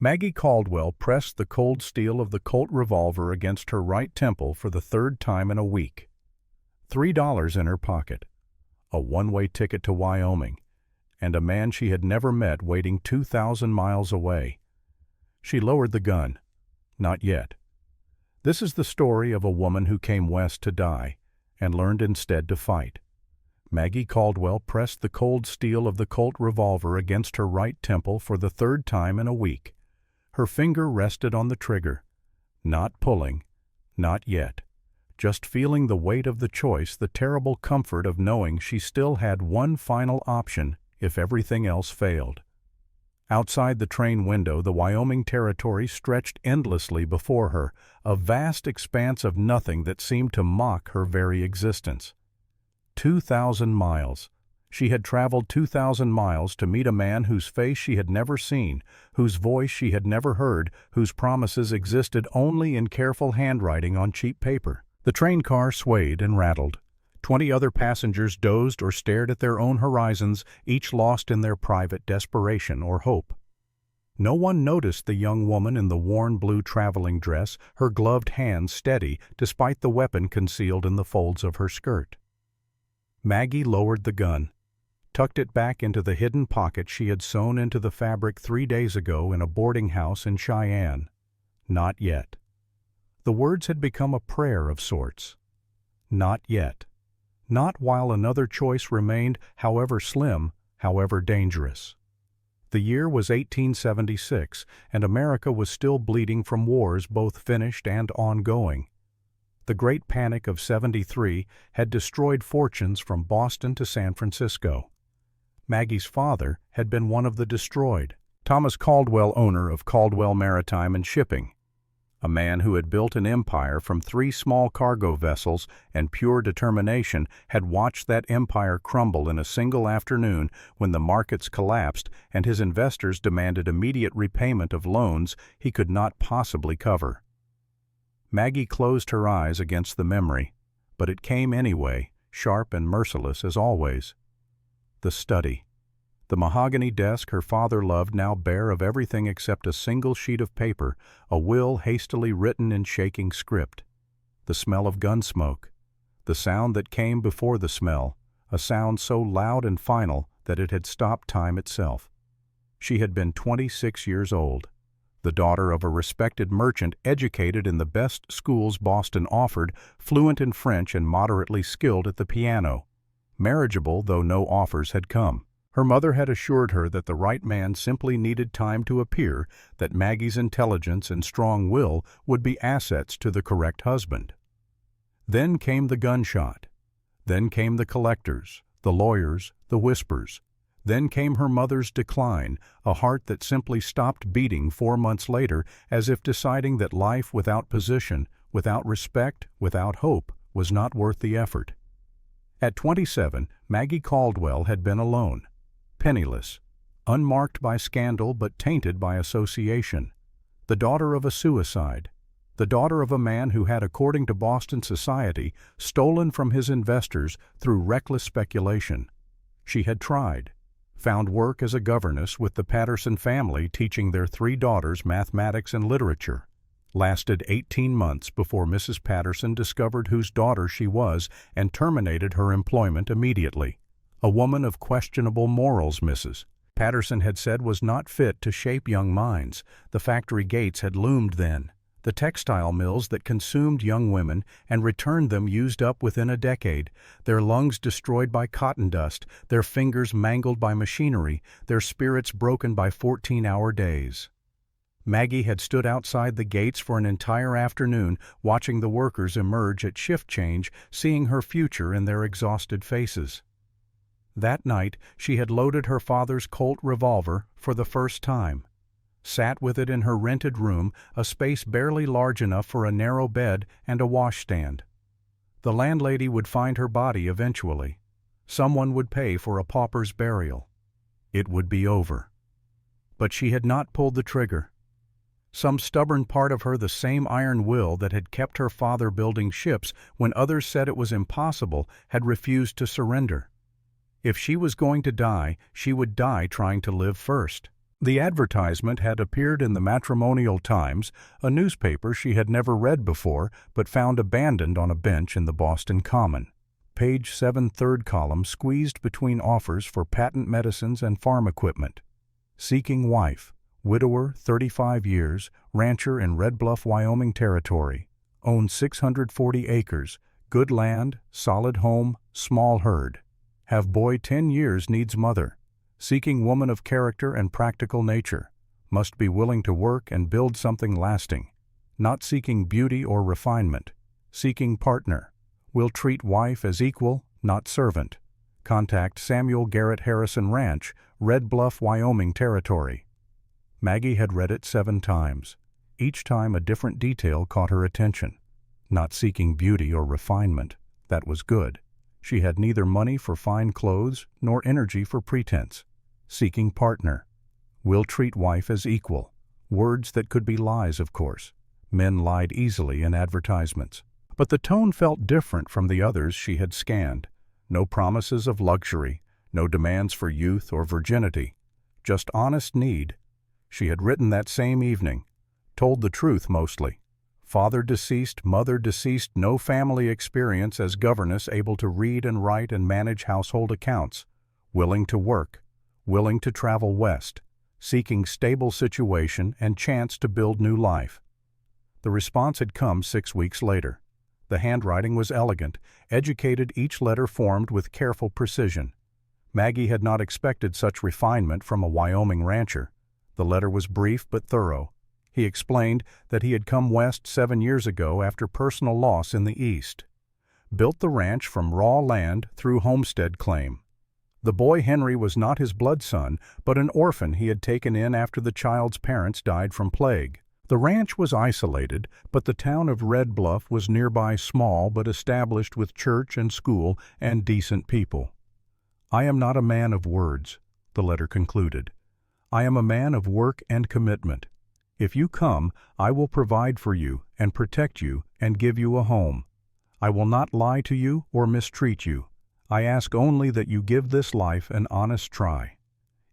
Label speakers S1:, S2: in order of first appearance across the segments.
S1: Maggie Caldwell pressed the cold steel of the Colt revolver against her right temple for the third time in a week. $3 in her pocket, a one-way ticket to Wyoming, and a man she had never met waiting 2,000 miles away. She lowered the gun. Not yet. This is the story of a woman who came west to die and learned instead to fight. Maggie Caldwell pressed the cold steel of the Colt revolver against her right temple for the third time in a week. Her finger rested on the trigger. Not pulling. Not yet. Just feeling the weight of the choice, the terrible comfort of knowing she still had one final option if everything else failed. Outside the train window, the Wyoming Territory stretched endlessly before her, a vast expanse of nothing that seemed to mock her very existence. 2,000 miles. She had traveled 2,000 miles to meet a man whose face she had never seen, whose voice she had never heard, whose promises existed only in careful handwriting on cheap paper. The train car swayed and rattled. 20 other passengers dozed or stared at their own horizons, each lost in their private desperation or hope. No one noticed the young woman in the worn blue traveling dress, her gloved hands steady despite the weapon concealed in the folds of her skirt. Maggie lowered the gun, tucked it back into the hidden pocket she had sewn into the fabric 3 days ago in a boarding house in Cheyenne. Not yet. The words had become a prayer of sorts. Not yet. Not while another choice remained, however slim, however dangerous. The year was 1876, and America was still bleeding from wars both finished and ongoing. The Great Panic of '73 had destroyed fortunes from Boston to San Francisco. Maggie's father had been one of the destroyed, Thomas Caldwell, owner of Caldwell Maritime and Shipping, a man who had built an empire from 3 small cargo vessels and pure determination had watched that empire crumble in a single afternoon when the markets collapsed and his investors demanded immediate repayment of loans he could not possibly cover. Maggie closed her eyes against the memory, but it came anyway, sharp and merciless as always. The study. The mahogany desk her father loved now bare of everything except a single sheet of paper, a will hastily written in shaking script. The smell of gun smoke. The sound that came before the smell, a sound so loud and final that it had stopped time itself. She had been 26 years old, the daughter of a respected merchant educated in the best schools Boston offered, fluent in French and moderately skilled at the piano. Marriageable, though no offers had come. Her mother had assured her that the right man simply needed time to appear, that Maggie's intelligence and strong will would be assets to the correct husband. Then came the gunshot. Then came the collectors, the lawyers, the whispers. Then came her mother's decline, a heart that simply stopped beating 4 months later, as if deciding that life without position, without respect, without hope, was not worth the effort. At 27, Maggie Caldwell had been alone, penniless, unmarked by scandal but tainted by association, the daughter of a suicide, the daughter of a man who had, according to Boston society, stolen from his investors through reckless speculation. She had tried, found work as a governess with the Patterson family teaching their 3 daughters mathematics and literature, lasted 18 months before Mrs. Patterson discovered whose daughter she was and terminated her employment immediately. A woman of questionable morals, Mrs. Patterson had said was not fit to shape young minds. The factory gates had loomed then. The textile mills that consumed young women and returned them used up within a decade, their lungs destroyed by cotton dust, their fingers mangled by machinery, their spirits broken by 14-hour days. Maggie had stood outside the gates for an entire afternoon, watching the workers emerge at shift change, seeing her future in their exhausted faces. That night she had loaded her father's Colt revolver for the first time, sat with it in her rented room, a space barely large enough for a narrow bed and a washstand. The landlady would find her body eventually. Someone would pay for a pauper's burial. It would be over. But she had not pulled the trigger. Some stubborn part of her, the same iron will that had kept her father building ships when others said it was impossible, had refused to surrender. If she was going to die, she would die trying to live first. The advertisement had appeared in the Matrimonial Times, a newspaper she had never read before but found abandoned on a bench in the Boston Common. Page 7, third column, squeezed between offers for patent medicines and farm equipment. Seeking wife, widower, 35 years, rancher in Red Bluff, Wyoming Territory. Owns 640 acres, good land, solid home, small herd. Have boy 10 years, needs mother. Seeking woman of character and practical nature. Must be willing to work and build something lasting. Not seeking beauty or refinement. Seeking partner. Will treat wife as equal, not servant. Contact Samuel Garrett Harrison Ranch, Red Bluff, Wyoming Territory. Maggie had read it 7 times. Each time a different detail caught her attention. Not seeking beauty or refinement. That was good. She had neither money for fine clothes nor energy for pretense. Seeking partner. Will treat wife as equal. Words that could be lies, of course. Men lied easily in advertisements. But the tone felt different from the others she had scanned. No promises of luxury, no demands for youth or virginity. Just honest need. She had written that same evening. Told the truth mostly. Father deceased, mother deceased, no family experience as governess, able to read and write and manage household accounts. Willing to work. Willing to travel west. Seeking stable situation and chance to build new life. The response had come 6 weeks later. The handwriting was elegant, educated, each letter formed with careful precision. Maggie had not expected such refinement from a Wyoming rancher. The letter was brief but thorough. He explained that he had come west 7 years ago after personal loss in the east. Built the ranch from raw land through homestead claim. The boy Henry was not his blood son, but an orphan he had taken in after the child's parents died from plague. The ranch was isolated, but the town of Red Bluff was nearby, small but established with church and school and decent people. I am not a man of words, the letter concluded. I am a man of work and commitment. If you come, I will provide for you and protect you and give you a home. I will not lie to you or mistreat you. I ask only that you give this life an honest try.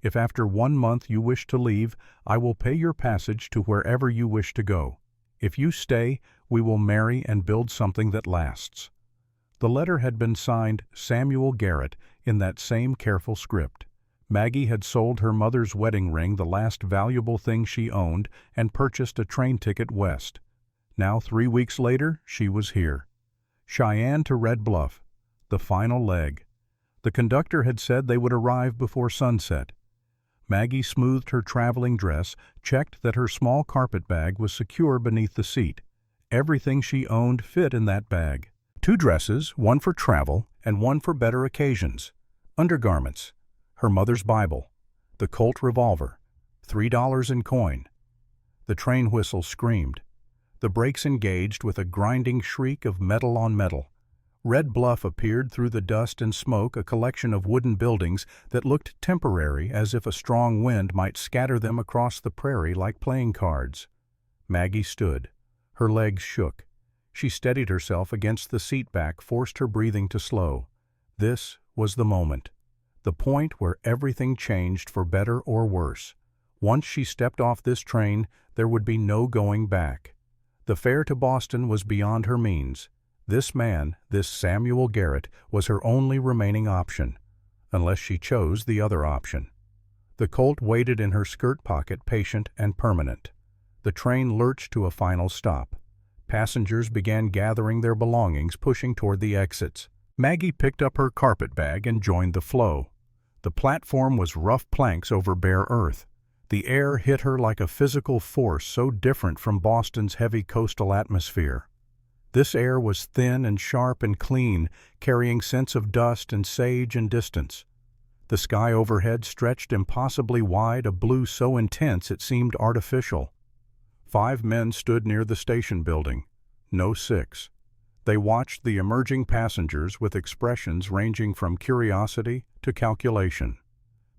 S1: If after 1 month you wish to leave, I will pay your passage to wherever you wish to go. If you stay, we will marry and build something that lasts. The letter had been signed Samuel Garrett in that same careful script. Maggie had sold her mother's wedding ring, the last valuable thing she owned, and purchased a train ticket west. Now 3 weeks later, she was here. Cheyenne to Red Bluff. The final leg. The conductor had said they would arrive before sunset. Maggie smoothed her traveling dress, checked that her small carpet bag was secure beneath the seat. Everything she owned fit in that bag. 2 dresses, one for travel and one for better occasions. Undergarments. Her mother's Bible. The Colt revolver. $3 in coin. The train whistle screamed. The brakes engaged with a grinding shriek of metal on metal. Red Bluff appeared through the dust and smoke, a collection of wooden buildings that looked temporary, as if a strong wind might scatter them across the prairie like playing cards. Maggie stood. Her legs shook. She steadied herself against the seat back, forced her breathing to slow. This was the moment. The point where everything changed for better or worse. Once she stepped off this train, there would be no going back. The fare to Boston was beyond her means. This man, this Samuel Garrett, was her only remaining option, unless she chose the other option. The Colt waited in her skirt pocket, patient and permanent. The train lurched to a final stop. Passengers began gathering their belongings, pushing toward the exits. Maggie picked up her carpet bag and joined the flow. The platform was rough planks over bare earth. The air hit her like a physical force so different from Boston's heavy coastal atmosphere. This air was thin and sharp and clean, carrying scents of dust and sage and distance. The sky overhead stretched impossibly wide, a blue so intense it seemed artificial. 5 men stood near the station building. No 6. They watched the emerging passengers with expressions ranging from curiosity to calculation.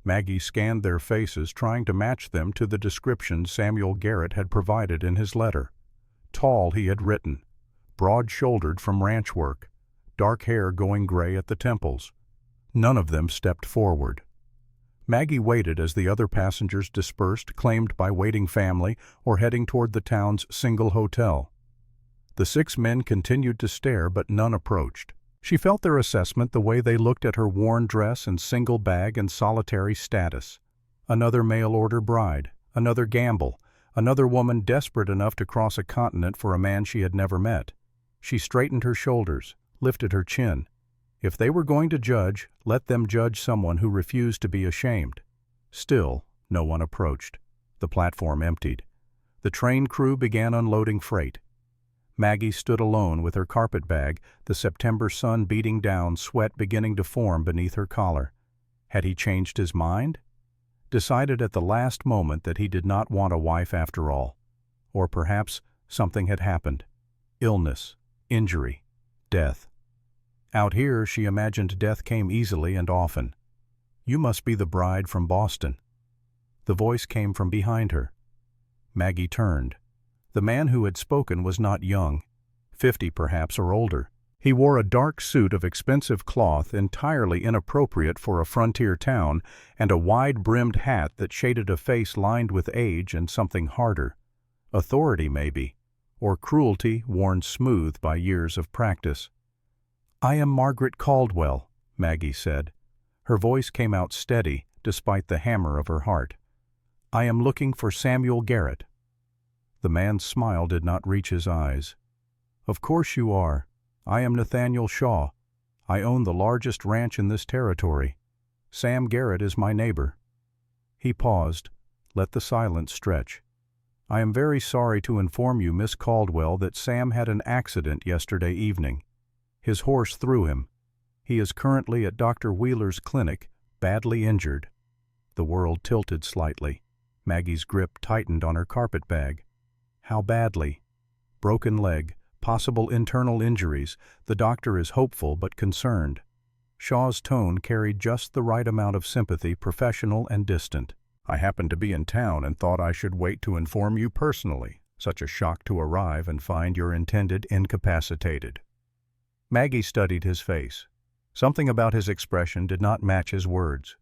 S1: Maggie scanned their faces, trying to match them to the description Samuel Garrett had provided in his letter. Tall, he had written. Broad-shouldered from ranch work, dark hair going gray at the temples. None of them stepped forward. Maggie waited as the other passengers dispersed, claimed by waiting family or heading toward the town's single hotel. The 6 men continued to stare, but none approached. She felt their assessment the way they looked at her worn dress and single bag and solitary status. Another mail-order bride, another gamble, another woman desperate enough to cross a continent for a man she had never met. She straightened her shoulders, lifted her chin. If they were going to judge, let them judge someone who refused to be ashamed. Still, no one approached. The platform emptied. The train crew began unloading freight. Maggie stood alone with her carpet bag, the September sun beating down, sweat beginning to form beneath her collar. Had he changed his mind? Decided at the last moment that he did not want a wife after all. Or perhaps something had happened. Illness, injury, death. Out here, she imagined death came easily and often. "You must be the bride from Boston." The voice came from behind her. Maggie turned. The man who had spoken was not young, 50 perhaps or older. He wore a dark suit of expensive cloth entirely inappropriate for a frontier town and a wide-brimmed hat that shaded a face lined with age and something harder. Authority, maybe, or cruelty worn smooth by years of practice. "I am Margaret Caldwell," Maggie said. Her voice came out steady, despite the hammer of her heart. "I am looking for Samuel Garrett." The man's smile did not reach his eyes. "Of course you are. I am Nathaniel Shaw. I own the largest ranch in this territory. Sam Garrett is my neighbor." He paused, let the silence stretch. "I am very sorry to inform you, Miss Caldwell, that Sam had an accident yesterday evening. His horse threw him. He is currently at Dr. Wheeler's clinic, badly injured." The world tilted slightly. Maggie's grip tightened on her carpet bag. How badly? Broken leg, possible internal injuries. The doctor is hopeful but concerned. Shaw's tone carried just the right amount of sympathy, professional and distant. "I happened to be in town and thought I should wait to inform you personally. Such a shock to arrive and find your intended incapacitated." Maggie studied his face. Something about his expression did not match his words.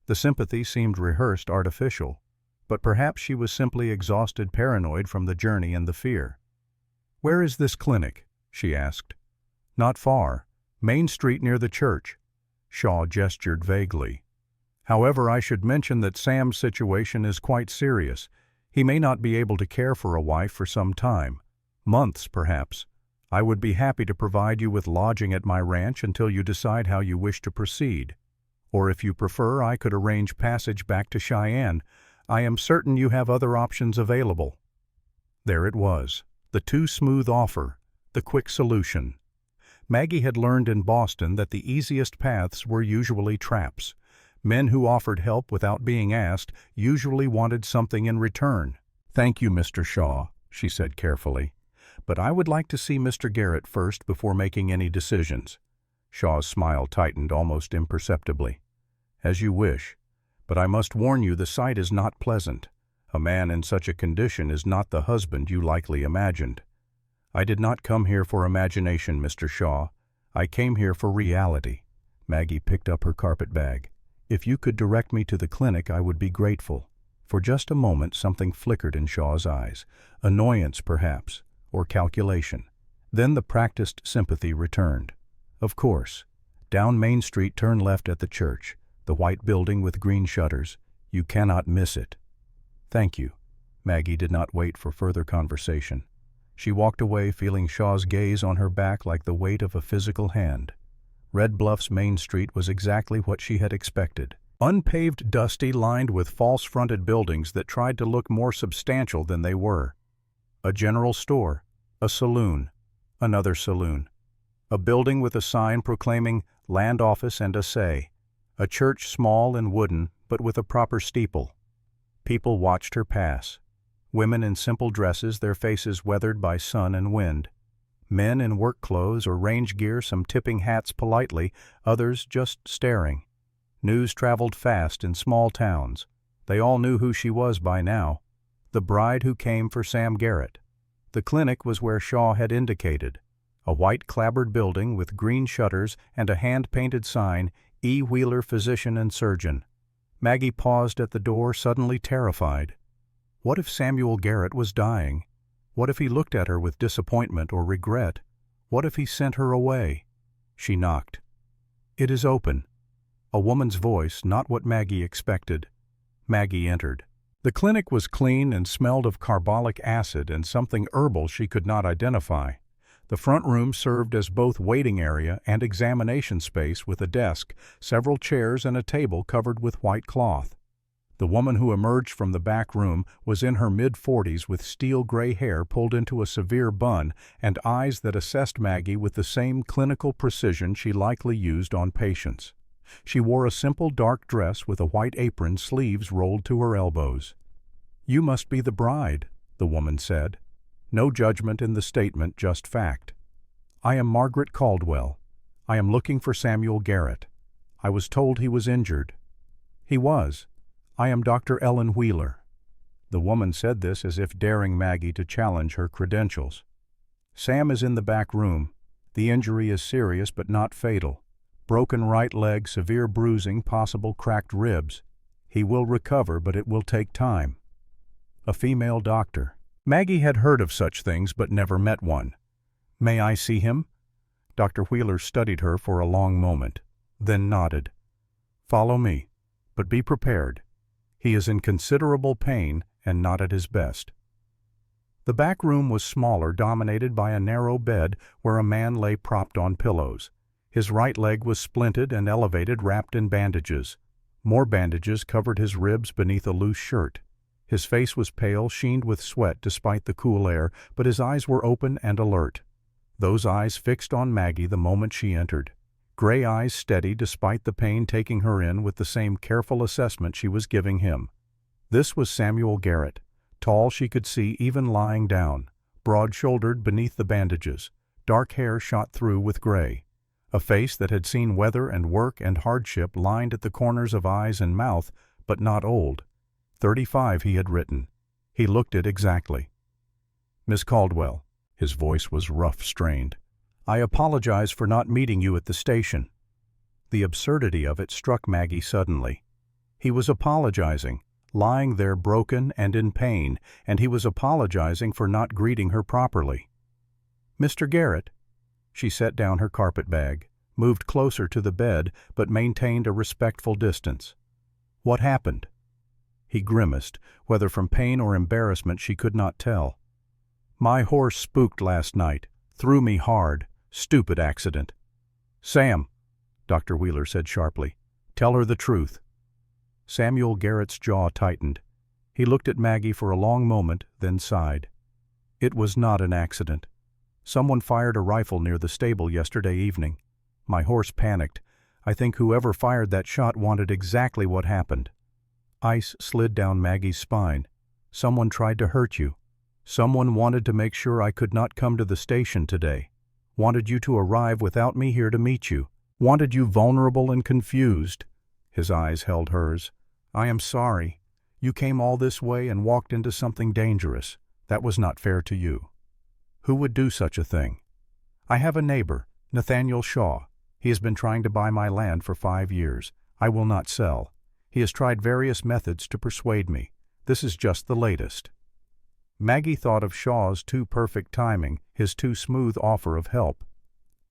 S1: The sympathy seemed rehearsed, artificial, but perhaps she was simply exhausted, paranoid from the journey and the fear. "Where is this clinic?" she asked. "Not far. Main Street near the church." Shaw gestured vaguely. "However, I should mention that Sam's situation is quite serious. He may not be able to care for a wife for some time. Months, perhaps. I would be happy to provide you with lodging at my ranch until you decide how you wish to proceed. Or if you prefer, I could arrange passage back to Cheyenne. I am certain you have other options available." There it was, the too smooth offer, the quick solution. Maggie had learned in Boston that the easiest paths were usually traps. Men who offered help without being asked usually wanted something in return. "Thank you, Mr. Shaw," she said carefully. "But I would like to see Mr. Garrett first before making any decisions." Shaw's smile tightened almost imperceptibly. "As you wish. But I must warn you the sight is not pleasant. A man in such a condition is not the husband you likely imagined." "I did not come here for imagination, Mr. Shaw. I came here for reality." Maggie picked up her carpet bag. "If you could direct me to the clinic, I would be grateful." For just a moment something flickered in Shaw's eyes. Annoyance, perhaps, or calculation. Then the practiced sympathy returned. "Of course. Down Main Street, turn left at the church. The white building with green shutters. You cannot miss it." "Thank you." Maggie did not wait for further conversation. She walked away, feeling Shaw's gaze on her back like the weight of a physical hand. Red Bluff's Main Street was exactly what she had expected. Unpaved, dusty, lined with false-fronted buildings that tried to look more substantial than they were. A general store, a saloon, another saloon. A building with a sign proclaiming Land Office and Assay. A church small and wooden, but with a proper steeple. People watched her pass. Women in simple dresses, their faces weathered by sun and wind. Men in work clothes or range gear, some tipping hats politely, others just staring. News traveled fast in small towns. They all knew who she was by now. The bride who came for Sam Garrett. The clinic was where Shaw had indicated. A white clapboard building with green shutters and a hand-painted sign, E. Wheeler, Physician and Surgeon. Maggie paused at the door, suddenly terrified. What if Samuel Garrett was dying? What if he looked at her with disappointment or regret? What if he sent her away? She knocked. "It is open." A woman's voice, not what Maggie expected. Maggie entered. The clinic was clean and smelled of carbolic acid and something herbal she could not identify. The front room served as both waiting area and examination space with a desk, several chairs, and a table covered with white cloth. The woman who emerged from the back room was in her mid-40s with steel-gray hair pulled into a severe bun and eyes that assessed Maggie with the same clinical precision she likely used on patients. She wore a simple dark dress with a white apron, sleeves rolled to her elbows. "You must be the bride," the woman said. No judgment in the statement, just fact. "I am Margaret Caldwell. I am looking for Samuel Garrett. I was told he was injured." "He was. I am Dr. Ellen Wheeler." The woman said this as if daring Maggie to challenge her credentials. "Sam is in the back room. The injury is serious but not fatal. Broken right leg, severe bruising, possible cracked ribs. He will recover, but it will take time." A female doctor. Maggie had heard of such things but never met one. "May I see him?" Dr. Wheeler studied her for a long moment, then nodded. "Follow me, but be prepared. He is in considerable pain and not at his best." The back room was smaller, dominated by a narrow bed where a man lay propped on pillows. His right leg was splinted and elevated, wrapped in bandages. More bandages covered his ribs beneath a loose shirt. His face was pale, sheened with sweat despite the cool air, but his eyes were open and alert. Those eyes fixed on Maggie the moment she entered. Gray eyes steady despite the pain taking her in with the same careful assessment she was giving him. This was Samuel Garrett, tall she could see even lying down, broad-shouldered beneath the bandages, dark hair shot through with gray. A face that had seen weather and work and hardship lined at the corners of eyes and mouth, but not old. 35, he had written. He looked it exactly. "Miss Caldwell," his voice was rough, strained, "I apologize for not meeting you at the station." The absurdity of it struck Maggie suddenly. He was apologizing, lying there broken and in pain, and he was apologizing for not greeting her properly. "Mr. Garrett." She set down her carpetbag, moved closer to the bed, but maintained a respectful distance. "What happened?" He grimaced, whether from pain or embarrassment she could not tell. "My horse spooked last night, threw me hard. Stupid accident." "Sam," Dr. Wheeler said sharply, "tell her the truth." Samuel Garrett's jaw tightened. He looked at Maggie for a long moment, then sighed. "It was not an accident. Someone fired a rifle near the stable yesterday evening. My horse panicked. I think whoever fired that shot wanted exactly what happened." Ice slid down Maggie's spine. "Someone tried to hurt you. Someone wanted to make sure I could not come to the station today. Wanted you to arrive without me here to meet you. Wanted you vulnerable and confused." His eyes held hers. "I am sorry. You came all this way and walked into something dangerous. That was not fair to you." "Who would do such a thing?" "I have a neighbor, Nathaniel Shaw. He has been trying to buy my land for 5 years. I will not sell. He has tried various methods to persuade me. This is just the latest." Maggie thought of Shaw's too perfect timing, his too smooth offer of help.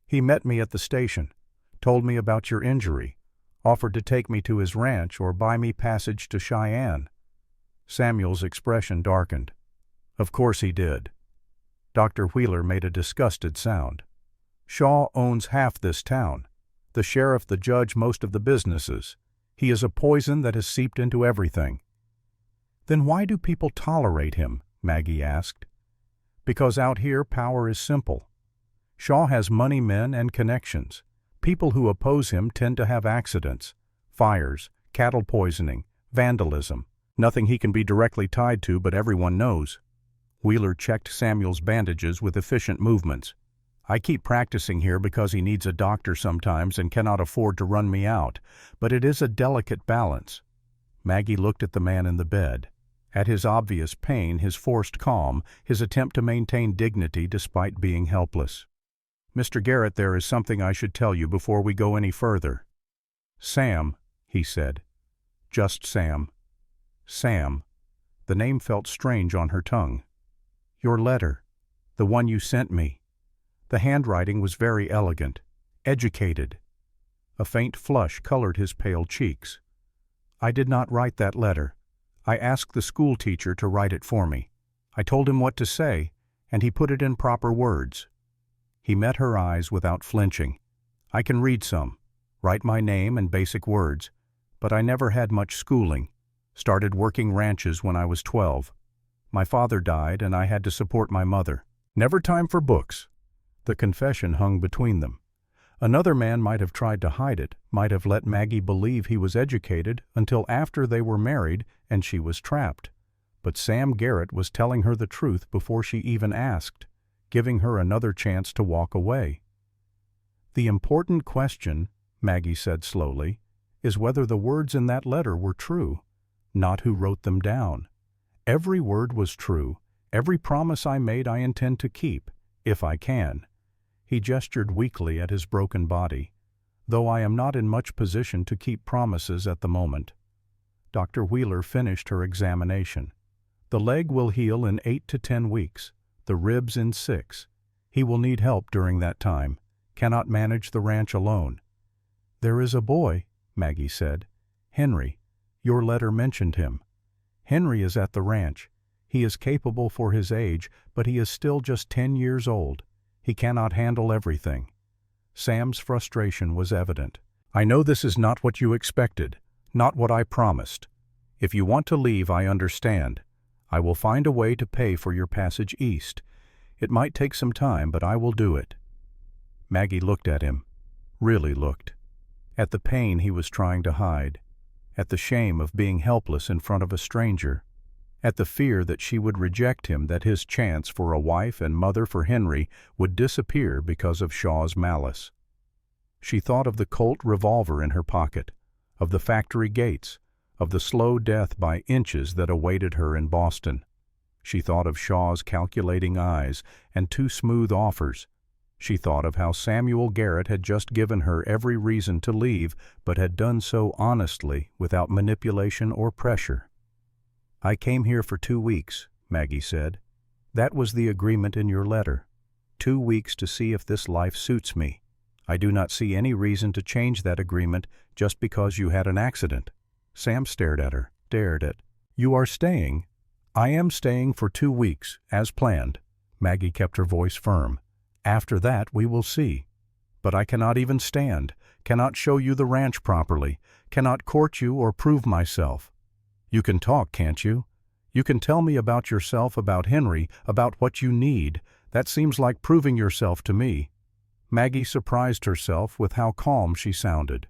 S1: "He met me at the station, told me about your injury, offered to take me to his ranch or buy me passage to Cheyenne." Samuel's expression darkened. "Of course he did." Dr. Wheeler made a disgusted sound. "Shaw owns half this town. The sheriff, the judge, most of the businesses. He is a poison that has seeped into everything." "Then why do people tolerate him?" Maggie asked. "Because out here power is simple. Shaw has money men and connections. People who oppose him tend to have accidents, fires, cattle poisoning, vandalism. Nothing he can be directly tied to, but everyone knows." Wheeler checked Samuel's bandages with efficient movements. "I keep practicing here because he needs a doctor sometimes and cannot afford to run me out, but it is a delicate balance." Maggie looked at the man in the bed, at his obvious pain, his forced calm, his attempt to maintain dignity despite being helpless. "Mr. Garrett, there is something I should tell you before we go any further." "Sam," he said. Just Sam. Sam. The name felt strange on her tongue. Your letter. The one you sent me. The handwriting was very elegant. Educated. A faint flush colored his pale cheeks. I did not write that letter. I asked the school teacher to write it for me. I told him what to say, and he put it in proper words. He met her eyes without flinching. I can read some, write my name and basic words, but I never had much schooling. Started working ranches when I was 12. My father died and I had to support my mother. Never time for books. The confession hung between them. Another man might have tried to hide it, might have let Maggie believe he was educated until after they were married and she was trapped. But Sam Garrett was telling her the truth before she even asked, giving her another chance to walk away. The important question, Maggie said slowly, is whether the words in that letter were true, not who wrote them down. Every word was true. Every promise I made I intend to keep, if I can. He gestured weakly at his broken body, though I am not in much position to keep promises at the moment. Dr. Wheeler finished her examination. The leg will heal in 8 to 10 weeks, the ribs in 6. He will need help during that time, cannot manage the ranch alone. There is a boy, Maggie said. Henry. Your letter mentioned him. Henry is at the ranch. He is capable for his age, but he is still just 10 years old. He cannot handle everything. Sam's frustration was evident. I know this is not what you expected, not what I promised. If you want to leave, I understand. I will find a way to pay for your passage east. It might take some time, but I will do it. Maggie looked at him, really looked, at the pain he was trying to hide, at the shame of being helpless in front of a stranger, at the fear that she would reject him, that his chance for a wife and mother for Henry would disappear because of Shaw's malice. She thought of the Colt revolver in her pocket, of the factory gates, of the slow death by inches that awaited her in Boston. She thought of Shaw's calculating eyes and 2 smooth offers. She thought of how Samuel Garrett had just given her every reason to leave, but had done so honestly, without manipulation or pressure. I came here for 2 weeks, Maggie said. That was the agreement in your letter. 2 weeks to see if this life suits me. I do not see any reason to change that agreement just because you had an accident. Sam stared at her, You are staying? I am staying for 2 weeks, as planned. Maggie kept her voice firm. After that we will see. But I cannot even stand, cannot show you the ranch properly, cannot court you or prove myself. You can talk, can't you? You can tell me about yourself, about Henry, about what you need. That seems like proving yourself to me. Maggie surprised herself with how calm she sounded.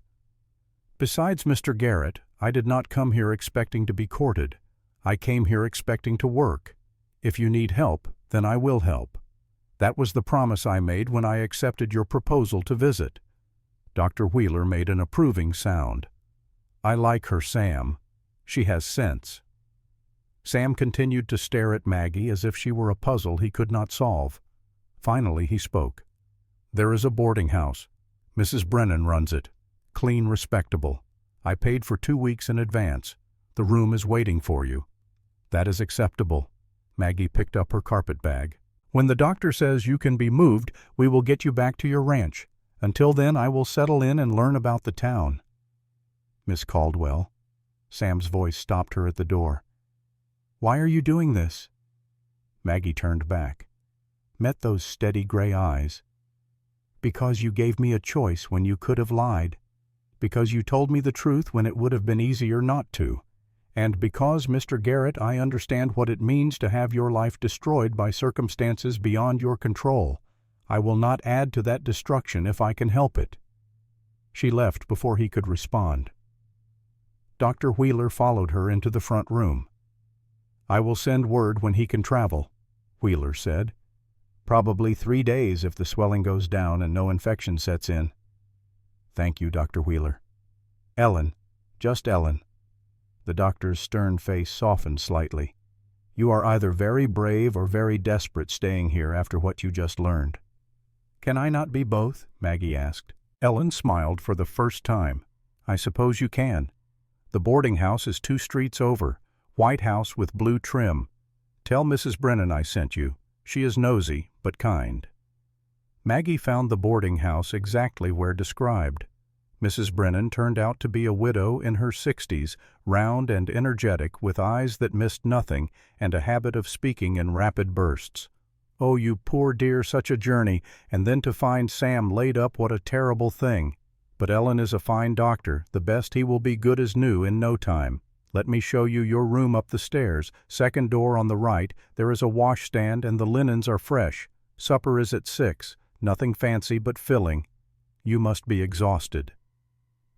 S1: Besides Mr. Garrett, I did not come here expecting to be courted. I came here expecting to work. If you need help, then I will help. That was the promise I made when I accepted your proposal to visit. Dr. Wheeler made an approving sound. I like her, Sam. She has sense. Sam continued to stare at Maggie as if she were a puzzle he could not solve. Finally he spoke. There is a boarding house. Mrs. Brennan runs it. Clean, respectable. I paid for 2 weeks in advance. The room is waiting for you. That is acceptable. Maggie picked up her carpet bag. When the doctor says you can be moved, we will get you back to your ranch. Until then, I will settle in and learn about the town. Miss Caldwell. Sam's voice stopped her at the door. Why are you doing this? Maggie turned back, met those steady gray eyes. Because you gave me a choice when you could have lied. Because you told me the truth when it would have been easier not to. And because, Mr. Garrett, I understand what it means to have your life destroyed by circumstances beyond your control. I will not add to that destruction if I can help it. She left before he could respond. Dr. Wheeler followed her into the front room. I will send word when he can travel, Wheeler said. Probably 3 days if the swelling goes down and no infection sets in. Thank you, Dr. Wheeler. Ellen, just Ellen. The doctor's stern face softened slightly. You are either very brave or very desperate staying here after what you just learned. Can I not be both? Maggie asked. Ellen smiled for the first time. I suppose you can. The boarding house is 2 streets over. White house with blue trim. Tell Mrs. Brennan I sent you. She is nosy, but kind." Maggie found the boarding house exactly where described. Mrs. Brennan turned out to be a widow in her 60s, round and energetic, with eyes that missed nothing and a habit of speaking in rapid bursts. "Oh, you poor dear, such a journey, and then to find Sam laid up, what a terrible thing. But Ellen is a fine doctor, the best, he will be good as new in no time. Let me show you your room up the stairs, second door on the right, there is a washstand and the linens are fresh. Supper is at 6, nothing fancy but filling. You must be exhausted."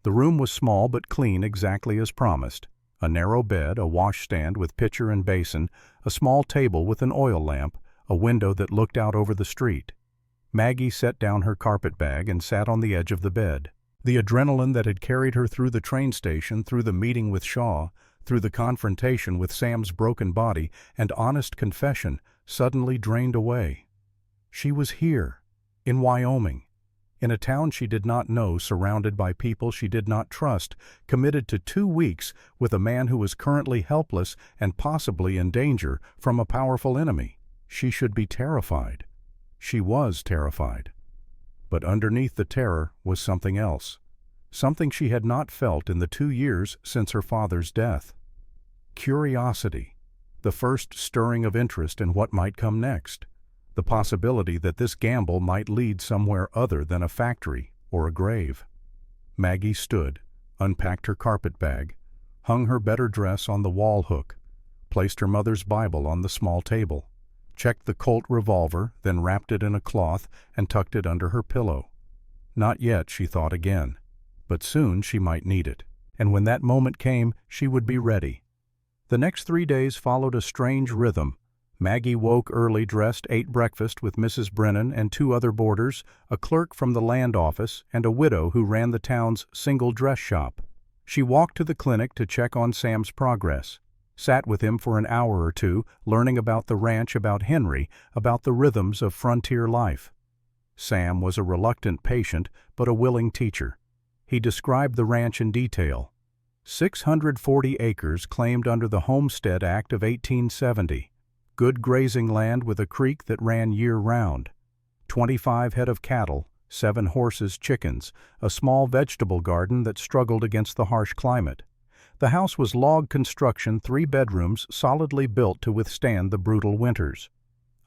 S1: The room was small but clean, exactly as promised. A narrow bed, a washstand with pitcher and basin, a small table with an oil lamp, a window that looked out over the street. Maggie set down her carpet-bag and sat on the edge of the bed. The adrenaline that had carried her through the train station, through the meeting with Shaw, through the confrontation with Sam's broken body and honest confession, suddenly drained away. She was here, in Wyoming, in a town she did not know, surrounded by people she did not trust, committed to 2 weeks with a man who was currently helpless and possibly in danger from a powerful enemy. She should be terrified. She was terrified. But underneath the terror was something else, something she had not felt in the 2 years since her father's death. Curiosity, the first stirring of interest in what might come next, the possibility that this gamble might lead somewhere other than a factory or a grave. Maggie stood, unpacked her carpet-bag, hung her better dress on the wall hook, placed her mother's Bible on the small table, checked the Colt revolver, then wrapped it in a cloth and tucked it under her pillow. Not yet, she thought again, but soon she might need it, and when that moment came, she would be ready. The next 3 days followed a strange rhythm. Maggie woke early, dressed, ate breakfast with Mrs. Brennan and 2 other boarders, a clerk from the land office, and a widow who ran the town's single dress shop. She walked to the clinic to check on Sam's progress, sat with him for an hour or 2, learning about the ranch, about Henry, about the rhythms of frontier life. Sam was a reluctant patient, but a willing teacher. He described the ranch in detail. 640 acres claimed under the Homestead Act of 1870. Good grazing land with a creek that ran year-round. 25 head of cattle, 7 horses, chickens, a small vegetable garden that struggled against the harsh climate. The house was log construction, 3 bedrooms, solidly built to withstand the brutal winters.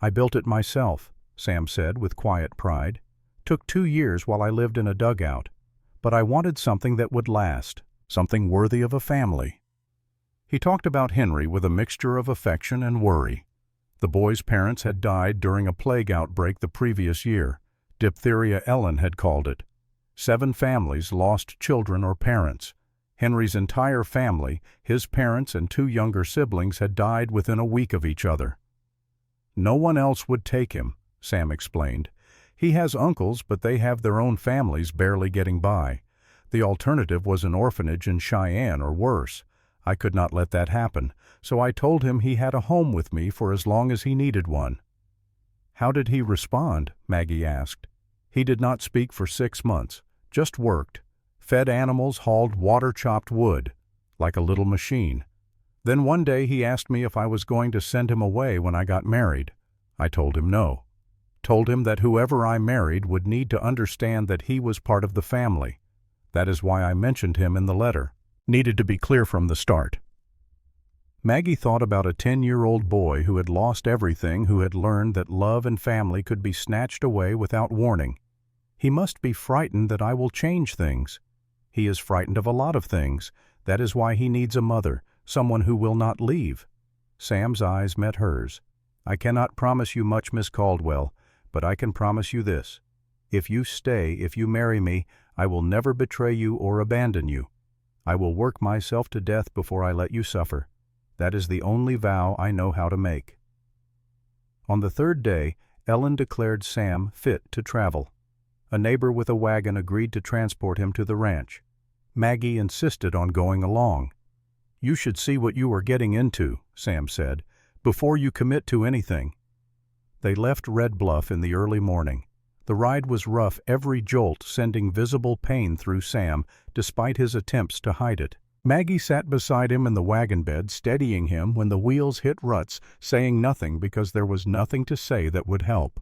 S1: "I built it myself," Sam said with quiet pride. "Took 2 years while I lived in a dugout. But I wanted something that would last, something worthy of a family." He talked about Henry with a mixture of affection and worry. The boy's parents had died during a plague outbreak the previous year. Diphtheria, Ellen had called it. 7 families lost children or parents. Henry's entire family, his parents and 2 younger siblings, had died within a week of each other. "No one else would take him," Sam explained. "He has uncles, but they have their own families barely getting by. The alternative was an orphanage in Cheyenne or worse. I could not let that happen, so I told him he had a home with me for as long as he needed one." "How did he respond?" Maggie asked. "He did not speak for 6 months, just worked, fed animals, hauled water-chopped wood, like a little machine. Then one day he asked me if I was going to send him away when I got married. I told him no. Told him that whoever I married would need to understand that he was part of the family. That is why I mentioned him in the letter. Needed to be clear from the start." Maggie thought about a 10-year-old boy who had lost everything, who had learned that love and family could be snatched away without warning. "He must be frightened that I will change things. He is frightened of a lot of things. That is why he needs a mother, someone who will not leave." Sam's eyes met hers. "I cannot promise you much, Miss Caldwell, but I can promise you this. If you stay, if you marry me, I will never betray you or abandon you. I will work myself to death before I let you suffer. That is the only vow I know how to make." On the 3rd day, Ellen declared Sam fit to travel. A neighbor with a wagon agreed to transport him to the ranch. Maggie insisted on going along. "You should see what you are getting into," Sam said, "before you commit to anything." They left Red Bluff in the early morning. The ride was rough, every jolt sending visible pain through Sam, despite his attempts to hide it. Maggie sat beside him in the wagon bed, steadying him when the wheels hit ruts, saying nothing because there was nothing to say that would help.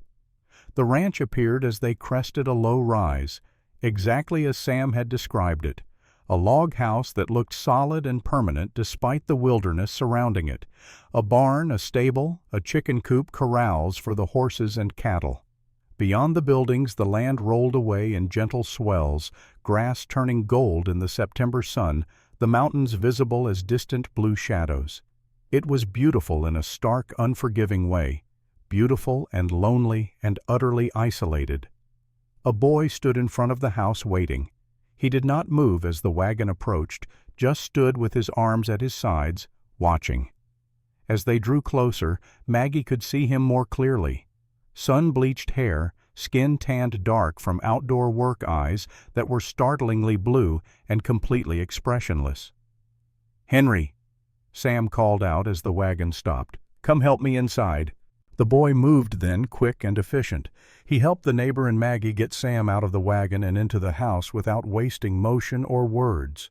S1: The ranch appeared as they crested a low rise, exactly as Sam had described it, a log house that looked solid and permanent despite the wilderness surrounding it, a barn, a stable, a chicken coop, corrals for the horses and cattle. Beyond the buildings the land rolled away in gentle swells, grass turning gold in the September sun, the mountains visible as distant blue shadows. It was beautiful in a stark, unforgiving way, beautiful and lonely and utterly isolated. A boy stood in front of the house waiting. He did not move as the wagon approached, just stood with his arms at his sides, watching. As they drew closer, Maggie could see him more clearly. Sun-bleached hair, skin tanned dark from outdoor work eyes that were startlingly blue and completely expressionless. "Henry," Sam called out as the wagon stopped. "Come help me inside." The boy moved then, quick and efficient. He helped the neighbor and Maggie get Sam out of the wagon and into the house without wasting motion or words.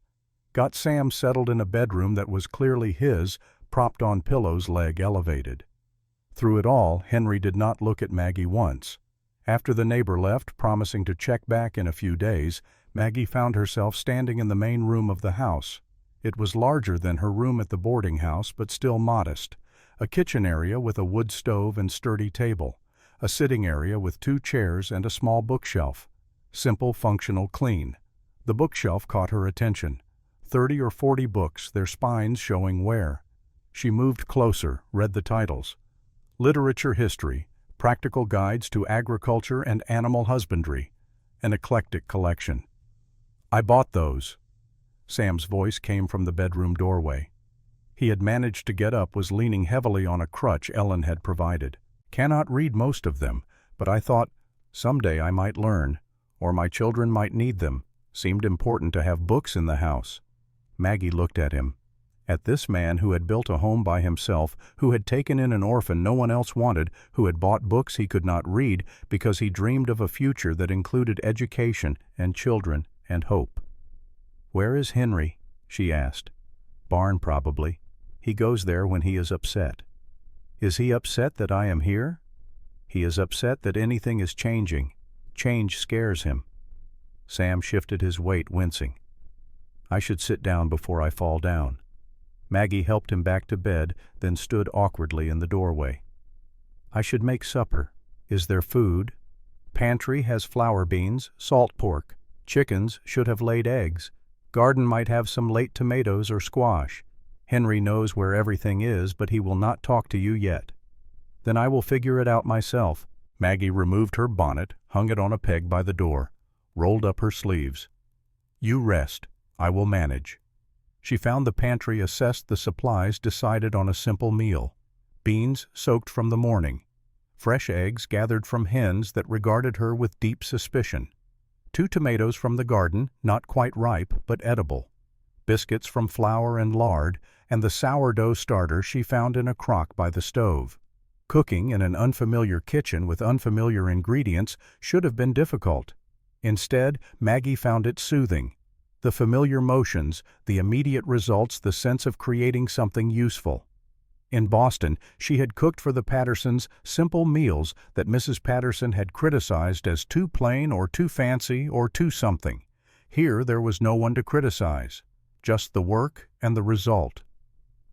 S1: Got Sam settled in a bedroom that was clearly his, propped on pillows, leg elevated. Through it all, Henry did not look at Maggie once. After the neighbor left, promising to check back in a few days, Maggie found herself standing in the main room of the house. It was larger than her room at the boarding house, but still modest. A kitchen area with a wood stove and sturdy table. A sitting area with 2 chairs and a small bookshelf. Simple, functional, clean. The bookshelf caught her attention. 30 or 40 books, their spines showing wear. She moved closer, read the titles. Literature History, Practical Guides to Agriculture and Animal Husbandry. An eclectic collection. "I bought those." Sam's voice came from the bedroom doorway. He had managed to get up, was leaning heavily on a crutch Ellen had provided. "Cannot read most of them, but I thought someday I might learn, or my children might need them. Seemed important to have books in the house." Maggie looked at him. At this man who had built a home by himself, who had taken in an orphan no one else wanted, who had bought books he could not read because he dreamed of a future that included education and children and hope. "Where is Henry?" she asked. "Barn, probably. He goes there when he is upset." "Is he upset that I am here?" "He is upset that anything is changing. Change scares him." Sam shifted his weight, wincing. "I should sit down before I fall down." Maggie helped him back to bed, then stood awkwardly in the doorway. "I should make supper. Is there food?" "Pantry has flour beans, salt pork. Chickens should have laid eggs. Garden might have some late tomatoes or squash. Henry knows where everything is, but he will not talk to you yet." "Then I will figure it out myself." Maggie removed her bonnet, hung it on a peg by the door, rolled up her sleeves. "You rest. I will manage." She found the pantry, assessed the supplies, decided on a simple meal. Beans soaked from the morning. Fresh eggs gathered from hens that regarded her with deep suspicion. 2 tomatoes from the garden, not quite ripe, but edible. Biscuits from flour and lard, and the sourdough starter she found in a crock by the stove. Cooking in an unfamiliar kitchen with unfamiliar ingredients should have been difficult. Instead, Maggie found it soothing. The familiar motions, the immediate results, the sense of creating something useful. In Boston, she had cooked for the Pattersons simple meals that Mrs. Patterson had criticized as too plain or too fancy or too something. Here there was no one to criticize, just the work and the result.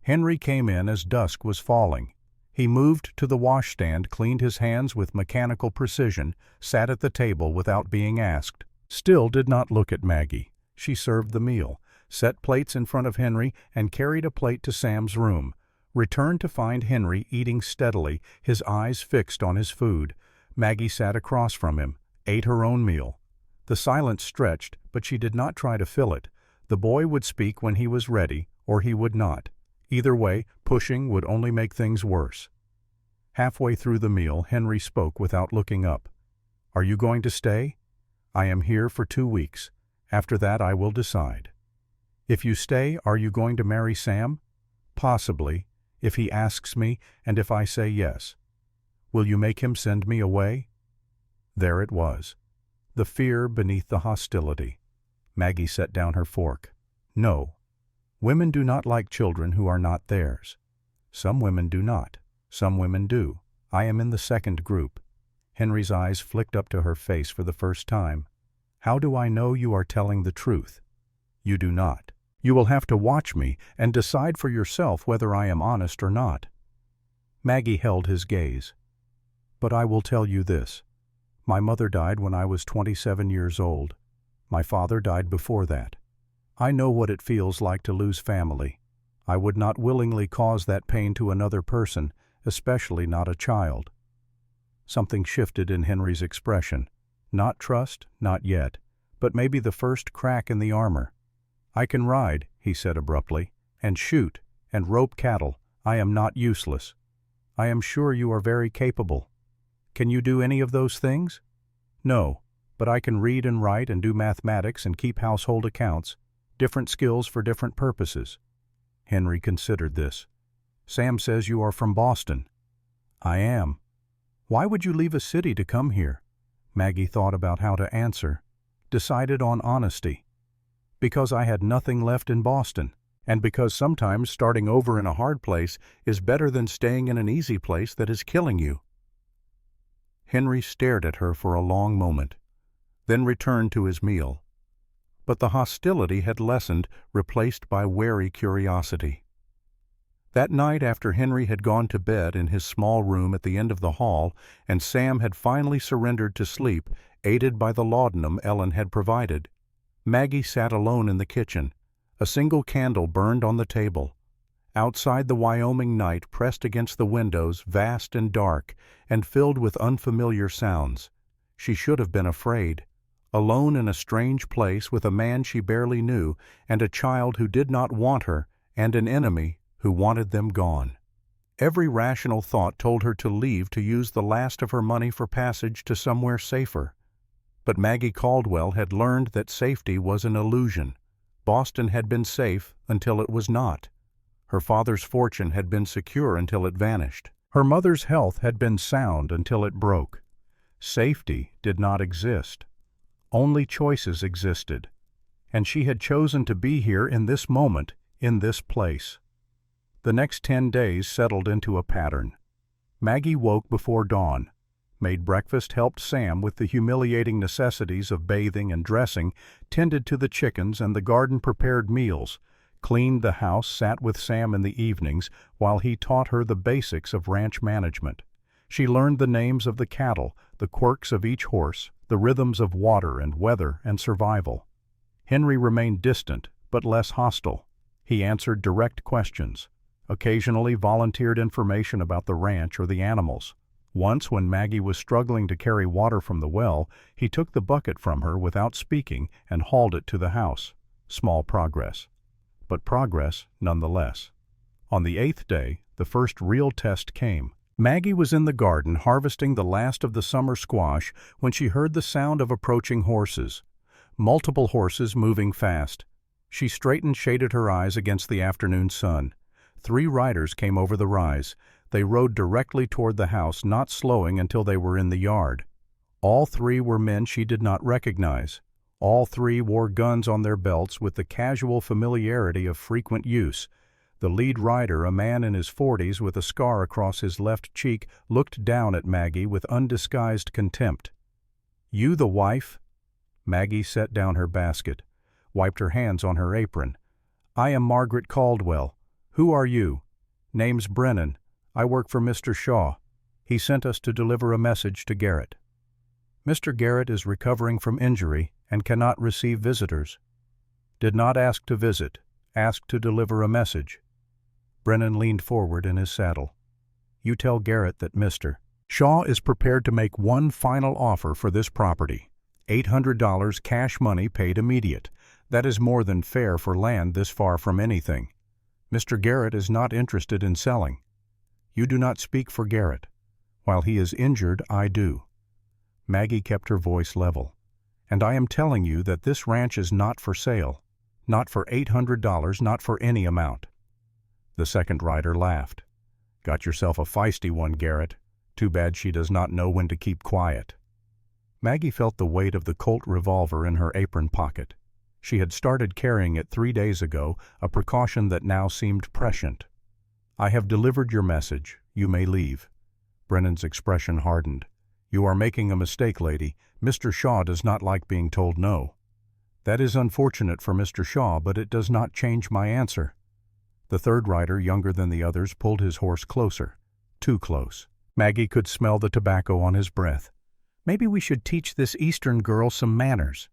S1: Henry came in as dusk was falling. He moved to the washstand, cleaned his hands with mechanical precision, sat at the table without being asked. Still did not look at Maggie. She served the meal, set plates in front of Henry, and carried a plate to Sam's room. Returned to find Henry eating steadily, his eyes fixed on his food. Maggie sat across from him, ate her own meal. The silence stretched, but she did not try to fill it. The boy would speak when he was ready, or he would not. Either way, pushing would only make things worse. Halfway through the meal, Henry spoke without looking up. "Are you going to stay?" "I am here for 2 weeks. After that I will decide." "If you stay, are you going to marry Sam?" "Possibly, if he asks me, and if I say yes." "Will you make him send me away?" There it was. The fear beneath the hostility. Maggie set down her fork. "No." Women do not like children who are not theirs. Some women do not. Some women do. I am in the second group. Henry's eyes flicked up to her face for the first time. How do I know you are telling the truth? You do not. You will have to watch me and decide for yourself whether I am honest or not. Maggie held his gaze. But I will tell you this. My mother died when I was 27 years old. My father died before that. I know what it feels like to lose family. I would not willingly cause that pain to another person, especially not a child. Something shifted in Henry's expression. Not trust, not yet, but maybe the first crack in the armor. I can ride, he said abruptly, and shoot, and rope cattle. I am not useless. I am sure you are very capable. Can you do any of those things? No, but I can read and write and do mathematics and keep household accounts, different skills for different purposes. Henry considered this. Sam says you are from Boston. I am. Why would you leave a city to come here? Maggie thought about how to answer. Decided on honesty. Because I had nothing left in Boston, and because sometimes starting over in a hard place is better than staying in an easy place that is killing you. Henry stared at her for a long moment, then returned to his meal. But the hostility had lessened, replaced by wary curiosity. That night, after Henry had gone to bed in his small room at the end of the hall, and Sam had finally surrendered to sleep, aided by the laudanum Ellen had provided, Maggie sat alone in the kitchen. A single candle burned on the table. Outside, the Wyoming night pressed against the windows, vast and dark, and filled with unfamiliar sounds. She should have been afraid. Alone in a strange place with a man she barely knew, and a child who did not want her, and an enemy who wanted them gone. Every rational thought told her to leave to use the last of her money for passage to somewhere safer. But Maggie Caldwell had learned that safety was an illusion. Boston had been safe until it was not. Her father's fortune had been secure until it vanished. Her mother's health had been sound until it broke. Safety did not exist. Only choices existed. And she had chosen to be here in this moment, in this place. The next 10 days settled into a pattern. Maggie woke before dawn, made breakfast, helped Sam with the humiliating necessities of bathing and dressing, tended to the chickens and the garden-prepared meals, cleaned the house, sat with Sam in the evenings while he taught her the basics of ranch management. She learned the names of the cattle, the quirks of each horse, the rhythms of water and weather and survival. Henry remained distant, but less hostile. He answered direct questions, occasionally volunteered information about the ranch or the animals. Once, when Maggie was struggling to carry water from the well, he took the bucket from her without speaking and hauled it to the house. Small progress. But progress nonetheless. On the 8th day, the first real test came. Maggie was in the garden harvesting the last of the summer squash when she heard the sound of approaching horses. Multiple horses moving fast. She straightened, shaded her eyes against the afternoon sun. 3 riders came over the rise. They rode directly toward the house, not slowing until they were in the yard. All 3 were men she did not recognize. All 3 wore guns on their belts with the casual familiarity of frequent use. The lead rider, a man in his 40s with a scar across his left cheek, looked down at Maggie with undisguised contempt. "You the wife?" Maggie set down her basket, wiped her hands on her apron. "I am Margaret Caldwell. Who are you?" "Name's Brennan. I work for Mr. Shaw. He sent us to deliver a message to Garrett." "Mr. Garrett is recovering from injury and cannot receive visitors." "Did not ask to visit, asked to deliver a message." Brennan leaned forward in his saddle. "You tell Garrett that Mr. Shaw is prepared to make one final offer for this property. $800 cash money paid immediate. That is more than fair for land this far from anything. Mr. Garrett is not interested in selling. You do not speak for Garrett. While he is injured, I do." Maggie kept her voice level. "And I am telling you that this ranch is not for sale. Not for $800, not for any amount." The second rider laughed. "Got yourself a feisty one, Garrett. Too bad she does not know when to keep quiet." Maggie felt the weight of the Colt revolver in her apron pocket. She had started carrying it 3 days ago, a precaution that now seemed prescient. "I have delivered your message. You may leave." Brennan's expression hardened. "You are making a mistake, lady. Mr. Shaw does not like being told no." "That is unfortunate for Mr. Shaw, but it does not change my answer." The third rider, younger than the others, pulled his horse closer. Too close. Maggie could smell the tobacco on his breath. "Maybe we should teach this Eastern girl some manners.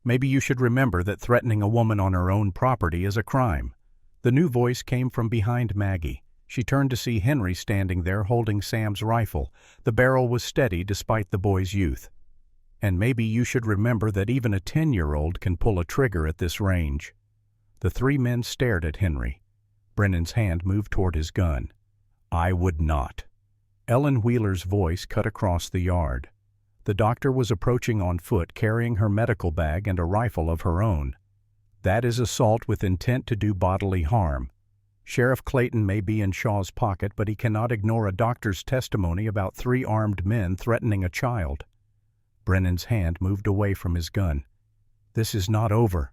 S1: Maybe you should remember that threatening a woman on her own property is a crime." The new voice came from behind Maggie. She turned to see Henry standing there holding Sam's rifle. The barrel was steady despite the boy's youth. "And maybe you should remember that even a 10-year-old can pull a trigger at this range." The three men stared at Henry. Brennan's hand moved toward his gun. "I would not." Ellen Wheeler's voice cut across the yard. The doctor was approaching on foot, carrying her medical bag and a rifle of her own. "That is assault with intent to do bodily harm. Sheriff Clayton may be in Shaw's pocket, but he cannot ignore a doctor's testimony about 3 armed men threatening a child." Brennan's hand moved away from his gun. "This is not over."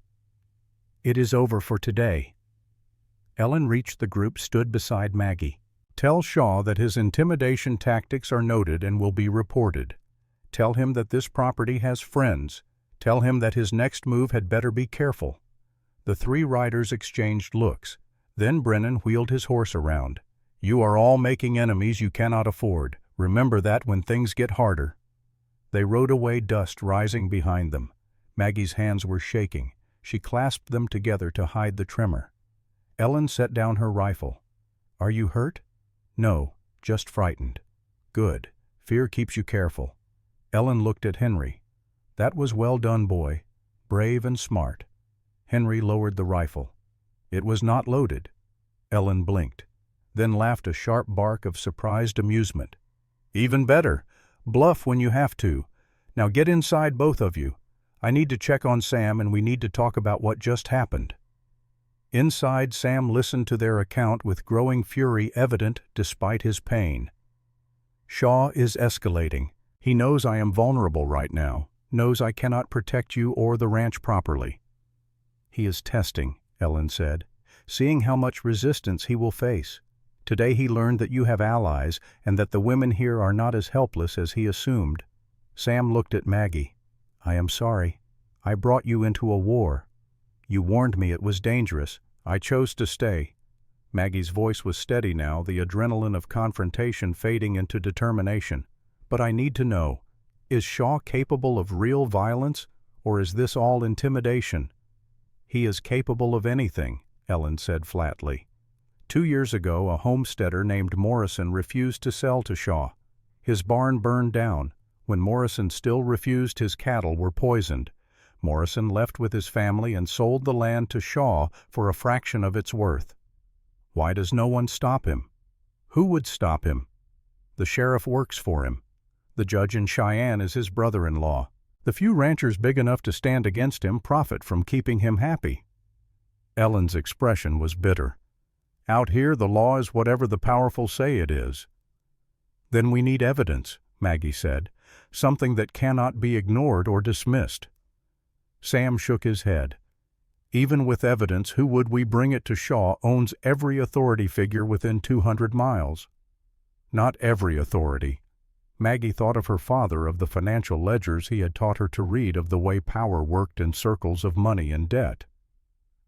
S1: "It is over for today." Ellen reached the group, stood beside Maggie. "Tell Shaw that his intimidation tactics are noted and will be reported. Tell him that this property has friends. Tell him that his next move had better be careful." The 3 riders exchanged looks. Then Brennan wheeled his horse around. "You are all making enemies you cannot afford. Remember that when things get harder." They rode away, dust rising behind them. Maggie's hands were shaking. She clasped them together to hide the tremor. Ellen set down her rifle. "Are you hurt?" "No, just frightened." "Good. Fear keeps you careful." Ellen looked at Henry. "That was well done, boy. Brave and smart." Henry lowered the rifle. It was not loaded. Ellen blinked, then laughed a sharp bark of surprised amusement. "Even better. Bluff when you have to. Now get inside, both of you. I need to check on Sam and we need to talk about what just happened." Inside, Sam listened to their account with growing fury evident despite his pain. "Shaw is escalating. He knows I am vulnerable right now, knows I cannot protect you or the ranch properly." "He is testing," Ellen said, "seeing how much resistance he will face. Today he learned that you have allies and that the women here are not as helpless as he assumed." Sam looked at Maggie. "I am sorry. I brought you into a war. You warned me it was dangerous. I chose to stay." Maggie's voice was steady now, the adrenaline of confrontation fading into determination. "But I need to know, is Shaw capable of real violence, or is this all intimidation?" "He is capable of anything," Ellen said flatly. 2 years ago, a homesteader named Morrison refused to sell to Shaw. His barn burned down. When Morrison still refused, his cattle were poisoned. Morrison left with his family and sold the land to Shaw for a fraction of its worth. Why does no one stop him? Who would stop him? The sheriff works for him. The judge in Cheyenne is his brother-in-law. The few ranchers big enough to stand against him profit from keeping him happy." Ellen's expression was bitter. "Out here the law is whatever the powerful say it is." "Then we need evidence," Maggie said, "something that cannot be ignored or dismissed." Sam shook his head. "Even with evidence, who would we bring it to? Shaw owns every authority figure within 200 miles. "Not every authority." Maggie thought of her father, of the financial ledgers he had taught her to read, of the way power worked in circles of money and debt.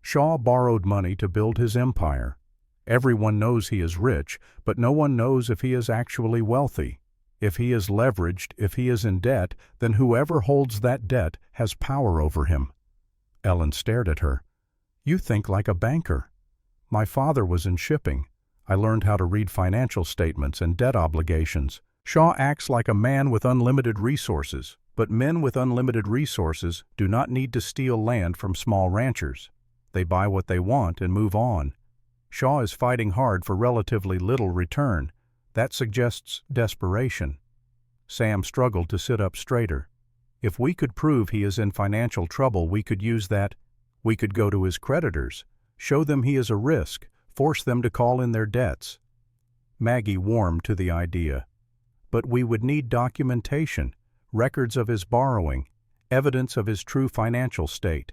S1: Shaw borrowed money to build his empire. Everyone knows he is rich, but no one knows if he is actually wealthy. If he is leveraged, if he is in debt, then whoever holds that debt has power over him. Ellen stared at her. "You think like a banker." "My father was in shipping. I learned how to read financial statements and debt obligations. Shaw acts like a man with unlimited resources, but men with unlimited resources do not need to steal land from small ranchers. They buy what they want and move on. Shaw is fighting hard for relatively little return. That suggests desperation." Sam struggled to sit up straighter. "If we could prove he is in financial trouble, we could use that. We could go to his creditors, show them he is a risk, force them to call in their debts." Maggie warmed to the idea. "But we would need documentation, records of his borrowing, evidence of his true financial state."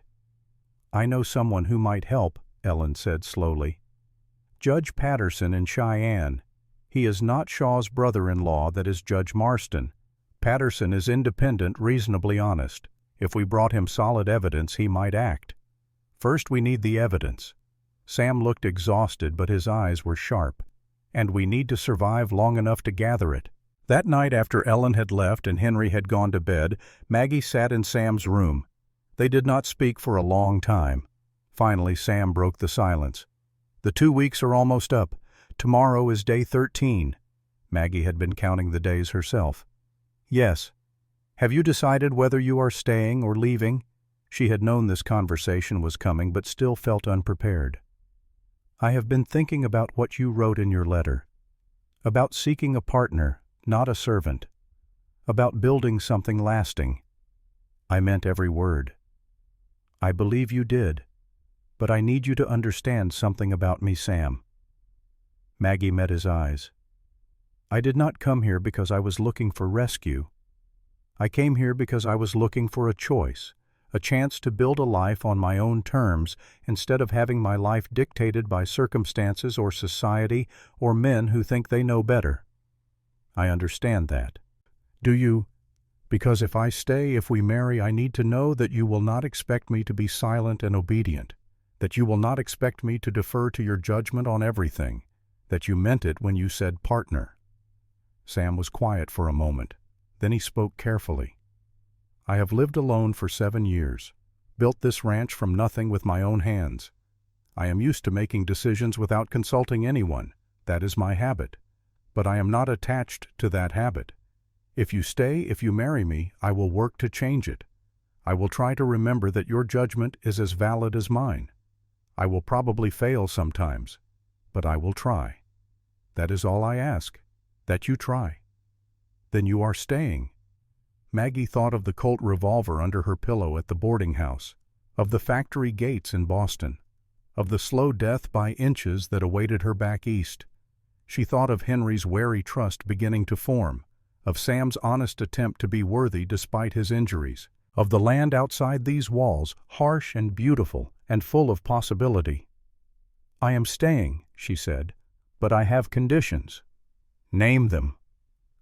S1: I know someone who might help, Ellen said slowly. Judge Patterson in Cheyenne. He is not Shaw's brother-in-law that is Judge Marston. Patterson is independent, reasonably honest. If we brought him solid evidence, he might act. First, we need the evidence. Sam looked exhausted, but his eyes were sharp. And we need to survive long enough to gather it. That night after Ellen had left and Henry had gone to bed, Maggie sat in Sam's room. They did not speak for a long time. Finally, Sam broke the silence. The 2 weeks are almost up. Tomorrow is day 13. Maggie had been counting the days herself. Yes. Have you decided whether you are staying or leaving? She had known this conversation was coming, but still felt unprepared. I have been thinking about what you wrote in your letter. About seeking a partner, not a servant. About building something lasting. I meant every word. I believe you did. But I need you to understand something about me, Sam. Maggie met his eyes. I did not come here because I was looking for rescue. I came here because I was looking for a choice, a chance to build a life on my own terms instead of having my life dictated by circumstances or society or men who think they know better. I understand that. Do you? Because if I stay, if we marry, I need to know that you will not expect me to be silent and obedient, that you will not expect me to defer to your judgment on everything, that you meant it when you said partner. Sam was quiet for a moment. Then he spoke carefully. I have lived alone for 7 years, built this ranch from nothing with my own hands. I am used to making decisions without consulting anyone. That is my habit. But I am not attached to that habit. If you stay, if you marry me, I will work to change it. I will try to remember that your judgment is as valid as mine. I will probably fail sometimes, but I will try. That is all I ask, that you try. Then you are staying. Maggie thought of the Colt revolver under her pillow at the boarding house, of the factory gates in Boston, of the slow death by inches that awaited her back east. She thought of Henry's wary trust beginning to form, of Sam's honest attempt to be worthy despite his injuries, of the land outside these walls, harsh and beautiful and full of possibility. I am staying, she said, but I have conditions. Name them.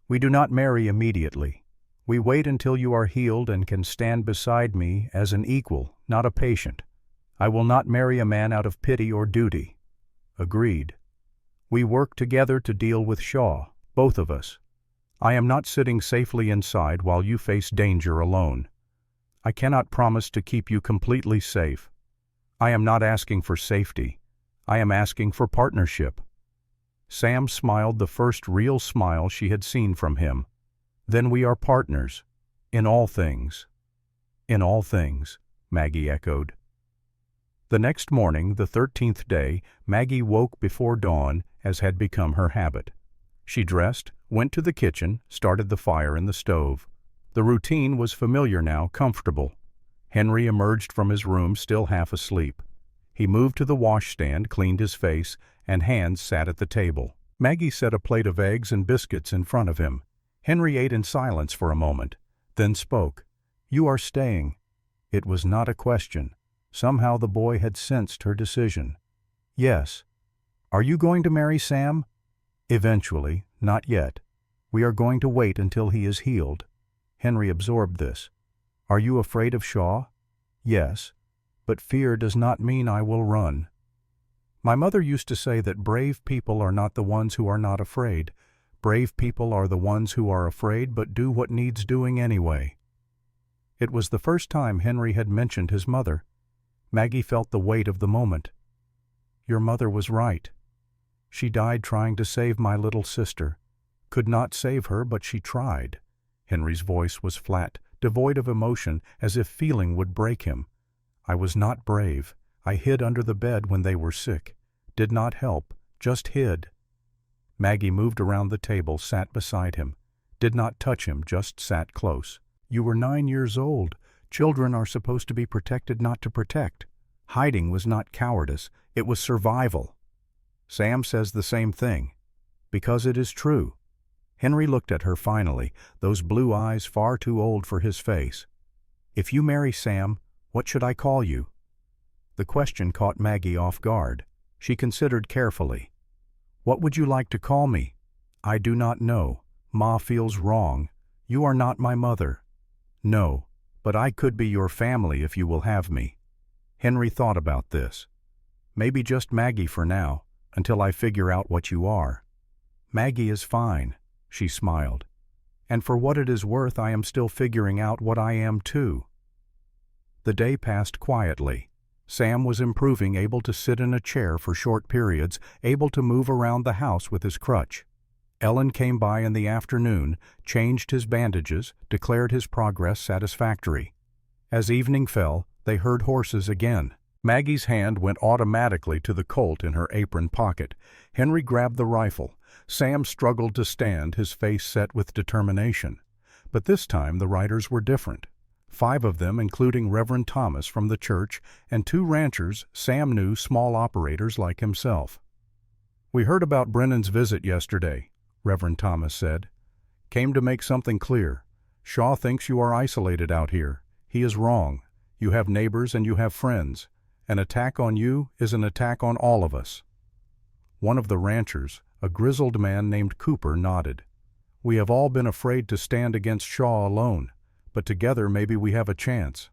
S1: We do not marry immediately. We wait until you are healed and can stand beside me as an equal, not a patient. I will not marry a man out of pity or duty. Agreed. We work together to deal with Shaw, both of us. I am not sitting safely inside while you face danger alone. I cannot promise to keep you completely safe. I am not asking for safety. I am asking for partnership. Sam smiled the first real smile she had seen from him. Then we are partners. In all things. In all things, Maggie echoed. The next morning, the 13th day, Maggie woke before dawn, as had become her habit. She dressed, went to the kitchen, started the fire in the stove. The routine was familiar now, comfortable. Henry emerged from his room still half asleep. He moved to the washstand, cleaned his face, and hands sat at the table. Maggie set a plate of eggs and biscuits in front of him. Henry ate in silence for a moment, then spoke. You are staying. It was not a question. Somehow the boy had sensed her decision. Yes. Are you going to marry Sam? Eventually, not yet. We are going to wait until he is healed. Henry absorbed this. Are you afraid of Shaw? Yes. But fear does not mean I will run. My mother used to say that brave people are not the ones who are not afraid. Brave people are the ones who are afraid but do what needs doing anyway. It was the first time Henry had mentioned his mother. Maggie felt the weight of the moment. Your mother was right. She died trying to save my little sister. Could not save her, but she tried. Henry's voice was flat, devoid of emotion, as if feeling would break him. I was not brave. I hid under the bed when they were sick. Did not help, just hid. Maggie moved around the table, sat beside him. Did not touch him, just sat close. You were 9 years old. Children are supposed to be protected, not to protect. Hiding was not cowardice, it was survival. Sam says the same thing. Because it is true. Henry looked at her finally, those blue eyes far too old for his face. If you marry Sam, what should I call you? The question caught Maggie off guard. She considered carefully. "What would you like to call me?" "I do not know. Ma feels wrong. You are not my mother." "No, but I could be your family if you will have me." Henry thought about this. "Maybe just Maggie for now, until I figure out what you are." "Maggie is fine," she smiled. "And for what it is worth, I am still figuring out what I am too." The day passed quietly. Sam was improving, able to sit in a chair for short periods, able to move around the house with his crutch. Ellen came by in the afternoon, changed his bandages, declared his progress satisfactory. As evening fell, they heard horses again. Maggie's hand went automatically to the Colt in her apron pocket. Henry grabbed the rifle. Sam struggled to stand, his face set with determination. But this time the riders were different. 5 of them, including Reverend Thomas from the church, and 2 ranchers Sam knew, small operators like himself. "We heard about Brennan's visit yesterday," Reverend Thomas said. "Came to make something clear. Shaw thinks you are isolated out here. He is wrong. You have neighbors and you have friends. An attack on you is an attack on all of us." One of the ranchers, a grizzled man named Cooper, nodded. "We have all been afraid to stand against Shaw alone, but together maybe we have a chance."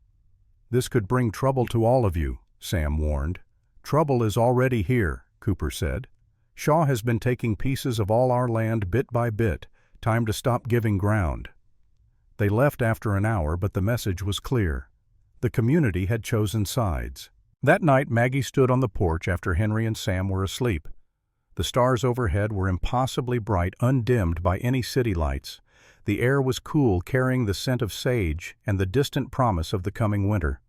S1: "This could bring trouble to all of you," Sam warned. "Trouble is already here," Cooper said. "Shaw has been taking pieces of all our land bit by bit. Time to stop giving ground." They left after an hour, but the message was clear. The community had chosen sides. That night Maggie stood on the porch after Henry and Sam were asleep. The stars overhead were impossibly bright, undimmed by any city lights. The air was cool, carrying the scent of sage and the distant promise of the coming winter.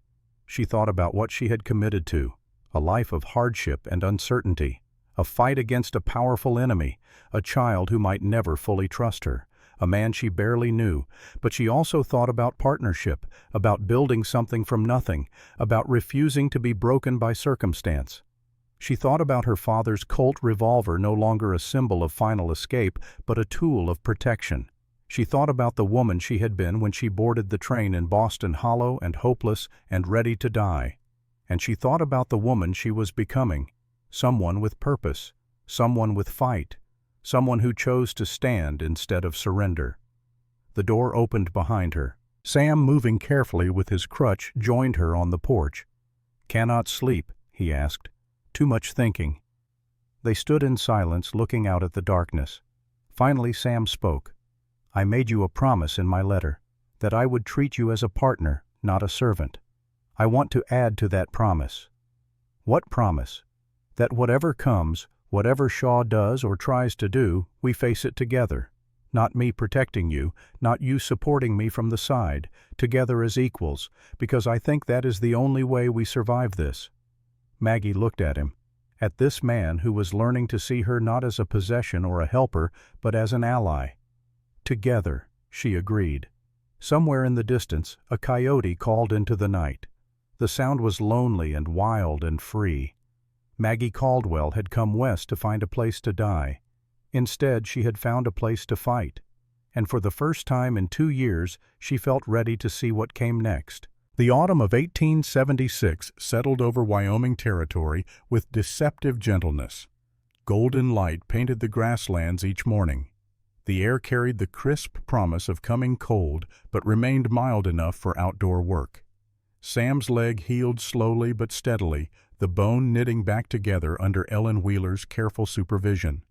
S1: She thought about what she had committed to, a life of hardship and uncertainty, a fight against a powerful enemy, a child who might never fully trust her, a man she barely knew. But she also thought about partnership, about building something from nothing, about refusing to be broken by circumstance. She thought about her father's Colt revolver, no longer a symbol of final escape, but a tool of protection. She thought about the woman she had been when she boarded the train in Boston, hollow and hopeless and ready to die. And she thought about the woman she was becoming, someone with purpose, someone with fight, someone who chose to stand instead of surrender. The door opened behind her. Sam, moving carefully with his crutch, joined her on the porch. "Cannot sleep?" he asked. "Too much thinking." They stood in silence, looking out at the darkness. Finally Sam spoke. "I made you a promise in my letter, that I would treat you as a partner, not a servant. I want to add to that promise." "What promise?" "That whatever comes, whatever Shaw does or tries to do, we face it together. Not me protecting you, not you supporting me from the side, together as equals, because I think that is the only way we survive this." Maggie looked at him, at this man who was learning to see her not as a possession or a helper, but as an ally. "Together," she agreed. Somewhere in the distance, a coyote called into the night. The sound was lonely and wild and free. Maggie Caldwell had come west to find a place to die. Instead, she had found a place to fight. And for the first time in 2 years, she felt ready to see what came next. The autumn of 1876 settled over Wyoming territory with deceptive gentleness. Golden light painted the grasslands each morning. The air carried the crisp promise of coming cold, but remained mild enough for outdoor work. Sam's leg healed slowly but steadily, the bone knitting back together under Ellen Wheeler's careful supervision.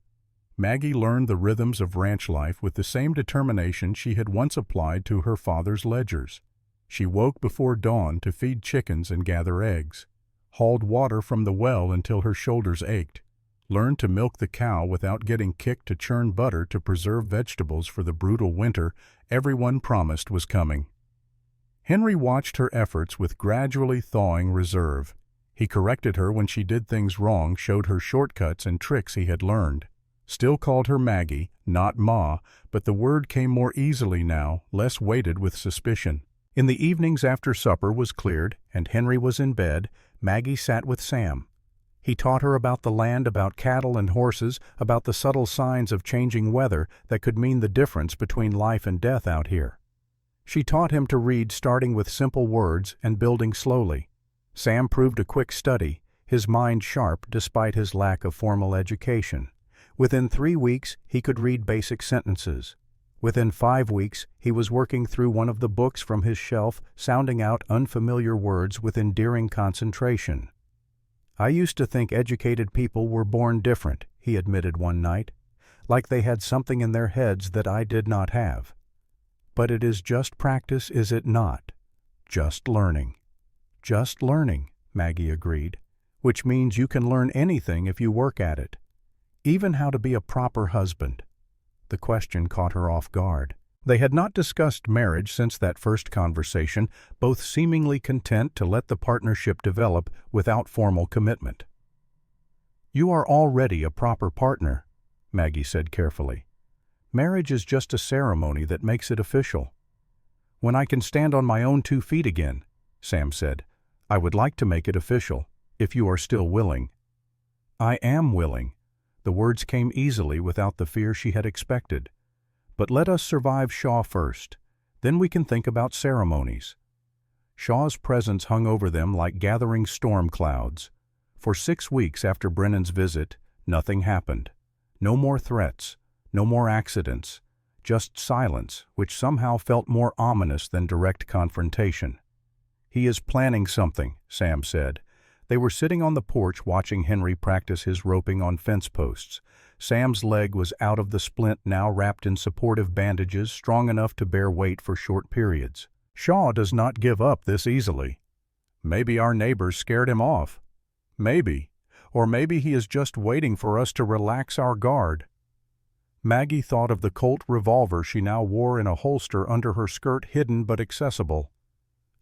S1: Maggie learned the rhythms of ranch life with the same determination she had once applied to her father's ledgers. She woke before dawn to feed chickens and gather eggs, hauled water from the well until her shoulders ached, learned to milk the cow without getting kicked to churn butter to preserve vegetables for the brutal winter everyone promised was coming. Henry watched her efforts with gradually thawing reserve. He corrected her when she did things wrong, showed her shortcuts and tricks he had learned. Still called her Maggie, not Ma, but the word came more easily now, less weighted with suspicion. In the evenings after supper was cleared and Henry was in bed, Maggie sat with Sam. He taught her about the land, about cattle and horses, about the subtle signs of changing weather that could mean the difference between life and death out here. She taught him to read, starting with simple words and building slowly. Sam proved a quick study, his mind sharp despite his lack of formal education. Within 3 weeks, he could read basic sentences. Within 5 weeks, he was working through one of the books from his shelf, sounding out unfamiliar words with endearing concentration. "I used to think educated people were born different," he admitted one night, "like they had something in their heads that I did not have. But it is just practice, is it not? Just learning." "Just learning," Maggie agreed, "which means you can learn anything if you work at it. Even how to be a proper husband." The question caught her off guard. They had not discussed marriage since that first conversation, both seemingly content to let the partnership develop without formal commitment. "You are already a proper partner," Maggie said carefully. "Marriage is just a ceremony that makes it official." "When I can stand on my own 2 feet again," Sam said, "I would like to make it official, if you are still willing." "I am willing." The words came easily without the fear she had expected. "But let us survive Shaw first. Then we can think about ceremonies." Shaw's presence hung over them like gathering storm clouds. For 6 weeks after Brennan's visit, nothing happened. No more threats, no more accidents, just silence, which somehow felt more ominous than direct confrontation. "He is planning something," Sam said. They were sitting on the porch watching Henry practice his roping on fence posts. Sam's leg was out of the splint, now wrapped in supportive bandages strong enough to bear weight for short periods. "Shaw does not give up this easily. Maybe our neighbors scared him off. Maybe. Or maybe he is just waiting for us to relax our guard." Maggie thought of the Colt revolver she now wore in a holster under her skirt, hidden but accessible.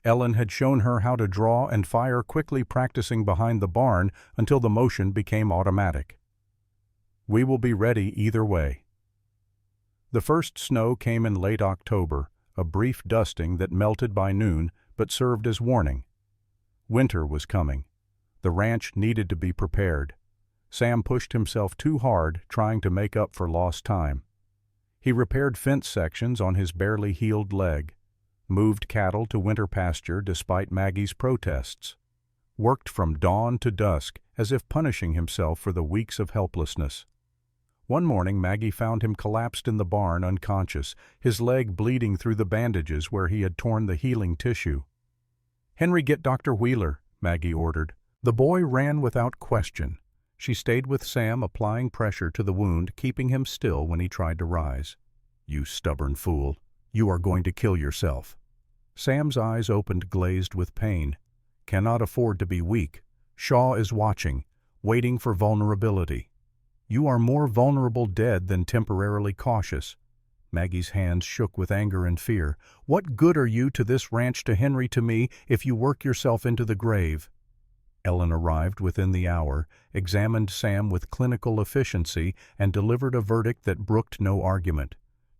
S1: Ellen had shown her how to draw and fire quickly, practicing behind the barn until the motion became automatic. "We will be ready either way." The first snow came in late October, a brief dusting that melted by noon but served as warning. Winter was coming. The ranch needed to be prepared. Sam pushed himself too hard, trying to make up for lost time. He repaired fence sections on his barely healed leg, moved cattle to winter pasture despite Maggie's protests, worked from dawn to dusk as if punishing himself for the weeks of helplessness. One morning Maggie found him collapsed in the barn, unconscious, his leg bleeding through the bandages where he had torn the healing tissue. "Henry, get Dr. Wheeler," Maggie ordered. The boy ran without question. She stayed with Sam, applying pressure to the wound, keeping him still when he tried to rise. "You stubborn fool. You are going to kill yourself." Sam's eyes opened, glazed with pain. "Cannot afford to be weak. Shaw is watching, waiting for vulnerability." "You are more vulnerable dead than temporarily cautious." Maggie's hands shook with anger and fear. "What good are you to this ranch, to Henry, to me, if you work yourself into the grave?" Ellen arrived within the hour, examined Sam with clinical efficiency, and delivered a verdict that brooked no argument.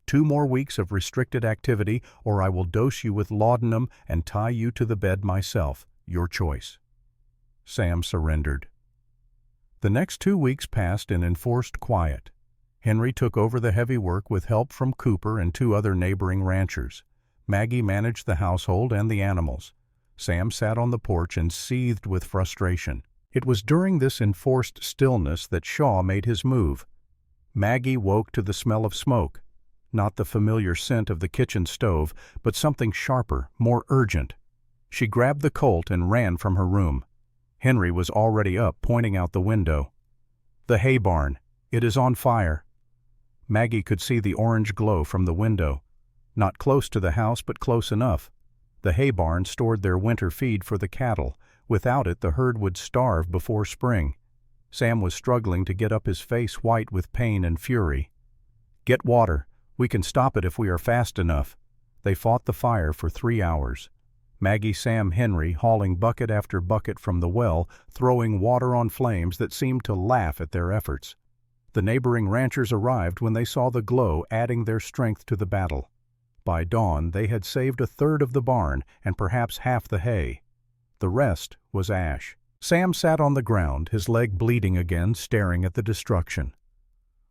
S1: 2 more weeks of restricted activity, or I will dose you with laudanum and tie you to the bed myself. Your choice." Sam surrendered. The next 2 weeks passed in enforced quiet. Henry took over the heavy work with help from Cooper and 2 other neighboring ranchers. Maggie managed the household and the animals. Sam sat on the porch and seethed with frustration. It was during this enforced stillness that Shaw made his move. Maggie woke to the smell of smoke. Not the familiar scent of the kitchen stove, but something sharper, more urgent. She grabbed the Colt and ran from her room. Henry was already up, pointing out the window. "The hay barn. It is on fire." Maggie could see the orange glow from the window. Not close to the house, but close enough. The hay barn stored their winter feed for the cattle. Without it, the herd would starve before spring. Sam was struggling to get up, his face white with pain and fury. "Get water. We can stop it if we are fast enough." They fought the fire for 3 hours. Maggie, Sam, Henry hauling bucket after bucket from the well, throwing water on flames that seemed to laugh at their efforts. The neighboring ranchers arrived when they saw the glow, adding their strength to the battle. By dawn, they had saved 1/3 of the barn and perhaps half the hay. The rest was ash. Sam sat on the ground, his leg bleeding again, staring at the destruction.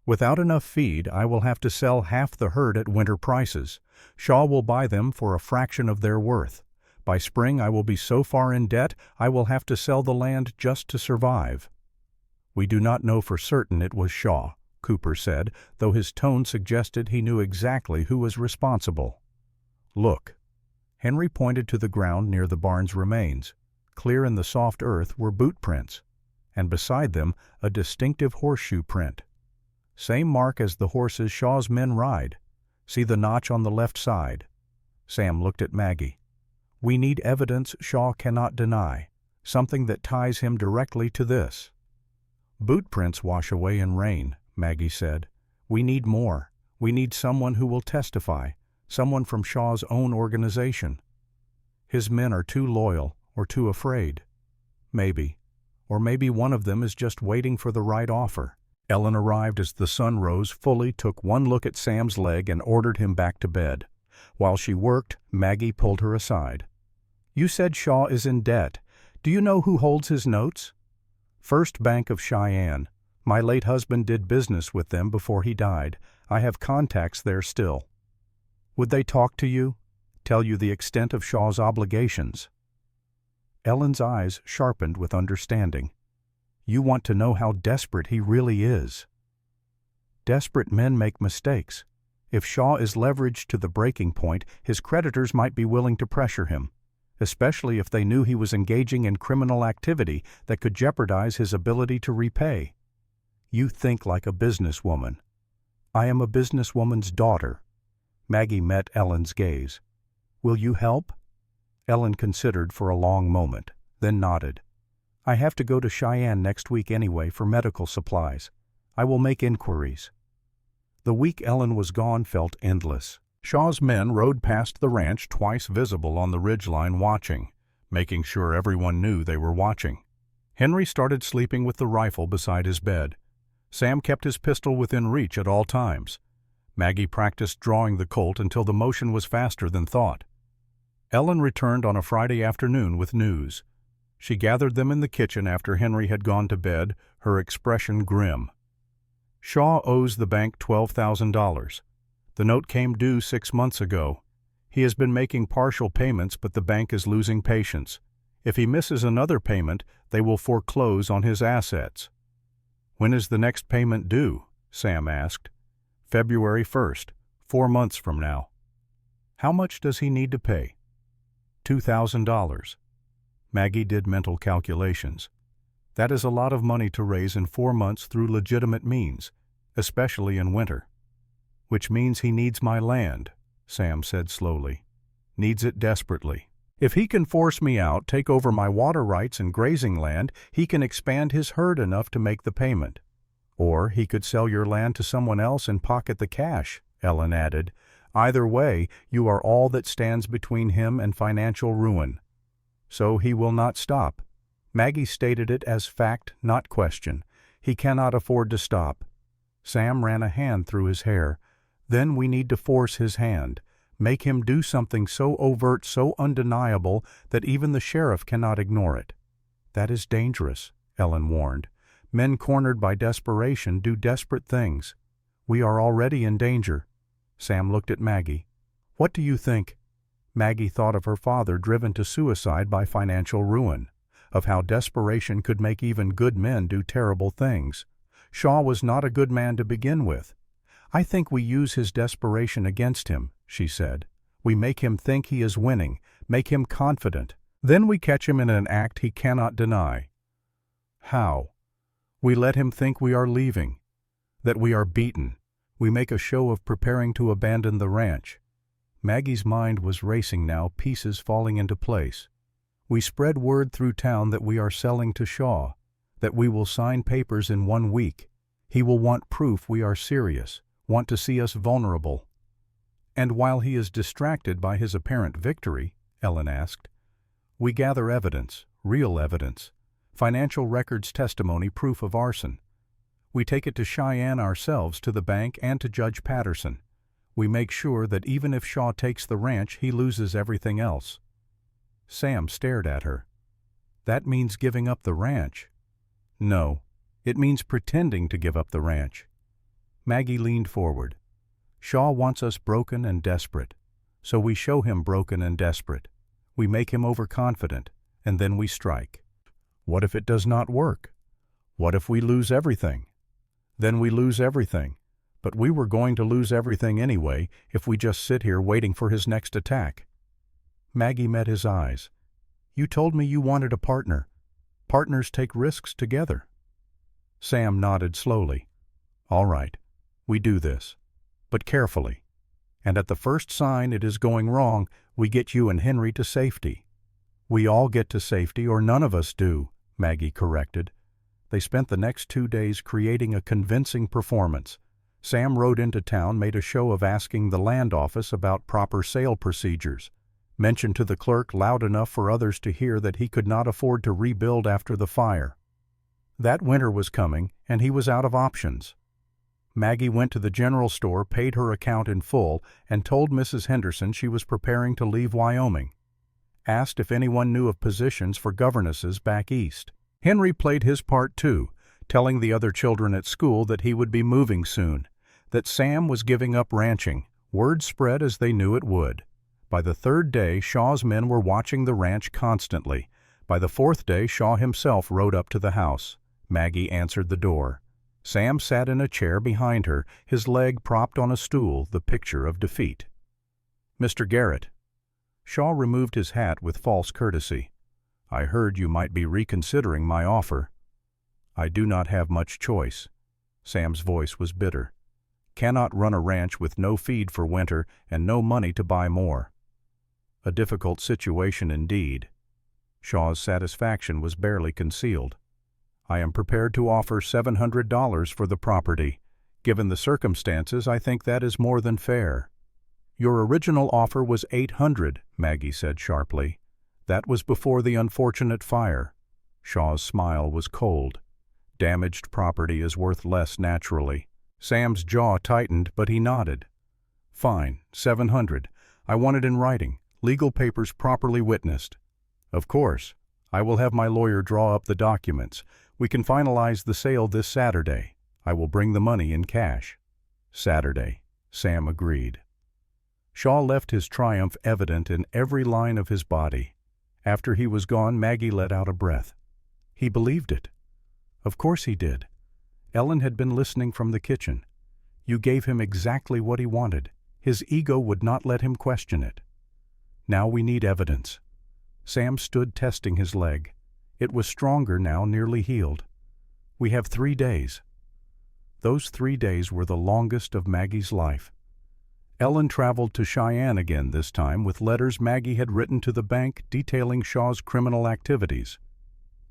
S1: "Without enough feed, I will have to sell half the herd at winter prices. Shaw will buy them for a fraction of their worth. By spring I will be so far in debt I will have to sell the land just to survive." "We do not know for certain it was Shaw," Cooper said, though his tone suggested he knew exactly who was responsible. "Look." Henry pointed to the ground near the barn's remains. Clear in the soft earth were boot prints, and beside them a distinctive horseshoe print. "Same mark as the horses Shaw's men ride. See the notch on the left side." Sam looked at Maggie. "We need evidence Shaw cannot deny, something that ties him directly to this." "Boot prints wash away in rain," Maggie said. "We need more. We need someone who will testify, someone from Shaw's own organization." "His men are too loyal or too afraid." "Maybe. Or maybe one of them is just waiting for the right offer." Ellen arrived as the sun rose, fully took one look at Sam's leg and ordered him back to bed. While she worked, Maggie pulled her aside. "You said Shaw is in debt. Do you know who holds his notes?" "First Bank of Cheyenne. My late husband did business with them before he died. I have contacts there still." "Would they talk to you? Tell you the extent of Shaw's obligations?" Ellen's eyes sharpened with understanding. "You want to know how desperate he really is." "Desperate men make mistakes. If Shaw is leveraged to the breaking point, his creditors might be willing to pressure him, especially if they knew he was engaging in criminal activity that could jeopardize his ability to repay." "You think like a businesswoman." "I am a businesswoman's daughter." Maggie met Ellen's gaze. "Will you help?" Ellen considered for a long moment, then nodded. "I have to go to Cheyenne next week anyway for medical supplies. I will make inquiries." The week Ellen was gone felt endless. Shaw's men rode past the ranch, twice visible on the ridgeline, watching, making sure everyone knew they were watching. Henry started sleeping with the rifle beside his bed. Sam kept his pistol within reach at all times. Maggie practiced drawing the Colt until the motion was faster than thought. Ellen returned on a Friday afternoon with news. She gathered them in the kitchen after Henry had gone to bed, her expression grim. "Shaw owes the bank $12,000. The note came due 6 months ago. He has been making partial payments, but the bank is losing patience. If he misses another payment, they will foreclose on his assets." "When is the next payment due?" Sam asked. "February 1st, 4 months from now." "How much does he need to pay?" $2,000. Maggie did mental calculations. "That is a lot of money to raise in 4 months through legitimate means, especially in winter." "Which means he needs my land," Sam said slowly. "Needs it desperately. If he can force me out, take over my water rights and grazing land, he can expand his herd enough to make the payment. Or he could sell your land to someone else and pocket the cash," Ellen added. "Either way, you are all that stands between him and financial ruin." "So he will not stop." Maggie stated it as fact, not question. "He cannot afford to stop." Sam ran a hand through his hair. "Then we need to force his hand. Make him do something so overt, so undeniable, that even the sheriff cannot ignore it." "That is dangerous," Ellen warned. "Men cornered by desperation do desperate things. We are already in danger." Sam looked at Maggie. "What do you think?" Maggie thought of her father driven to suicide by financial ruin, of how desperation could make even good men do terrible things. Shaw was not a good man to begin with. "I think we use his desperation against him," she said. "We make him think he is winning, make him confident. Then we catch him in an act he cannot deny." "How?" "We let him think we are leaving, that we are beaten. We make a show of preparing to abandon the ranch." Maggie's mind was racing now, pieces falling into place. "We spread word through town that we are selling to Shaw, that we will sign papers in 1 week. He will want proof we are serious, want to see us vulnerable." "And while he is distracted by his apparent victory," Ellen asked, "we gather evidence, real evidence, financial records, testimony, proof of arson. We take it to Cheyenne ourselves, to the bank and to Judge Patterson. We make sure that even if Shaw takes the ranch, he loses everything else." Sam stared at her. "That means giving up the ranch." "No, it means pretending to give up the ranch." Maggie leaned forward. "Shaw wants us broken and desperate, so we show him broken and desperate. We make him overconfident, and then we strike. What if it does not work? What if we lose everything? Then we lose everything. But we were going to lose everything anyway if we just sit here waiting for his next attack. Maggie met his eyes. You told me you wanted a partner. Partners take risks together. Sam nodded slowly. All right, we do this, but carefully. And at the first sign it is going wrong, we get you and Henry to safety. We all get to safety, or none of us do, Maggie corrected. They spent the next 2 days creating a convincing performance. Sam rode into town, made a show of asking the land office about proper sale procedures, mentioned to the clerk loud enough for others to hear that he could not afford to rebuild after the fire. That winter was coming, and he was out of options. Maggie went to the general store, paid her account in full, and told Mrs. Henderson she was preparing to leave Wyoming. Asked if anyone knew of positions for governesses back east. Henry played his part too, telling the other children at school that he would be moving soon, that Sam was giving up ranching. Word spread as they knew it would. By the 3rd day, Shaw's men were watching the ranch constantly. By the 4th day, Shaw himself rode up to the house. Maggie answered the door. Sam sat in a chair behind her, his leg propped on a stool, the picture of defeat. Mr. Garrett. Shaw removed his hat with false courtesy. I heard you might be reconsidering my offer. I do not have much choice. Sam's voice was bitter. Cannot run a ranch with no feed for winter and no money to buy more. A difficult situation indeed. Shaw's satisfaction was barely concealed. I am prepared to offer $700 for the property. Given the circumstances, I think that is more than fair. Your original offer was $800, Maggie said sharply. That was before the unfortunate fire. Shaw's smile was cold. Damaged property is worth less naturally. Sam's jaw tightened, but he nodded. Fine, $700. I want it in writing, legal papers properly witnessed. Of course. I will have my lawyer draw up the documents. We can finalize the sale this Saturday. I will bring the money in cash. Saturday, Sam agreed. Shaw left his triumph evident in every line of his body. After he was gone, Maggie let out a breath. He believed it. Of course he did. Ellen had been listening from the kitchen. You gave him exactly what he wanted. His ego would not let him question it. Now we need evidence. Sam stood testing his leg. It was stronger now, nearly healed. We have 3 days. Those 3 days were the longest of Maggie's life. Ellen traveled to Cheyenne again this time with letters Maggie had written to the bank detailing Shaw's criminal activities.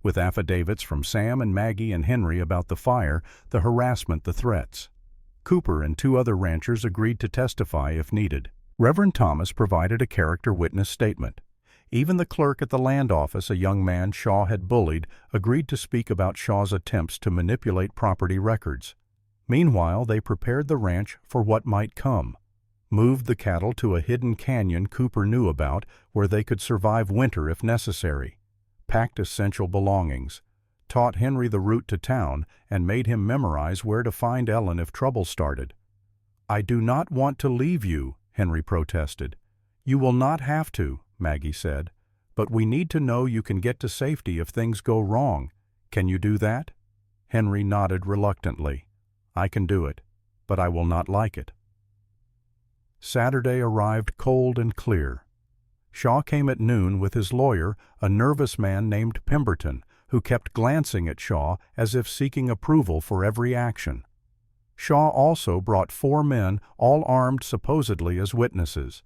S1: With affidavits from Sam and Maggie and Henry about the fire, the harassment, the threats. Cooper and 2 other ranchers agreed to testify if needed. Reverend Thomas provided a character witness statement. Even the clerk at the land office, a young man Shaw had bullied, agreed to speak about Shaw's attempts to manipulate property records. Meanwhile, they prepared the ranch for what might come. Moved the cattle to a hidden canyon Cooper knew about where they could survive winter if necessary. Packed essential belongings. Taught Henry the route to town and made him memorize where to find Ellen if trouble started. I do not want to leave you, Henry protested. You will not have to, Maggie said, but we need to know you can get to safety if things go wrong. Can you do that? Henry nodded reluctantly. I can do it, but I will not like it. Saturday arrived cold and clear. Shaw came at noon with his lawyer, a nervous man named Pemberton, who kept glancing at Shaw as if seeking approval for every action. Shaw also brought 4 men, all armed supposedly as witnesses.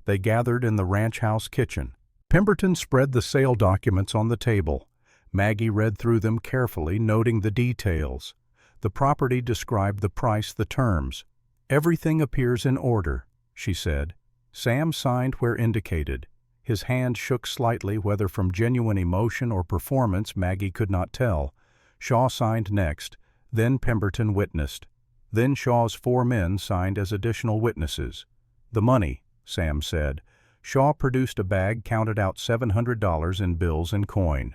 S1: They gathered in the ranch house kitchen. Pemberton spread the sale documents on the table. Maggie read through them carefully, noting the details. The property described the price, the terms. Everything appears in order, she said. Sam signed where indicated. His hand shook slightly, whether from genuine emotion or performance Maggie could not tell. Shaw signed next, then Pemberton witnessed. Then Shaw's 4 men signed as additional witnesses. The money, Sam said. Shaw produced a bag, counted out $700 in bills and coin.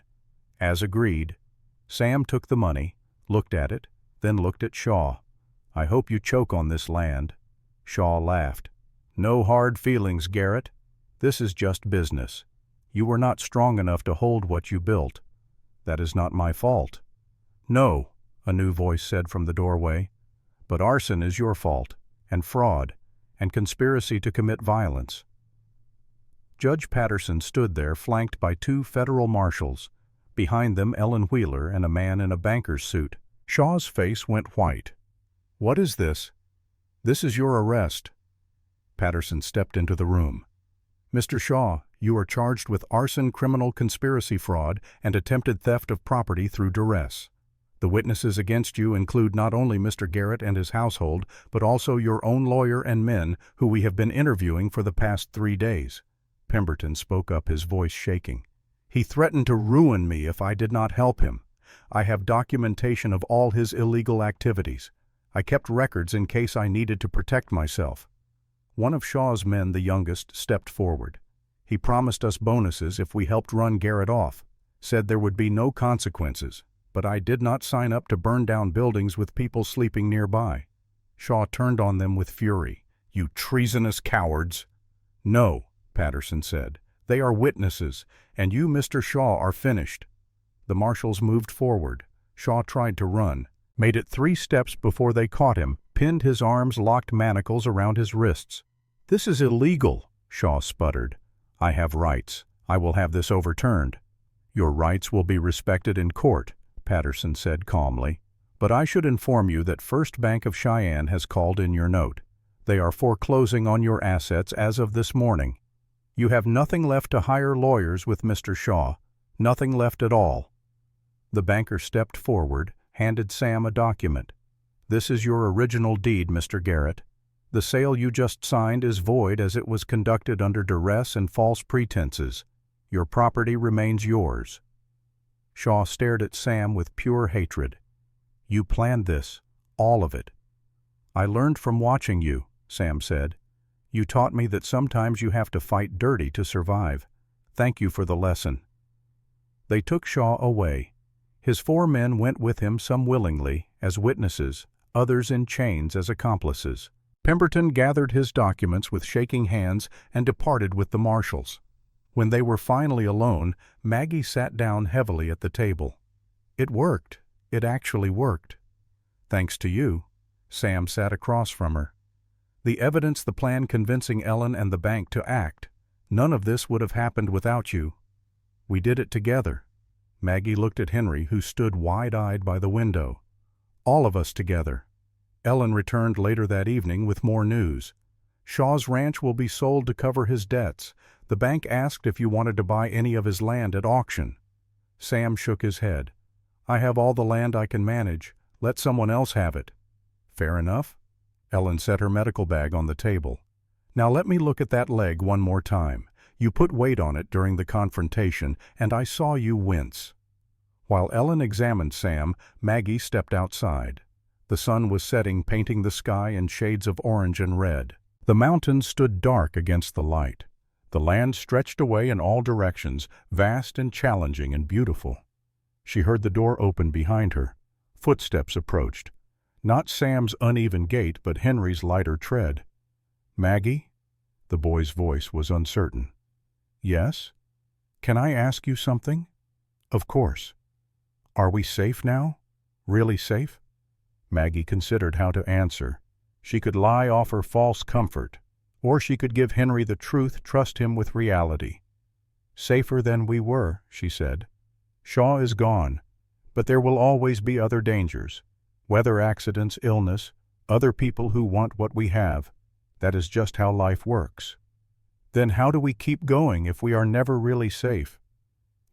S1: As agreed. Sam took the money, looked at it, then looked at Shaw. I hope you choke on this land. Shaw laughed. No hard feelings, Garrett. This is just business. You were not strong enough to hold what you built. That is not my fault." "No," a new voice said from the doorway, "but arson is your fault, and fraud, and conspiracy to commit violence." Judge Patterson stood there flanked by 2 federal marshals. Behind them Ellen Wheeler and a man in a banker's suit. Shaw's face went white. "What is this?" "This is your arrest." Patterson stepped into the room. "Mr. Shaw, you are charged with arson, criminal conspiracy fraud, and attempted theft of property through duress. The witnesses against you include not only Mr. Garrett and his household, but also your own lawyer and men who we have been interviewing for the past 3 days. Pemberton spoke up, his voice shaking. "He threatened to ruin me if I did not help him. I have documentation of all his illegal activities. I kept records in case I needed to protect myself." One of Shaw's men, the youngest, stepped forward. "He promised us bonuses if we helped run Garrett off, said there would be no consequences, but I did not sign up to burn down buildings with people sleeping nearby." Shaw turned on them with fury. "You treasonous cowards!" "No," Patterson said. "They are witnesses, and you, Mr. Shaw, are finished." The marshals moved forward. Shaw tried to run, made it 3 steps before they caught him, pinned his arms, locked manacles around his wrists. "This is illegal," Shaw sputtered. "I have rights. I will have this overturned." "Your rights will be respected in court," Patterson said calmly. "But I should inform you that First Bank of Cheyenne has called in your note. They are foreclosing on your assets as of this morning. You have nothing left to hire lawyers with Mr. Shaw, nothing left at all." The banker stepped forward, handed Sam a document. "This is your original deed, Mr. Garrett. The sale you just signed is void as it was conducted under duress and false pretenses. Your property remains yours." Shaw stared at Sam with pure hatred. "You planned this, all of it." "I learned from watching you," Sam said. "You taught me that sometimes you have to fight dirty to survive. Thank you for the lesson." They took Shaw away. His 4 men went with him, some willingly, as witnesses, others in chains as accomplices. Pemberton gathered his documents with shaking hands and departed with the marshals. When they were finally alone, Maggie sat down heavily at the table. "It worked. It actually worked." "Thanks to you." Sam sat across from her. "The evidence, the plan convincing Ellen and the bank to act. None of this would have happened without you. We did it together." Maggie looked at Henry, who stood wide-eyed by the window. "All of us together." Ellen returned later that evening with more news. "Shaw's ranch will be sold to cover his debts. The bank asked if you wanted to buy any of his land at auction." Sam shook his head. "I have all the land I can manage. Let someone else have it." "Fair enough." Ellen set her medical bag on the table. "Now let me look at that leg one more time. You put weight on it during the confrontation, and I saw you wince." While Ellen examined Sam, Maggie stepped outside. The sun was setting, painting the sky in shades of orange and red. The mountains stood dark against the light. The land stretched away in all directions, vast and challenging and beautiful. She heard the door open behind her. Footsteps approached. Not Sam's uneven gait, but Henry's lighter tread. "Maggie?" The boy's voice was uncertain. "Yes? Can I ask you something?" "Of course." "Are we safe now? Really safe?" Maggie considered how to answer. She could lie, offer false comfort, or she could give Henry the truth, trust him with reality. "Safer than we were," she said. "Shaw is gone, but there will always be other dangers. Weather accidents, illness, other people who want what we have. That is just how life works." "Then how do we keep going if we are never really safe?"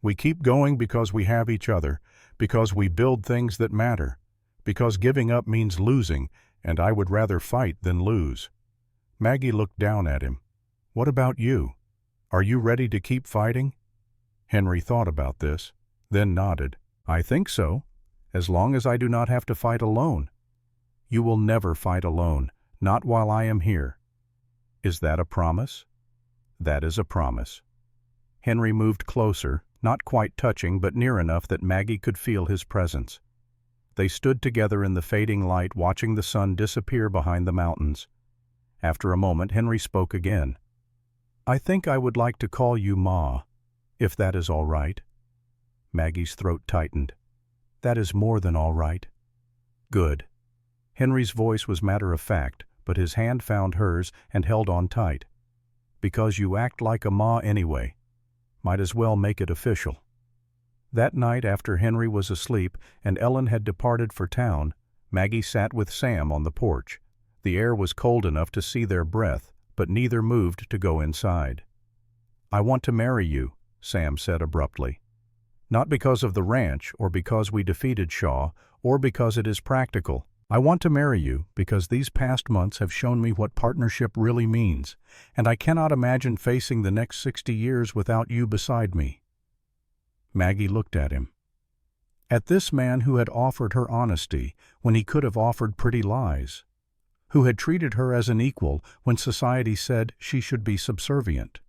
S1: "We keep going because we have each other, because we build things that matter, because giving up means losing, and I would rather fight than lose." Maggie looked down at him. "What about you? Are you ready to keep fighting?" Henry thought about this, then nodded. "I think so, as long as I do not have to fight alone." "You will never fight alone, not while I am here." "Is that a promise?" "That is a promise." Henry moved closer, not quite touching, but near enough that Maggie could feel his presence. They stood together in the fading light, watching the sun disappear behind the mountains. After a moment, Henry spoke again. "I think I would like to call you Ma." If that is all right. Maggie's throat tightened. That is more than all right. Good. Henry's voice was matter-of-fact, but his hand found hers and held on tight. Because you act like a ma anyway. Might as well make it official. That night after Henry was asleep and Ellen had departed for town, Maggie sat with Sam on the porch. The air was cold enough to see their breath, but neither moved to go inside. I want to marry you, Sam said abruptly. Not because of the ranch or because we defeated Shaw or because it is practical. I want to marry you because these past months have shown me what partnership really means, and I cannot imagine facing the next 60 years without you beside me. Maggie looked at him. At this man who had offered her honesty when he could have offered pretty lies, who had treated her as an equal when society said she should be subservient,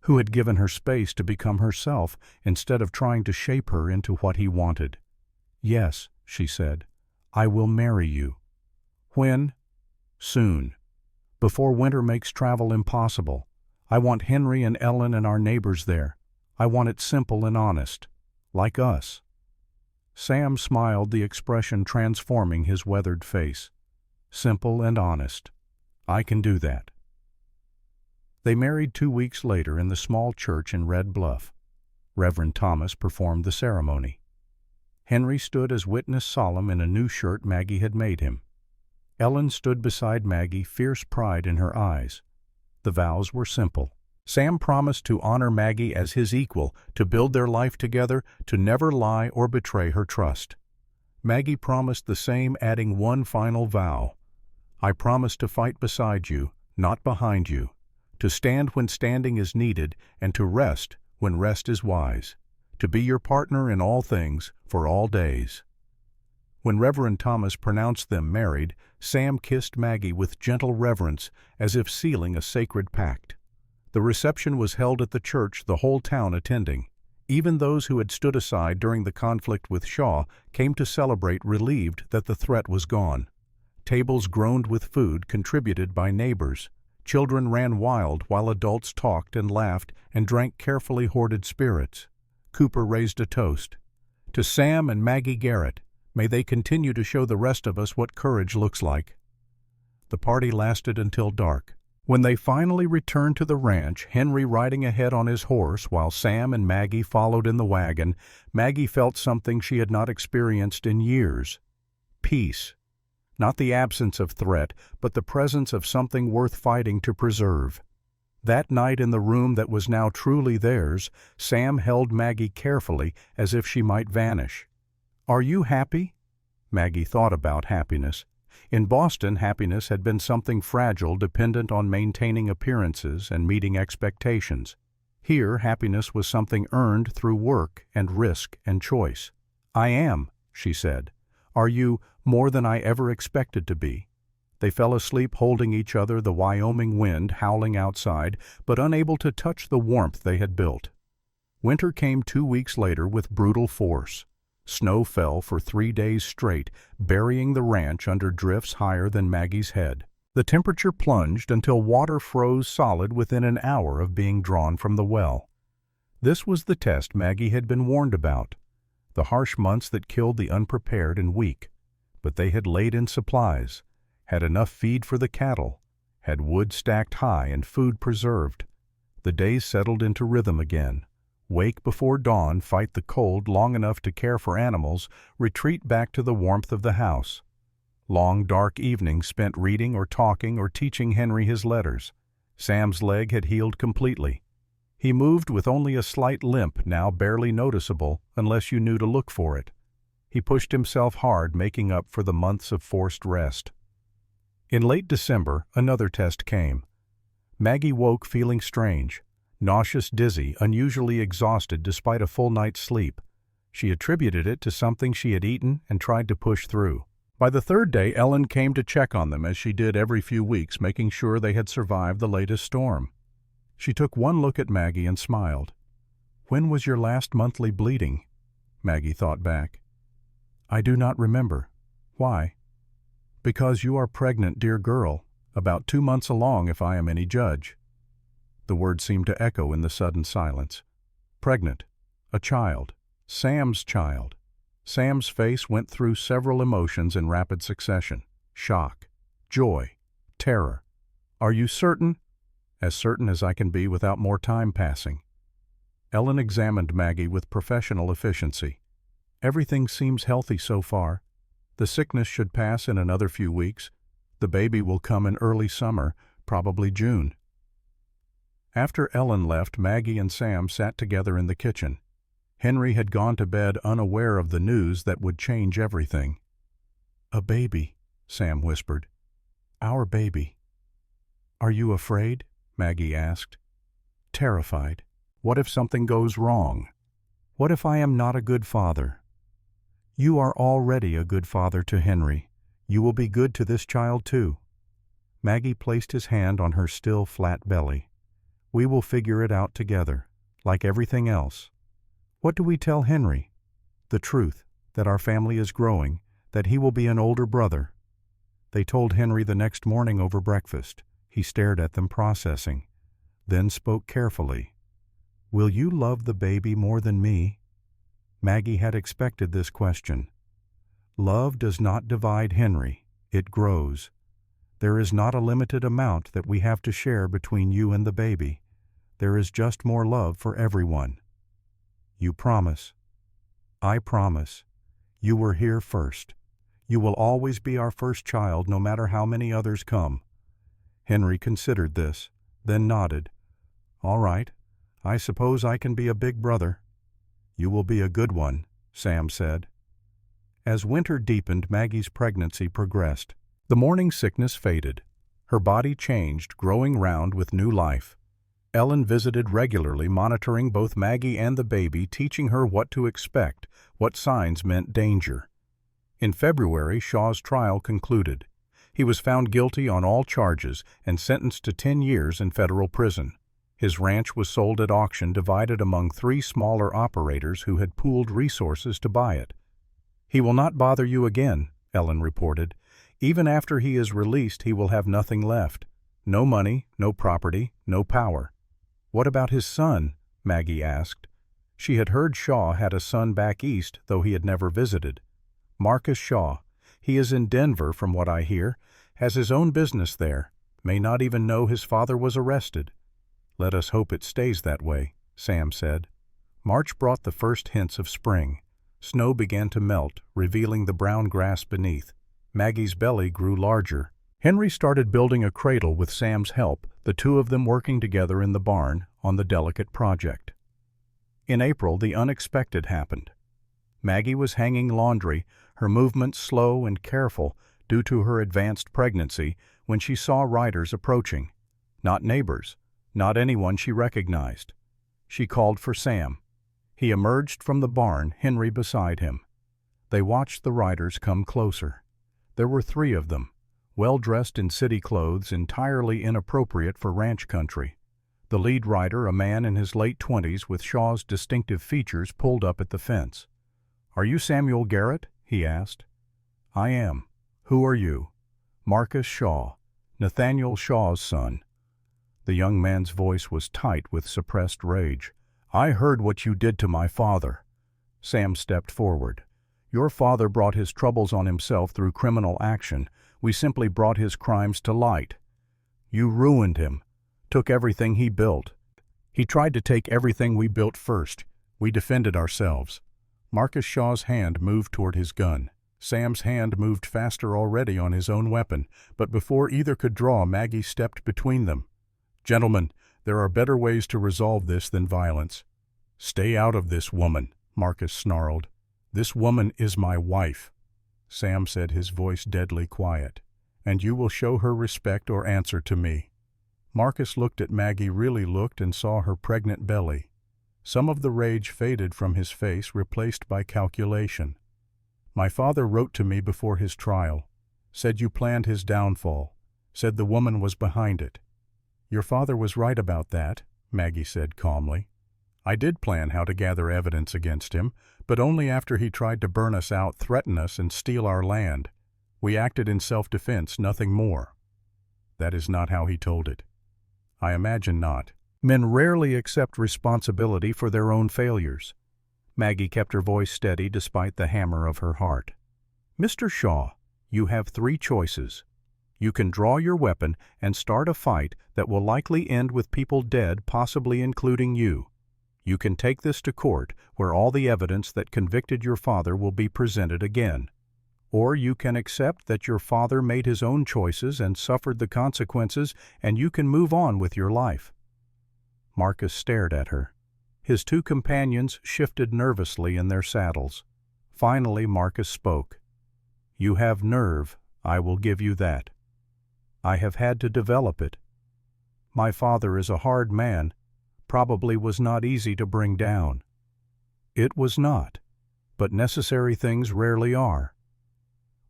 S1: who had given her space to become herself instead of trying to shape her into what he wanted. Yes, she said, I will marry you. When? Soon. Before winter makes travel impossible. I want Henry and Ellen and our neighbors there. I want it simple and honest. Like us. Sam smiled, the expression transforming his weathered face. Simple and honest. I can do that. They married 2 weeks later in the small church in Red Bluff. Reverend Thomas performed the ceremony. Henry stood as witness solemn in a new shirt Maggie had made him. Ellen stood beside Maggie, fierce pride in her eyes. The vows were simple. Sam promised to honor Maggie as his equal, to build their life together, to never lie or betray her trust. Maggie promised the same, adding one final vow. I promise to fight beside you, not behind you, to stand when standing is needed, and to rest when rest is wise, to be your partner in all things, for all days. When Reverend Thomas pronounced them married, Sam kissed Maggie with gentle reverence, as if sealing a sacred pact. The reception was held at the church, the whole town attending. Even those who had stood aside during the conflict with Shaw came to celebrate, relieved that the threat was gone. Tables groaned with food contributed by neighbors. Children ran wild while adults talked and laughed and drank carefully hoarded spirits. Cooper raised a toast. To Sam and Maggie Garrett, may they continue to show the rest of us what courage looks like. The party lasted until dark. When they finally returned to the ranch, Henry riding ahead on his horse while Sam and Maggie followed in the wagon, Maggie felt something she had not experienced in years. Peace. Not the absence of threat, but the presence of something worth fighting to preserve. That night in the room that was now truly theirs, Sam held Maggie carefully as if she might vanish. Are you happy? Maggie thought about happiness. In Boston, happiness had been something fragile, dependent on maintaining appearances and meeting expectations. Here, happiness was something earned through work and risk and choice. I am, she said. Are you more than I ever expected to be? They fell asleep holding each other, the Wyoming wind howling outside, but unable to touch the warmth they had built. Winter came 2 weeks later with brutal force. Snow fell for 3 days straight, burying the ranch under drifts higher than Maggie's head. The temperature plunged until water froze solid within an hour of being drawn from the well. This was the test Maggie had been warned about, the harsh months that killed the unprepared and weak. But they had laid in supplies, had enough feed for the cattle, had wood stacked high and food preserved. The days settled into rhythm again. Wake before dawn, fight the cold long enough to care for animals, retreat back to the warmth of the house. Long, dark evenings spent reading or talking or teaching Henry his letters. Sam's leg had healed completely. He moved with only a slight limp, now barely noticeable unless you knew to look for it. He pushed himself hard, making up for the months of forced rest. In late December, another test came. Maggie woke feeling strange. Nauseous, dizzy, unusually exhausted despite a full night's sleep. She attributed it to something she had eaten and tried to push through. By the third day, Ellen came to check on them as she did every few weeks, making sure they had survived the latest storm. She took one look at Maggie and smiled. When was your last monthly bleeding? Maggie thought back. I do not remember. Why? Because you are pregnant, dear girl, about 2 months along if I am any judge. The word seemed to echo in the sudden silence. Pregnant. A child. Sam's child. Sam's face went through several emotions in rapid succession. Shock. Joy. Terror. Are you certain? As certain as I can be without more time passing. Ellen examined Maggie with professional efficiency. Everything seems healthy so far. The sickness should pass in another few weeks. The baby will come in early summer, probably June. After Ellen left, Maggie and Sam sat together in the kitchen. Henry had gone to bed unaware of the news that would change everything. "A baby," Sam whispered. "Our baby." "Are you afraid?" Maggie asked. "Terrified. What if something goes wrong? What if I am not a good father?" "You are already a good father to Henry. You will be good to this child too." Maggie placed his hand on her still flat belly. "We will figure it out together, like everything else. What do we tell Henry?" "The truth, that our family is growing, that he will be an older brother." They told Henry the next morning over breakfast. He stared at them, processing, then spoke carefully. "Will you love the baby more than me?" Maggie had expected this question. "Love does not divide Henry, it grows. There is not a limited amount that we have to share between you and the baby. There is just more love for everyone." "You promise?" "I promise. You were here first. You will always be our first child, no matter how many others come." Henry considered this, then nodded. "All right. I suppose I can be a big brother." "You will be a good one," Sam said. As winter deepened, Maggie's pregnancy progressed. The morning sickness faded. Her body changed, growing round with new life. Ellen visited regularly, monitoring both Maggie and the baby, teaching her what to expect, what signs meant danger. In February, Shaw's trial concluded. He was found guilty on all charges and sentenced to 10 years in federal prison. His ranch was sold at auction, divided among 3 smaller operators who had pooled resources to buy it. "He will not bother you again," Ellen reported. "Even after he is released, he will have nothing left. No money, no property, no power." "What about his son?" Maggie asked. She had heard Shaw had a son back east, though he had never visited. "Marcus Shaw. He is in Denver, from what I hear, has his own business there, may not even know his father was arrested." "Let us hope it stays that way," Sam said. March brought the first hints of spring. Snow began to melt, revealing the brown grass beneath. Maggie's belly grew larger. Henry started building a cradle with Sam's help, the two of them working together in the barn on the delicate project. In April, the unexpected happened. Maggie was hanging laundry, her movements slow and careful due to her advanced pregnancy, when she saw riders approaching. Not neighbors, not anyone she recognized. She called for Sam. He emerged from the barn, Henry beside him. They watched the riders come closer. There were 3 of them, well dressed in city clothes entirely inappropriate for ranch country. The lead rider, a man in his late 20s with Shaw's distinctive features, pulled up at the fence. "Are you Samuel Garrett?" he asked. "I am. Who are you?" "Marcus Shaw, Nathaniel Shaw's son." The young man's voice was tight with suppressed rage. "I heard what you did to my father." Sam stepped forward. "Your father brought his troubles on himself through criminal action. We simply brought his crimes to light. You ruined him, took everything he built. He tried to take everything we built first. We defended ourselves." Marcus Shaw's hand moved toward his gun. Sam's hand moved faster already on his own weapon, but before either could draw, Maggie stepped between them. "Gentlemen, there are better ways to resolve this than violence." "Stay out of this, woman," Marcus snarled. "This woman is my wife," Sam said, his voice deadly quiet. "And you will show her respect or answer to me." Marcus looked at Maggie, really looked, and saw her pregnant belly. Some of the rage faded from his face, replaced by calculation. "My father wrote to me before his trial. Said you planned his downfall. Said the woman was behind it." "Your father was right about that," Maggie said calmly. "I did plan how to gather evidence against him, but only after he tried to burn us out, threaten us, and steal our land. We acted in self-defense, nothing more." "That is not how he told it." "I imagine not. Men rarely accept responsibility for their own failures. Maggie kept her voice steady despite the hammer of her heart. Mr. Shaw, you have 3 choices. You can draw your weapon and start a fight that will likely end with people dead, possibly including you. You can take this to court, where all the evidence that convicted your father will be presented again. Or you can accept that your father made his own choices and suffered the consequences, and you can move on with your life. Marcus stared at her. His 2 companions shifted nervously in their saddles. Finally, Marcus spoke. You have nerve, I will give you that. I have had to develop it. My father is a hard man, probably was not easy to bring down. It was not, but necessary things rarely are.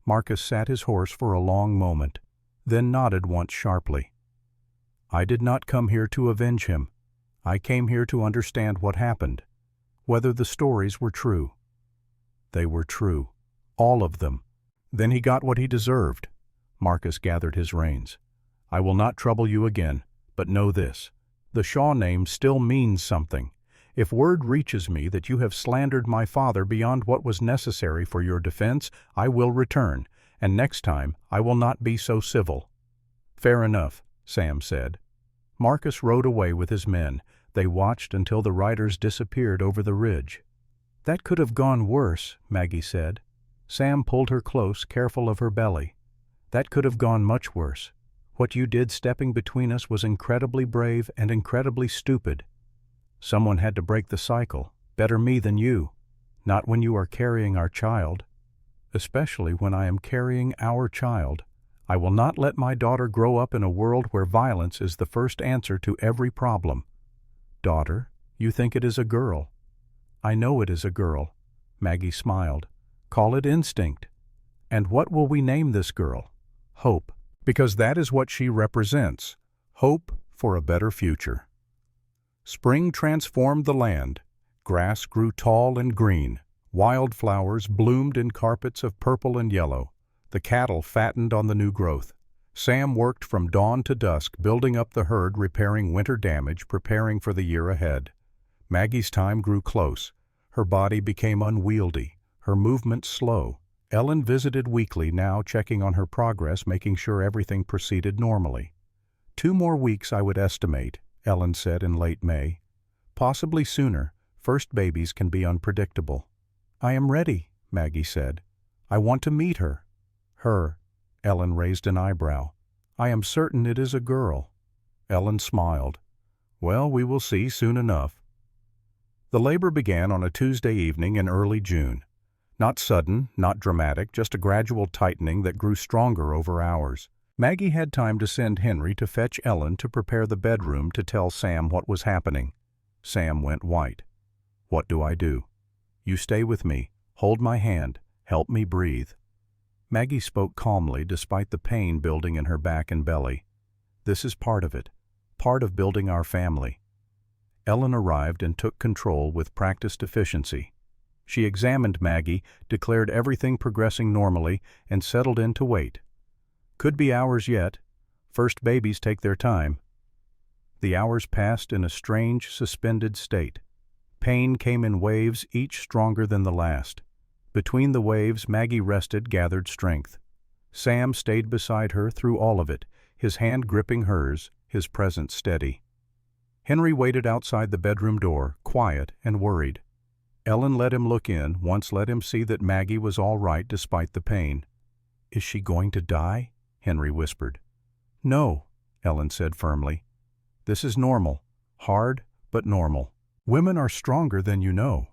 S1: Marcus sat his horse for a long moment, then nodded once sharply. I did not come here to avenge him. I came here to understand what happened, whether the stories were true. They were true, all of them. Then he got what he deserved. Marcus gathered his reins. I will not trouble you again, but know this. The Shaw name still means something. If word reaches me that you have slandered my father beyond what was necessary for your defense, I will return, and next time I will not be so civil. Fair enough, Sam said. Marcus rode away with his men. They watched until the riders disappeared over the ridge. That could have gone worse, Maggie said. Sam pulled her close, careful of her belly. That could have gone much worse. What you did stepping between us was incredibly brave and incredibly stupid. Someone had to break the cycle. Better me than you. Not when you are carrying our child. Especially when I am carrying our child. I will not let my daughter grow up in a world where violence is the first answer to every problem. Daughter, you think it is a girl. I know it is a girl. Maggie smiled. Call it instinct. And what will we name this girl? Hope, because that is what she represents. Hope for a better future. Spring transformed the land. Grass grew tall and green. Wildflowers bloomed in carpets of purple and yellow. The cattle fattened on the new growth. Sam worked from dawn to dusk, building up the herd, repairing winter damage, preparing for the year ahead. Maggie's time grew close. Her body became unwieldy, her movements slow. Ellen visited weekly now, checking on her progress, making sure everything proceeded normally. 2 more weeks I would estimate, Ellen said in late May. Possibly sooner. First babies can be unpredictable. I am ready, Maggie said. I want to meet her. Her. Ellen raised an eyebrow. I am certain it is a girl. Ellen smiled. Well, we will see soon enough. The labor began on a Tuesday evening in early June. Not sudden, not dramatic, just a gradual tightening that grew stronger over hours. Maggie had time to send Henry to fetch Ellen to prepare the bedroom to tell Sam what was happening. Sam went white. What do I do? You stay with me. Hold my hand. Help me breathe. Maggie spoke calmly despite the pain building in her back and belly. This is part of it. Part of building our family. Ellen arrived and took control with practiced efficiency. She examined Maggie, declared everything progressing normally, and settled in to wait. Could be hours yet. First babies take their time. The hours passed in a strange, suspended state. Pain came in waves, each stronger than the last. Between the waves, Maggie rested, gathered strength. Sam stayed beside her through all of it, his hand gripping hers, his presence steady. Henry waited outside the bedroom door, quiet and worried. Ellen let him look in, once let him see that Maggie was all right despite the pain. Is she going to die? Henry whispered. No, Ellen said firmly. This is normal. Hard, but normal. Women are stronger than you know.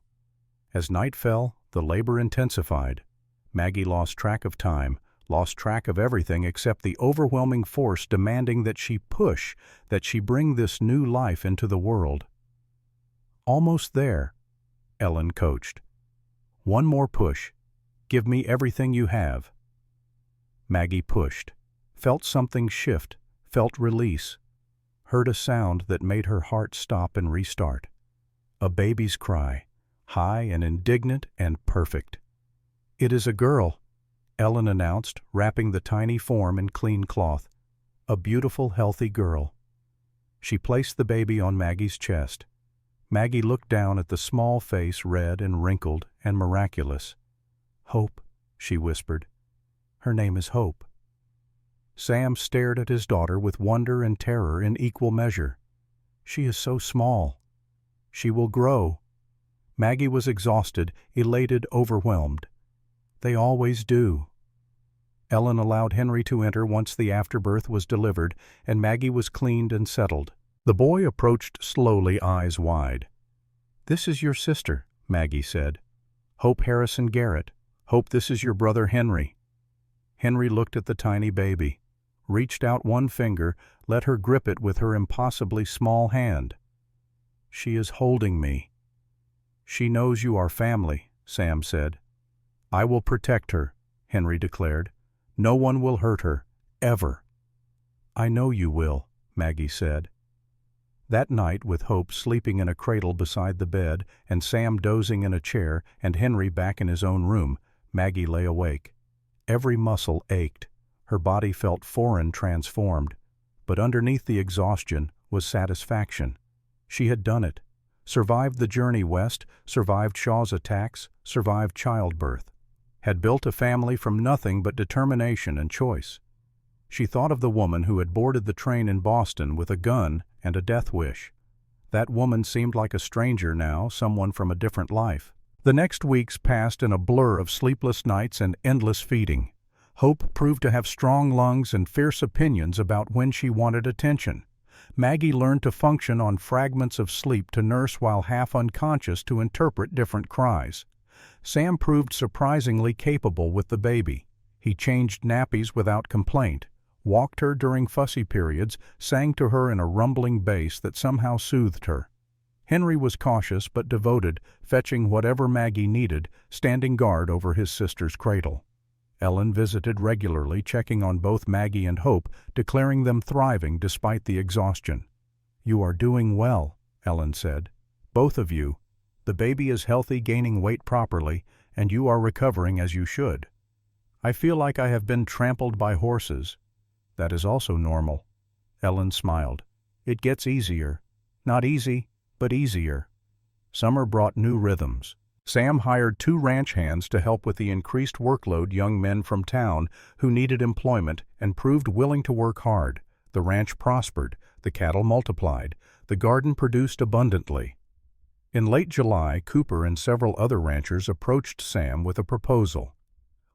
S1: As night fell, the labor intensified. Maggie lost track of time, lost track of everything except the overwhelming force demanding that she push, that she bring this new life into the world. Almost there, Ellen coached. One more push. Give me everything you have. Maggie pushed, felt something shift, felt release, heard a sound that made her heart stop and restart. A baby's cry. High and indignant and perfect. It is a girl, Ellen announced, wrapping the tiny form in clean cloth. A beautiful, healthy girl. She placed the baby on Maggie's chest. Maggie looked down at the small face, red and wrinkled and miraculous. "Hope," she whispered. "Her name is Hope." Sam stared at his daughter with wonder and terror in equal measure. "She is so small. She will grow." Maggie was exhausted, elated, overwhelmed. "They always do." Ellen allowed Henry to enter once the afterbirth was delivered and Maggie was cleaned and settled. The boy approached slowly, eyes wide. "This is your sister," Maggie said. "Hope Harrison Garrett. Hope this is your brother Henry." Henry looked at the tiny baby, reached out one finger, let her grip it with her impossibly small hand. "She is holding me." "She knows you are family," Sam said. "I will protect her," Henry declared. "No one will hurt her, ever." "I know you will," Maggie said. That night, with Hope sleeping in a cradle beside the bed and Sam dozing in a chair and Henry back in his own room, Maggie lay awake. Every muscle ached. Her body felt foreign, transformed. But underneath the exhaustion was satisfaction. She had done it. Survived the journey west, survived Shaw's attacks, survived childbirth. Had built a family from nothing but determination and choice. She thought of the woman who had boarded the train in Boston with a gun and a death wish. That woman seemed like a stranger now, someone from a different life. The next weeks passed in a blur of sleepless nights and endless feeding. Hope proved to have strong lungs and fierce opinions about when she wanted attention. Maggie learned to function on fragments of sleep, to nurse while half unconscious, to interpret different cries. Sam proved surprisingly capable with the baby. He changed nappies without complaint, walked her during fussy periods, sang to her in a rumbling bass that somehow soothed her. Henry was cautious but devoted, fetching whatever Maggie needed, standing guard over his sister's cradle. Ellen visited regularly, checking on both Maggie and Hope, declaring them thriving despite the exhaustion. "You are doing well," Ellen said. "Both of you. The baby is healthy, gaining weight properly, and you are recovering as you should. I feel like I have been trampled by horses. That is also normal." Ellen smiled. "It gets easier. Not easy, but easier." Summer brought new rhythms. Sam hired 2 ranch hands to help with the increased workload, young men from town who needed employment and proved willing to work hard. The ranch prospered, the cattle multiplied, the garden produced abundantly. In late July, Cooper and several other ranchers approached Sam with a proposal.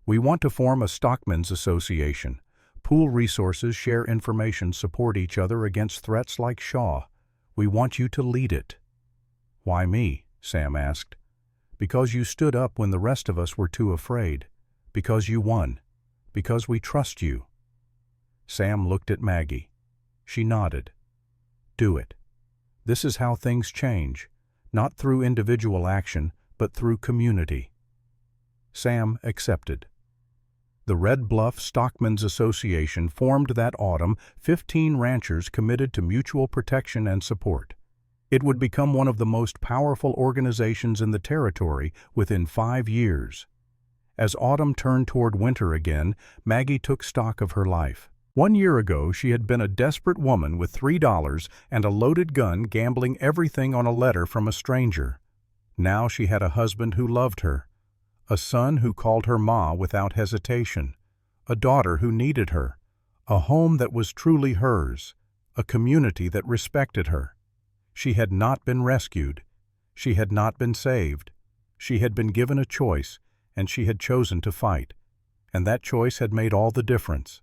S1: "We want to form a stockmen's association. Pool resources, share information, support each other against threats like Shaw. We want you to lead it." "Why me?" Sam asked. "Because you stood up when the rest of us were too afraid. Because you won. Because we trust you." Sam looked at Maggie. She nodded. "Do it. This is how things change, not through individual action, but through community." Sam accepted. The Red Bluff Stockmen's Association formed that autumn, 15 ranchers committed to mutual protection and support. It would become one of the most powerful organizations in the territory within 5 years. As autumn turned toward winter again, Maggie took stock of her life. 1 year ago, she had been a desperate woman with $3 and a loaded gun, gambling everything on a letter from a stranger. Now she had a husband who loved her, a son who called her Ma without hesitation, a daughter who needed her, a home that was truly hers, a community that respected her. She had not been rescued. She had not been saved. She had been given a choice, and she had chosen to fight. And that choice had made all the difference.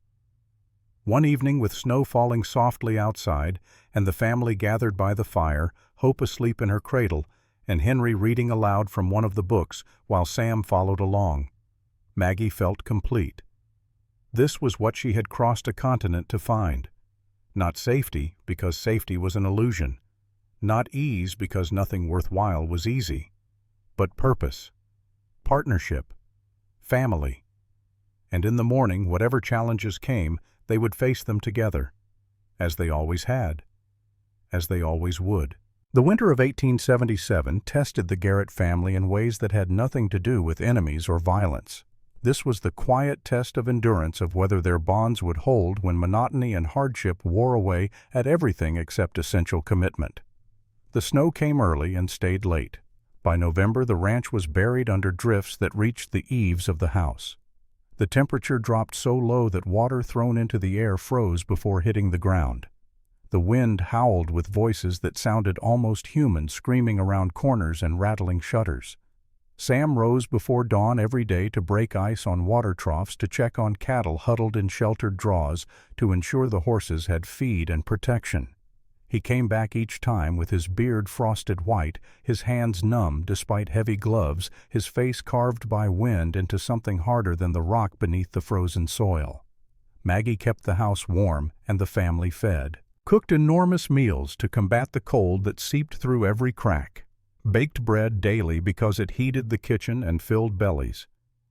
S1: One evening, with snow falling softly outside, and the family gathered by the fire, Hope asleep in her cradle, and Henry reading aloud from one of the books while Sam followed along, Maggie felt complete. This was what she had crossed a continent to find. Not safety, because safety was an illusion. Not ease, because nothing worthwhile was easy. But purpose, partnership, family. And in the morning, whatever challenges came, they would face them together, as they always had, as they always would. The winter of 1877 tested the Garrett family in ways that had nothing to do with enemies or violence. This was the quiet test of endurance of whether their bonds would hold when monotony and hardship wore away at everything except essential commitment. The snow came early and stayed late. By November, the ranch was buried under drifts that reached the eaves of the house. The temperature dropped so low that water thrown into the air froze before hitting the ground. The wind howled with voices that sounded almost human, screaming around corners and rattling shutters. Sam rose before dawn every day to break ice on water troughs, to check on cattle huddled in sheltered draws, to ensure the horses had feed and protection. He came back each time with his beard frosted white, his hands numb despite heavy gloves, his face carved by wind into something harder than the rock beneath the frozen soil. Maggie kept the house warm and the family fed. Cooked enormous meals to combat the cold that seeped through every crack. Baked bread daily because it heated the kitchen and filled bellies.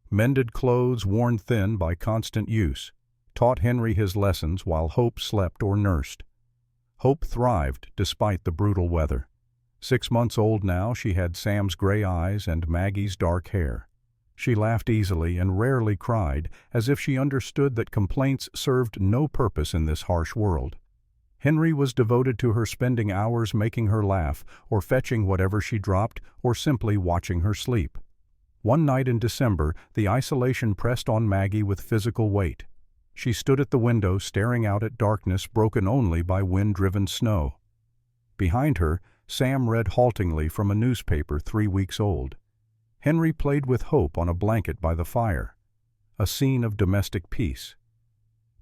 S1: Mended clothes worn thin by constant use. Taught Henry his lessons while Hope slept or nursed. Hope thrived despite the brutal weather. 6 months old now, she had Sam's gray eyes and Maggie's dark hair. She laughed easily and rarely cried, as if she understood that complaints served no purpose in this harsh world. Henry was devoted to her, spending hours making her laugh, or fetching whatever she dropped, or simply watching her sleep. One night in December, the isolation pressed on Maggie with physical weight. She stood at the window staring out at darkness broken only by wind-driven snow. Behind her, Sam read haltingly from a newspaper 3 weeks old. Henry played with Hope on a blanket by the fire. A scene of domestic peace.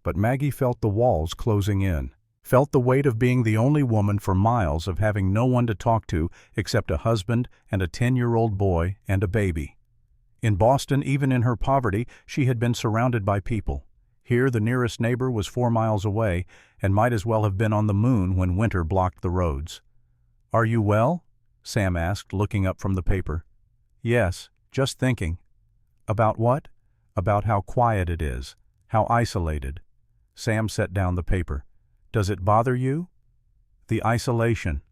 S1: But Maggie felt the walls closing in, felt the weight of being the only woman for miles, of having no one to talk to except a husband and a 10-year-old boy and a baby. In Boston, even in her poverty, she had been surrounded by people. Here, the nearest neighbor was 4 miles away and might as well have been on the moon when winter blocked the roads. "Are you well?" Sam asked, looking up from the paper. "Yes, just thinking." "About what?" "About how quiet it is, how isolated." Sam set down the paper. "Does it bother you?" "The isolation."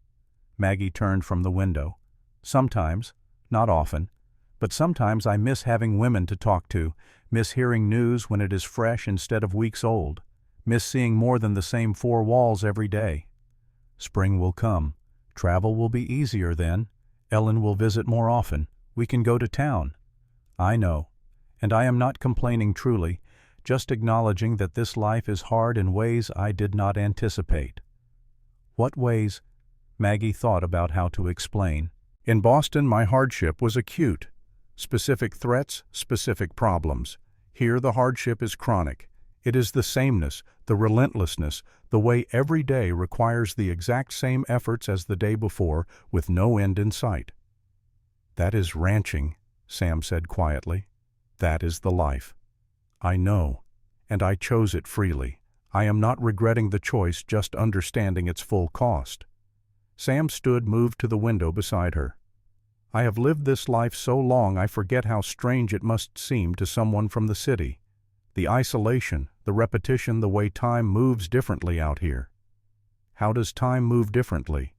S1: Maggie turned from the window. "Sometimes, not often. But sometimes I miss having women to talk to, miss hearing news when it is fresh instead of weeks old, miss seeing more than the same 4 walls every day. Spring will come. Travel will be easier then. Ellen will visit more often. We can go to town." "I know. And I am not complaining truly, just acknowledging that this life is hard in ways I did not anticipate." "What ways?" Maggie thought about how to explain. "In Boston, my hardship was acute. Specific threats, specific problems. Here the hardship is chronic. It is the sameness, the relentlessness, the way every day requires the exact same efforts as the day before, with no end in sight." "That is ranching," Sam said quietly. "That is the life. I know, and I chose it freely. I am not regretting the choice, just understanding its full cost." Sam stood, moved to the window beside her. "I have lived this life so long I forget how strange it must seem to someone from the city. The isolation, the repetition, the way time moves differently out here." "How does time move differently?"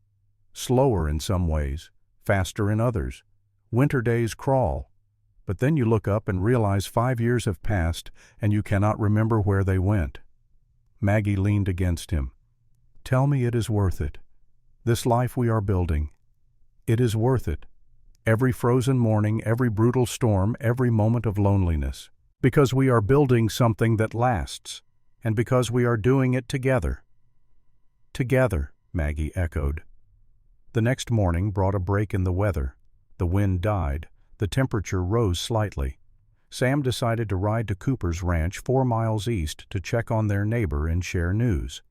S1: "Slower in some ways, faster in others. Winter days crawl. But then you look up and realize 5 years have passed and you cannot remember where they went." Maggie leaned against him. "Tell me it is worth it. This life we are building. It is worth it. Every frozen morning, every brutal storm, every moment of loneliness. Because we are building something that lasts, and because we are doing it together." "Together," Maggie echoed. The next morning brought a break in the weather. The wind died. The temperature rose slightly. Sam decided to ride to Cooper's ranch 4 miles east to check on their neighbor and share news.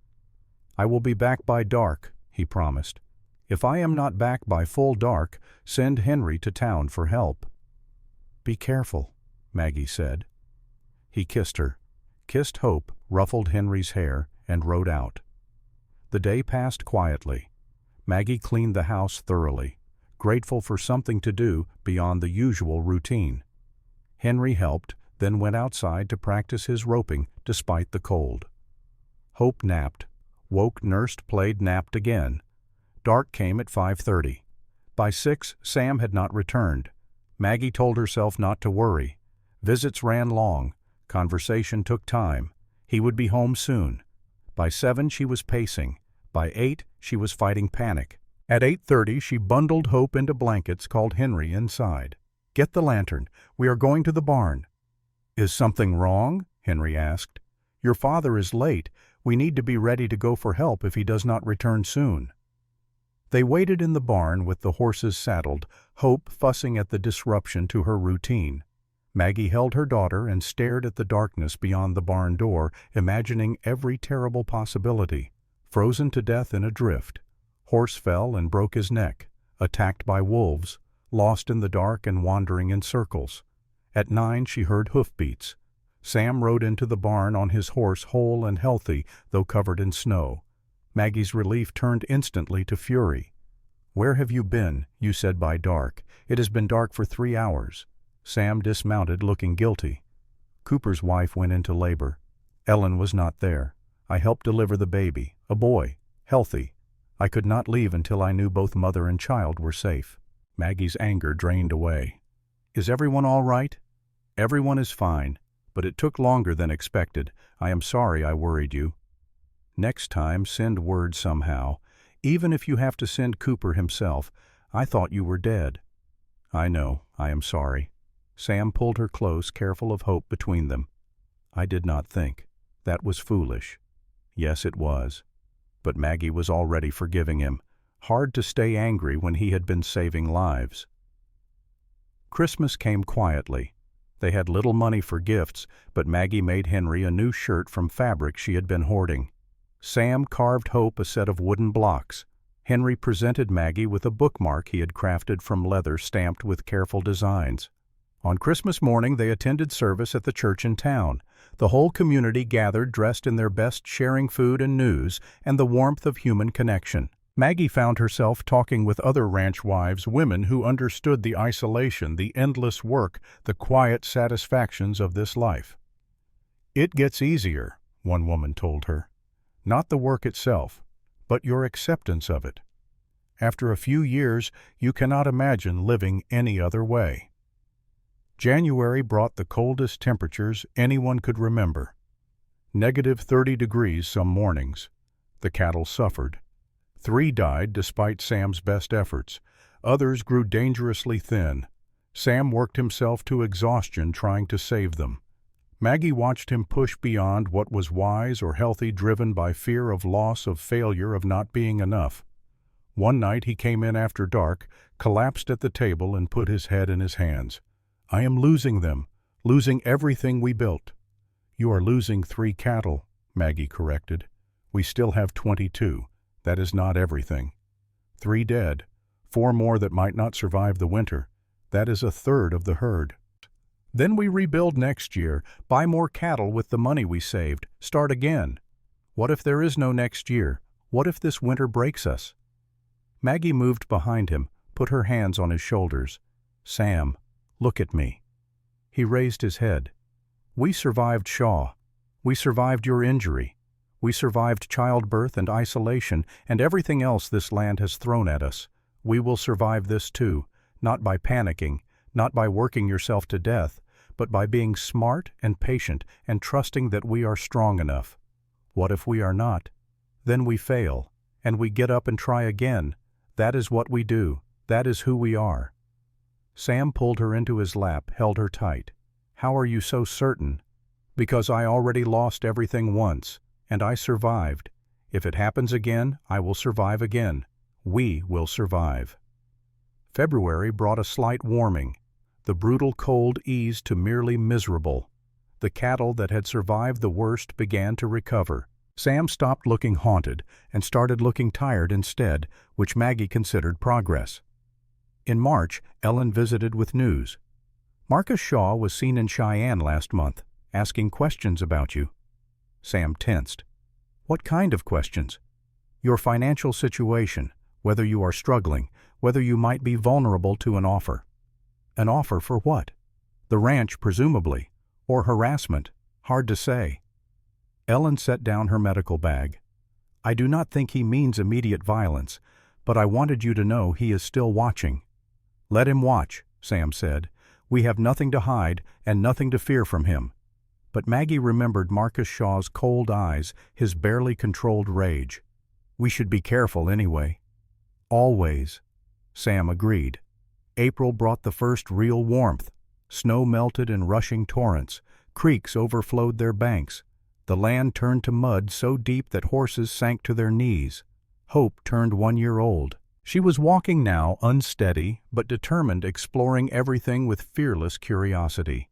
S1: "I will be back by dark," he promised. "If I am not back by full dark, send Henry to town for help." "Be careful," Maggie said. He kissed her, kissed Hope, ruffled Henry's hair, and rode out. The day passed quietly. Maggie cleaned the house thoroughly, grateful for something to do beyond the usual routine. Henry helped, then went outside to practice his roping despite the cold. Hope napped, woke, nursed, played, napped again. Dark came at 5:30. By 6, Sam had not returned. Maggie told herself not to worry. Visits ran long. Conversation took time. He would be home soon. By 7 she was pacing. By 8 she was fighting panic. At 8:30 she bundled Hope into blankets, called Henry inside. "Get the lantern. We are going to the barn." "Is something wrong?" Henry asked. "Your father is late. We need to be ready to go for help if he does not return soon." They waited in the barn with the horses saddled, Hope fussing at the disruption to her routine. Maggie held her daughter and stared at the darkness beyond the barn door, imagining every terrible possibility. Frozen to death in a drift. Horse fell and broke his neck. Attacked by wolves. Lost in the dark and wandering in circles. At 9 she heard hoofbeats. Sam rode into the barn on his horse, whole and healthy, though covered in snow. Maggie's relief turned instantly to fury. "Where have you been?" you said by dark. "It has been dark for 3 hours." Sam dismounted, looking guilty. "Cooper's wife went into labor. Ellen was not there. I helped deliver the baby, a boy, healthy. I could not leave until I knew both mother and child were safe." Maggie's anger drained away. "Is everyone all right?" "Everyone is fine, but it took longer than expected. I am sorry I worried you." "Next time, send word somehow. Even if you have to send Cooper himself. I thought you were dead." "I know. I am sorry." Sam pulled her close, careful of Hope between them. "I did not think. That was foolish." Yes, it was. But Maggie was already forgiving him. Hard to stay angry when he had been saving lives. Christmas came quietly. They had little money for gifts, but Maggie made Henry a new shirt from fabric she had been hoarding. Sam carved Hope a set of wooden blocks. Henry presented Maggie with a bookmark he had crafted from leather stamped with careful designs. On Christmas morning they attended service at the church in town. The whole community gathered dressed in their best, sharing food and news and the warmth of human connection. Maggie found herself talking with other ranch wives, women who understood the isolation, the endless work, the quiet satisfactions of this life. "It gets easier," one woman told her. "Not the work itself, but your acceptance of it. After a few years, you cannot imagine living any other way." January brought the coldest temperatures anyone could remember. -30 degrees some mornings. The cattle suffered. 3 died despite Sam's best efforts. Others grew dangerously thin. Sam worked himself to exhaustion trying to save them. Maggie watched him push beyond what was wise or healthy, driven by fear of loss, of failure, of not being enough. One night he came in after dark, collapsed at the table and put his head in his hands. "I am losing them, losing everything we built." "You are losing 3 cattle," Maggie corrected. "We still have 22. That is not everything. 3 dead, 4 more that might not survive the winter. That is 1/3 of the herd. Then we rebuild next year, buy more cattle with the money we saved, start again. What if there is no next year? What if this winter breaks us?" Maggie moved behind him, put her hands on his shoulders. "Sam, look at me." He raised his head. "We survived Shaw. We survived your injury. We survived childbirth and isolation and everything else this land has thrown at us. We will survive this too, not by panicking, not by working yourself to death, but by being smart and patient and trusting that we are strong enough. What if we are not? Then we fail, and we get up and try again. That is what we do. That is who we are." Sam pulled her into his lap, held her tight. "How are you so certain?" "Because I already lost everything once, and I survived. If it happens again, I will survive again. We will survive." February brought a slight warming. The brutal cold eased to merely miserable. The cattle that had survived the worst began to recover. Sam stopped looking haunted and started looking tired instead, which Maggie considered progress. In March, Ellen visited with news. "Marcus Shaw was seen in Cheyenne last month, asking questions about you." Sam tensed. "What kind of questions?" "Your financial situation, whether you are struggling, whether you might be vulnerable to an offer." "An offer for what?" "The ranch, presumably. Or harassment. Hard to say." Ellen set down her medical bag. "I do not think he means immediate violence, but I wanted you to know he is still watching." "Let him watch," Sam said. We have nothing to hide and nothing to fear from him." But Maggie remembered Marcus Shaw's cold eyes, his barely controlled rage. "We should be careful anyway." "Always," Sam agreed. April brought the first real warmth. Snow melted in rushing torrents. Creeks overflowed their banks. The land turned to mud so deep that horses sank to their knees. Hope turned 1 year old. She was walking now, unsteady, but determined, exploring everything with fearless curiosity.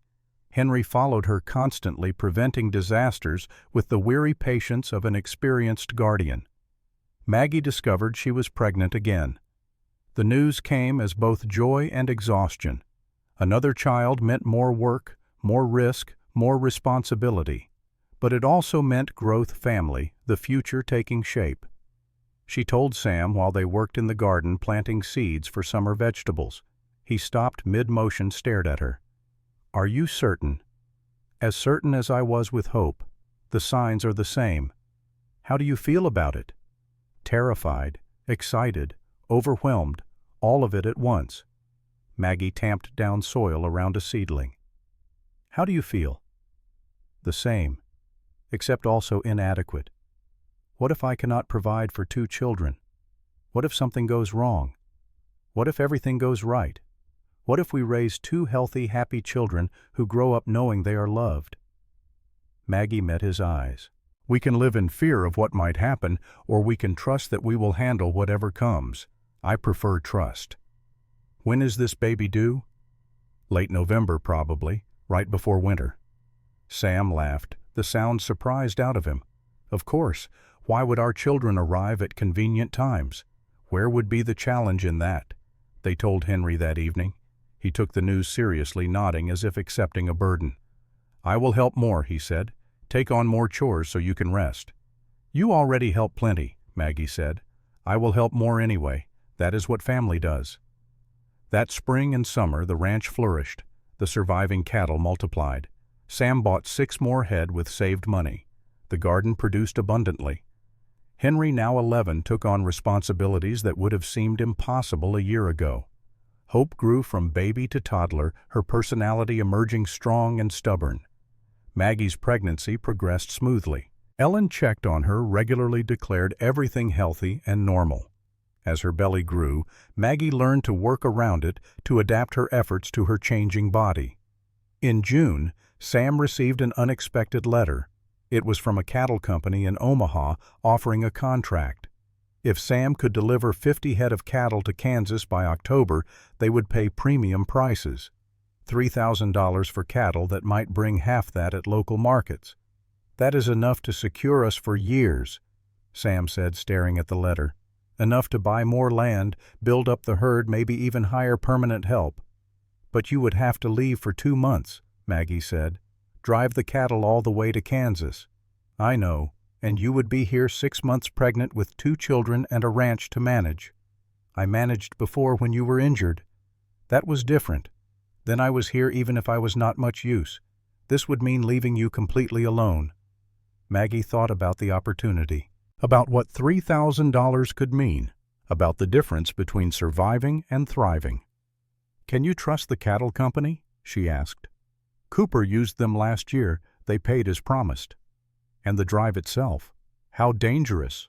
S1: Henry followed her constantly, preventing disasters with the weary patience of an experienced guardian. Maggie discovered she was pregnant again. The news came as both joy and exhaustion. Another child meant more work, more risk, more responsibility. But it also meant growth, family, the future taking shape. She told Sam while they worked in the garden planting seeds for summer vegetables. He stopped mid-motion, stared at her. "Are you certain?" "As certain as I was with Hope. The signs are the same." "How do you feel about it?" "Terrified, excited, overwhelmed, all of it at once." Maggie tamped down soil around a seedling. "How do you feel?" "The same, except also inadequate. What if I cannot provide for 2 children? What if something goes wrong? What if everything goes right? What if we raise 2 healthy, happy children who grow up knowing they are loved?" Maggie met his eyes. "We can live in fear of what might happen, or we can trust that we will handle whatever comes. I prefer trust." "When is this baby due?" "Late November, probably, right before winter." Sam laughed, the sound surprised out of him. "Of course. Why would our children arrive at convenient times? Where would be the challenge in that?" They told Henry that evening. He took the news seriously, nodding as if accepting a burden. "I will help more," he said. "Take on more chores so you can rest." "You already help plenty," Maggie said. "I will help more anyway. That is what family does." That spring and summer the ranch flourished. The surviving cattle multiplied. Sam bought 6 more head with saved money. The garden produced abundantly. Henry, now 11, took on responsibilities that would have seemed impossible a year ago. Hope grew from baby to toddler, her personality emerging strong and stubborn. Maggie's pregnancy progressed smoothly. Ellen checked on her, regularly declared everything healthy and normal. As her belly grew, Maggie learned to work around it, to adapt her efforts to her changing body. In June, Sam received an unexpected letter. It was from a cattle company in Omaha offering a contract. If Sam could deliver 50 head of cattle to Kansas by October, they would pay premium prices. $3,000 for cattle that might bring half that at local markets. "That is enough to secure us for years," Sam said, staring at the letter. "Enough to buy more land, build up the herd, maybe even hire permanent help." "But you would have to leave for 2 months," Maggie said. "Drive the cattle all the way to Kansas." "I know, and you would be here 6 months pregnant with 2 children and a ranch to manage." "I managed before when you were injured." "That was different. Then I was here even if I was not much use. This would mean leaving you completely alone." Maggie thought about the opportunity, about what $3,000 could mean, about the difference between surviving and thriving. "Can you trust the cattle company?" she asked. "Cooper used them last year. They paid as promised." "And the drive itself? How dangerous?"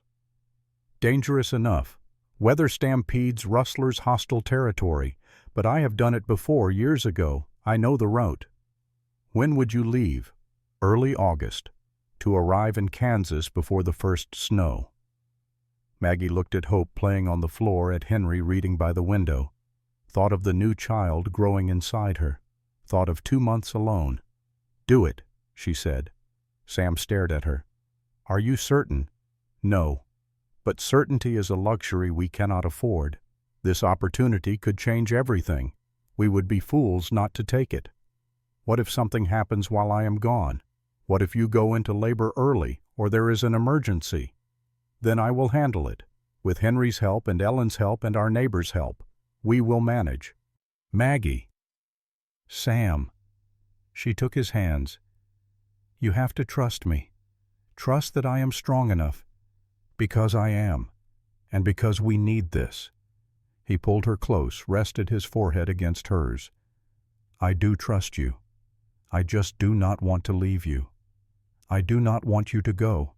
S1: "Dangerous enough. Weather stampedes, rustlers, hostile territory. But I have done it before, years ago. I know the route." "When would you leave?" "Early August. To arrive in Kansas before the first snow." Maggie looked at Hope playing on the floor, at Henry reading by the window. Thought of the new child growing inside her. Thought of 2 months alone. "Do it," she said. Sam stared at her. "Are you certain?" "No. But certainty is a luxury we cannot afford. This opportunity could change everything. We would be fools not to take it. What if something happens while I am gone? What if you go into labor early, or there is an emergency? Then I will handle it. With Henry's help and Ellen's help and our neighbor's help. We will manage." "Maggie." "Sam." She took his hands. "You have to trust me. Trust that I am strong enough. Because I am. And because we need this." He pulled her close, rested his forehead against hers. I do trust you. I just do not want to leave you. I do not want you to go.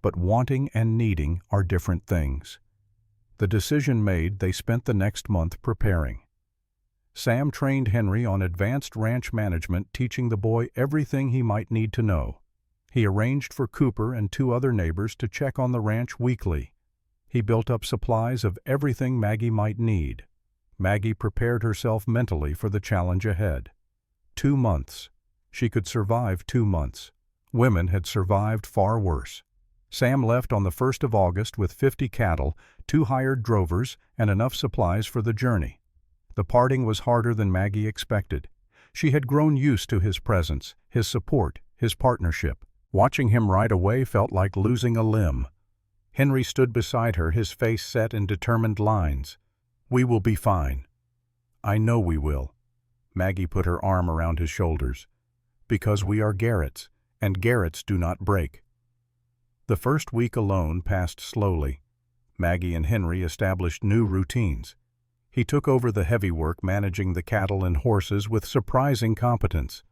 S1: But wanting and needing are different things. The decision made, they spent the next month preparing. Sam trained Henry on advanced ranch management, teaching the boy everything he might need to know. He arranged for Cooper and 2 other neighbors to check on the ranch weekly. He built up supplies of everything Maggie might need. Maggie prepared herself mentally for the challenge ahead. 2 months. She could survive 2 months. Women had survived far worse. Sam left on the 1st of August with 50 cattle, 2 hired drovers, and enough supplies for the journey. The parting was harder than Maggie expected. She had grown used to his presence, his support, his partnership. Watching him ride away felt like losing a limb. Henry stood beside her, his face set in determined lines. "We will be fine." "I know we will." Maggie put her arm around his shoulders. "Because we are Garretts, and Garretts do not break." The first week alone passed slowly. Maggie and Henry established new routines. He took over the heavy work managing the cattle and horses with surprising competence.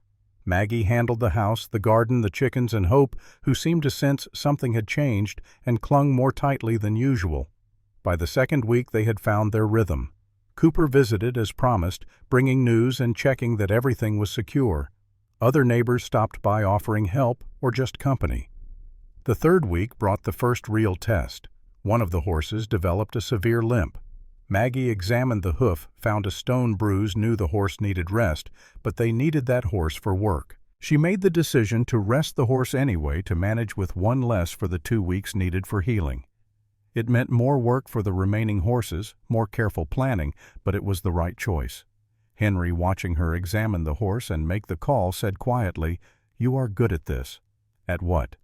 S1: Maggie handled the house, the garden, the chickens, and Hope, who seemed to sense something had changed and clung more tightly than usual. By the second week they had found their rhythm. Cooper visited as promised, bringing news and checking that everything was secure. Other neighbors stopped by offering help or just company. The third week brought the first real test. One of the horses developed a severe limp. Maggie examined the hoof, found a stone bruise, knew the horse needed rest, but they needed that horse for work. She made the decision to rest the horse anyway to manage with 1 less for the 2 weeks needed for healing. It meant more work for the remaining horses, more careful planning, but it was the right choice. Henry, watching her examine the horse and make the call, said quietly, "You are good at this." "At what?"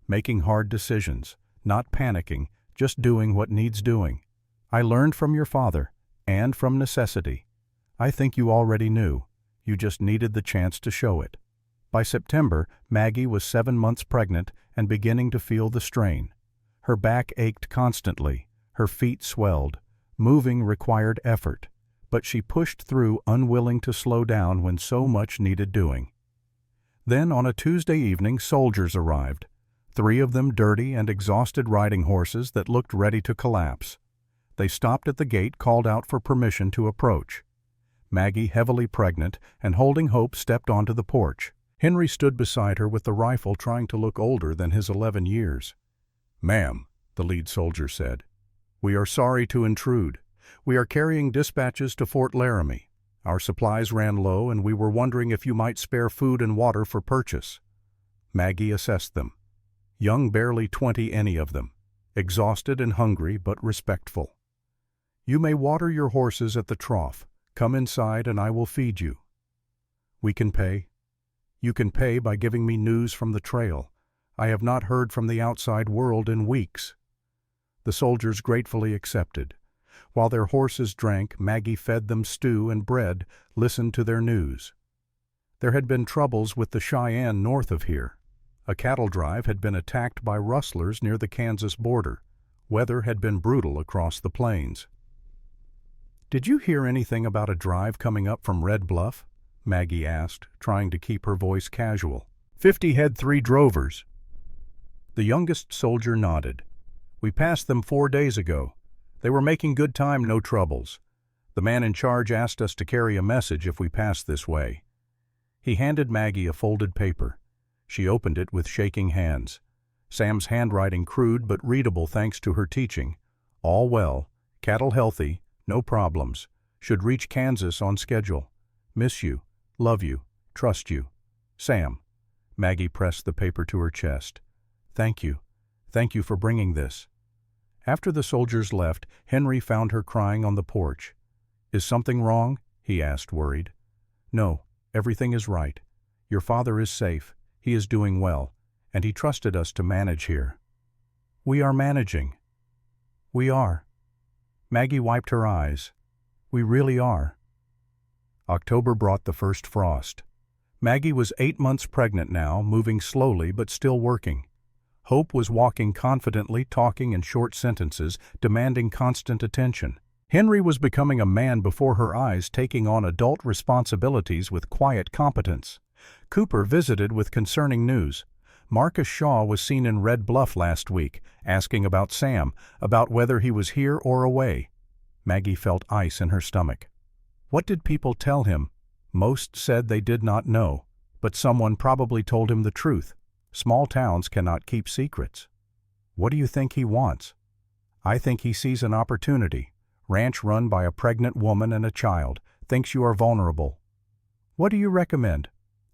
S1: "Making hard decisions, not panicking, just doing what needs doing. I learned from your father, and from necessity. I think you already knew. You just needed the chance to show it." By September, Maggie was 7 months pregnant and beginning to feel the strain. Her back ached constantly, her feet swelled. Moving required effort, but she pushed through, unwilling to slow down when so much needed doing. Then on a Tuesday evening, soldiers arrived. 3 of them dirty and exhausted riding horses that looked ready to collapse. They stopped at the gate, called out for permission to approach. Maggie, heavily pregnant and holding Hope, stepped onto the porch. Henry stood beside her with the rifle, trying to look older than his 11 years. "Ma'am," the lead soldier said, "we are sorry to intrude. We are carrying dispatches to Fort Laramie. Our supplies ran low, and we were wondering if you might spare food and water for purchase." Maggie assessed them. Young, barely 20, any of them. Exhausted and hungry, but respectful. "You may water your horses at the trough. Come inside and I will feed you." "We can pay." "You can pay by giving me news from the trail. I have not heard from the outside world in weeks." The soldiers gratefully accepted. While their horses drank, Maggie fed them stew and bread, listened to their news. There had been troubles with the Cheyenne north of here. A cattle drive had been attacked by rustlers near the Kansas border. Weather had been brutal across the plains. "Did you hear anything about a drive coming up from Red Bluff?" Maggie asked, trying to keep her voice casual. 50 had 3 drovers." The youngest soldier nodded. "We passed them 4 days ago. They were making good time, no troubles. The man in charge asked us to carry a message if we passed this way." He handed Maggie a folded paper. She opened it with shaking hands. Sam's handwriting crude but readable thanks to her teaching. "All well. Cattle healthy. No problems. Should reach Kansas on schedule. Miss you. Love you. Trust you. Sam." Maggie pressed the paper to her chest. "Thank you. Thank you for bringing this." After the soldiers left, Henry found her crying on the porch. "Is something wrong?" he asked, worried. "No, everything is right. Your father is safe. He is doing well, and he trusted us to manage here." "We are managing." "We are." Maggie wiped her eyes. "We really are." October brought the first frost. Maggie was 8 months pregnant now, moving slowly but still working. Hope was walking confidently, talking in short sentences, demanding constant attention. Henry was becoming a man before her eyes, taking on adult responsibilities with quiet competence. Cooper visited with concerning news. Marcus Shaw was seen in Red Bluff last week, asking about Sam, about whether he was here or away. Maggie felt ice in her stomach. What did people tell him? Most said they did not know, but someone probably told him the truth. Small towns cannot keep secrets. What do you think he wants? I think he sees an opportunity. Ranch run by a pregnant woman and a child. Thinks you are vulnerable. What do you recommend?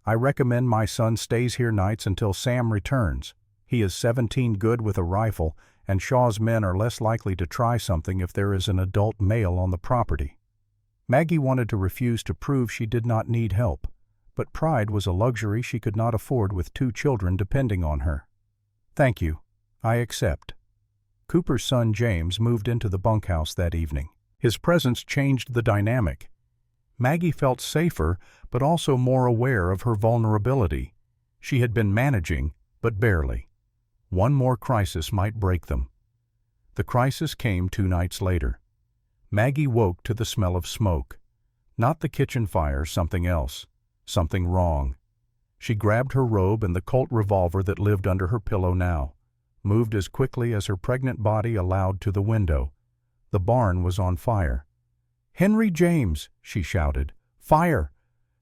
S1: I recommend my son stays here nights until Sam returns. He is 17, good with a rifle, and Shaw's men are less likely to try something if there is an adult male on the property. Maggie wanted to refuse to prove she did not need help, but pride was a luxury she could not afford with 2 children depending on her. Thank you. I accept. Cooper's son James moved into the bunkhouse that evening. His presence changed the dynamic. Maggie felt safer, but also more aware of her vulnerability. She had been managing, but barely. One more crisis might break them. The crisis came 2 nights later. Maggie woke to the smell of smoke. Not the kitchen fire, something else. Something wrong. She grabbed her robe and the Colt revolver that lived under her pillow now, moved as quickly as her pregnant body allowed to the window. The barn was on fire. "Henry James!" she shouted. "Fire!"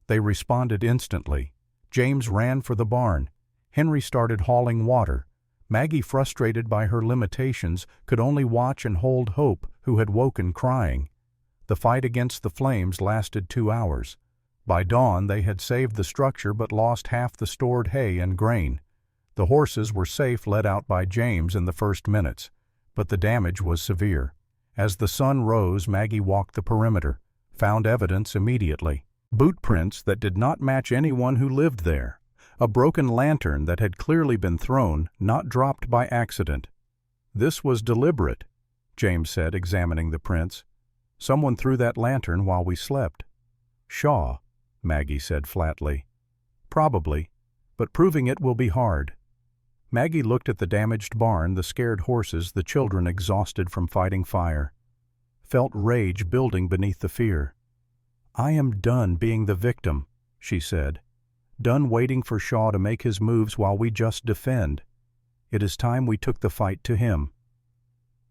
S1: They responded instantly. James ran for the barn. Henry started hauling water. Maggie, frustrated by her limitations, could only watch and hold Hope, who had woken crying. The fight against the flames lasted 2 hours. By dawn they had saved the structure but lost half the stored hay and grain. The horses were safe, led out by James in the first minutes, but the damage was severe. As the sun rose, Maggie walked the perimeter, found evidence immediately. Boot prints that did not match anyone who lived there. A broken lantern that had clearly been thrown, not dropped by accident. "This was deliberate," James said, examining the prints. "Someone threw that lantern while we slept." "Shaw," Maggie said flatly. "Probably, but proving it will be hard." Maggie looked at the damaged barn, the scared horses, the children exhausted from fighting fire. Felt rage building beneath the fear. "I am done being the victim," she said. "Done waiting for Shaw to make his moves while we just defend. It is time we took the fight to him."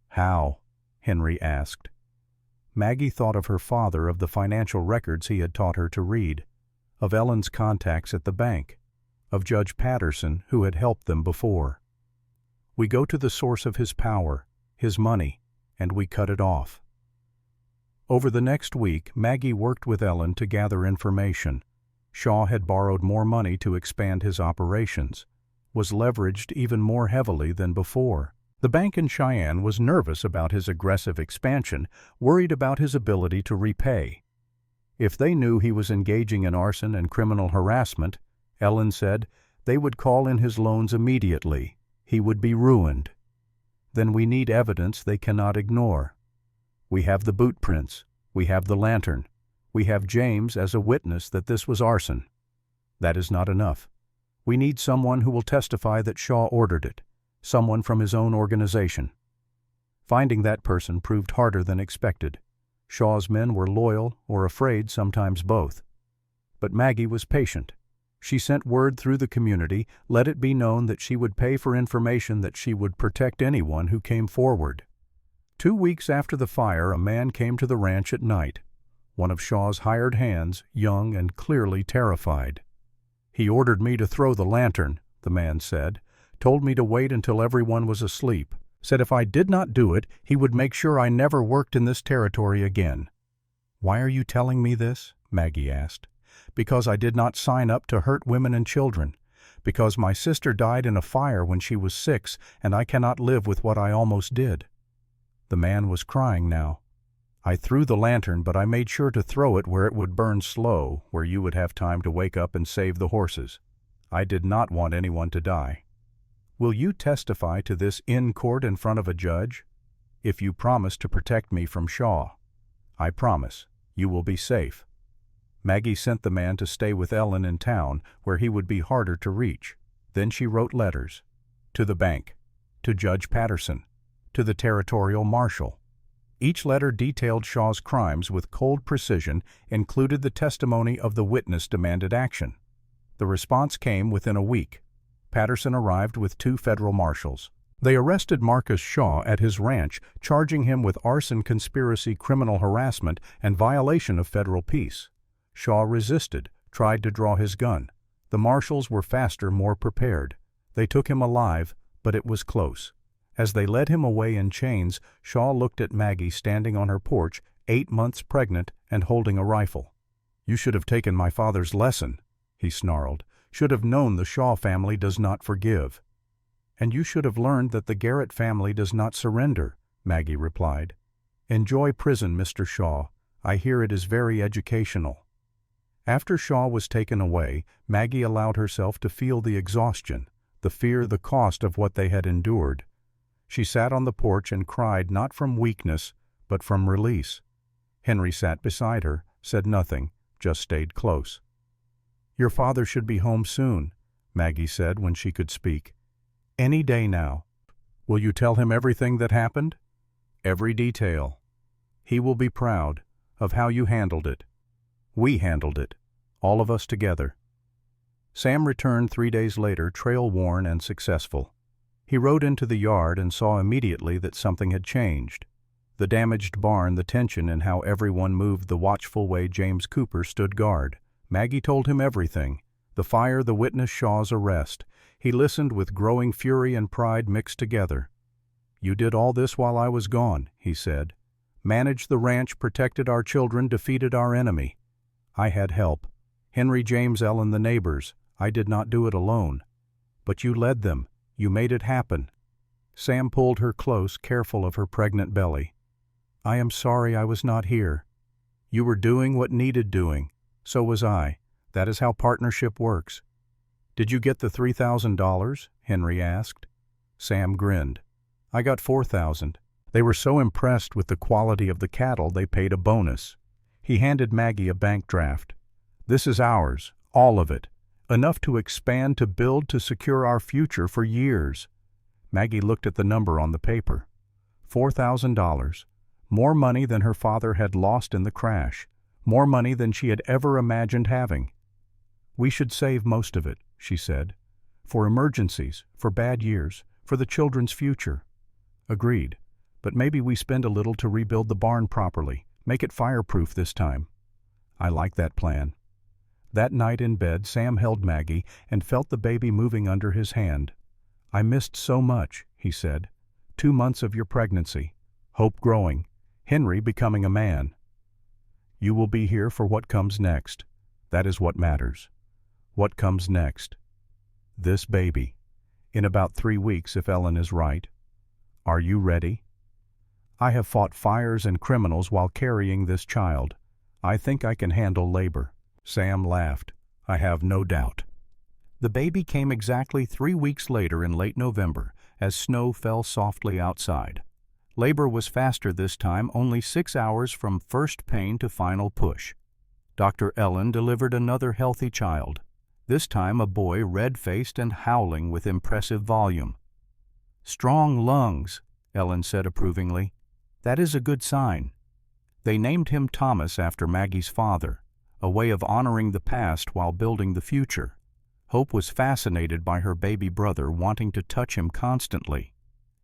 S1: "How?" Henry asked. Maggie thought of her father, of the financial records he had taught her to read, of Ellen's contacts at the bank, of Judge Patterson, who had helped them before. "We go to the source of his power, his money, and we cut it off." Over the next week, Maggie worked with Ellen to gather information. Shaw had borrowed more money to expand his operations, was leveraged even more heavily than before. The bank in Cheyenne was nervous about his aggressive expansion, worried about his ability to repay. If they knew he was engaging in arson and criminal harassment, Ellen said, they would call in his loans immediately. He would be ruined. Then we need evidence they cannot ignore. We have the boot prints. We have the lantern. We have James as a witness that this was arson. That is not enough. We need someone who will testify that Shaw ordered it, someone from his own organization. Finding that person proved harder than expected. Shaw's men were loyal or afraid, sometimes both. But Maggie was patient. She sent word through the community, let it be known that she would pay for information, that she would protect anyone who came forward. 2 weeks after the fire, a man came to the ranch at night, one of Shaw's hired hands, young and clearly terrified. "He ordered me to throw the lantern," the man said, "told me to wait until everyone was asleep, said if I did not do it, he would make sure I never worked in this territory again." "Why are you telling me this?" Maggie asked. "Because I did not sign up to hurt women and children. Because my sister died in a fire when she was 6, and I cannot live with what I almost did." The man was crying now. "I threw the lantern, but I made sure to throw it where it would burn slow, where you would have time to wake up and save the horses. I did not want anyone to die." "Will you testify to this in court in front of a judge?" "If you promise to protect me from Shaw." "I promise. You will be safe." Maggie sent the man to stay with Ellen in town, where he would be harder to reach. Then she wrote letters. To the bank. To Judge Patterson. To the territorial marshal. Each letter detailed Shaw's crimes with cold precision, included the testimony of the witness demanded action. The response came within a week. Patterson arrived with 2 federal marshals. They arrested Marcus Shaw at his ranch, charging him with arson, conspiracy, criminal harassment, and violation of federal peace. Shaw resisted, tried to draw his gun. The marshals were faster, more prepared. They took him alive, but it was close. As they led him away in chains, Shaw looked at Maggie standing on her porch, 8 months pregnant and holding a rifle. "You should have taken my father's lesson," he snarled. "Should have known the Shaw family does not forgive." "And you should have learned that the Garrett family does not surrender," Maggie replied. "Enjoy prison, Mr. Shaw. I hear it is very educational." After Shaw was taken away, Maggie allowed herself to feel the exhaustion, the fear, the cost of what they had endured. She sat on the porch and cried, not from weakness, but from release. Henry sat beside her, said nothing, just stayed close. "Your father should be home soon," Maggie said when she could speak. "Any day now. Will you tell him everything that happened?" "Every detail. He will be proud of how you handled it. We handled it, all of us together." Sam returned 3 days later, trail-worn and successful. He rode into the yard and saw immediately that something had changed. The damaged barn, the tension in how everyone moved, the watchful way James Cooper stood guard. Maggie told him everything. The fire, the witness, Shaw's arrest. He listened with growing fury and pride mixed together. "You did all this while I was gone," he said. "Managed the ranch, protected our children, defeated our enemy. I had help. Henry, James, Ellen, the neighbors. I did not do it alone. But you led them. You made it happen." Sam pulled her close, careful of her pregnant belly. "I am sorry I was not here. You were doing what needed doing. So was I. That is how partnership works." "Did you get the $3,000? Henry asked. Sam grinned. "I got $4,000. They were so impressed with the quality of the cattle they paid a bonus." He handed Maggie a bank draft. "This is ours, all of it. Enough to expand, to build, to secure our future for years." Maggie looked at the number on the paper. $4,000. More money than her father had lost in the crash. More money than she had ever imagined having. "We should save most of it," she said. "For emergencies, for bad years, for the children's future." "Agreed. But maybe we spend a little to rebuild the barn properly, make it fireproof this time." "I like that plan." That night in bed, Sam held Maggie and felt the baby moving under his hand. "I missed so much," he said. 2 months of your pregnancy, hope growing, Henry becoming a man. You will be here for what comes next. That is what matters. What comes next? This baby. In about 3 weeks, if Ellen is right. Are you ready? I have fought fires and criminals while carrying this child. I think I can handle labor." Sam laughed. "I have no doubt." The baby came exactly 3 weeks later in late November, as snow fell softly outside. Labor was faster this time, only 6 hours from first pain to final push. Dr. Ellen delivered another healthy child, this time a boy red-faced and howling with impressive volume. "Strong lungs," Ellen said approvingly. "That is a good sign." They named him Thomas after Maggie's father, a way of honoring the past while building the future. Hope was fascinated by her baby brother, wanting to touch him constantly.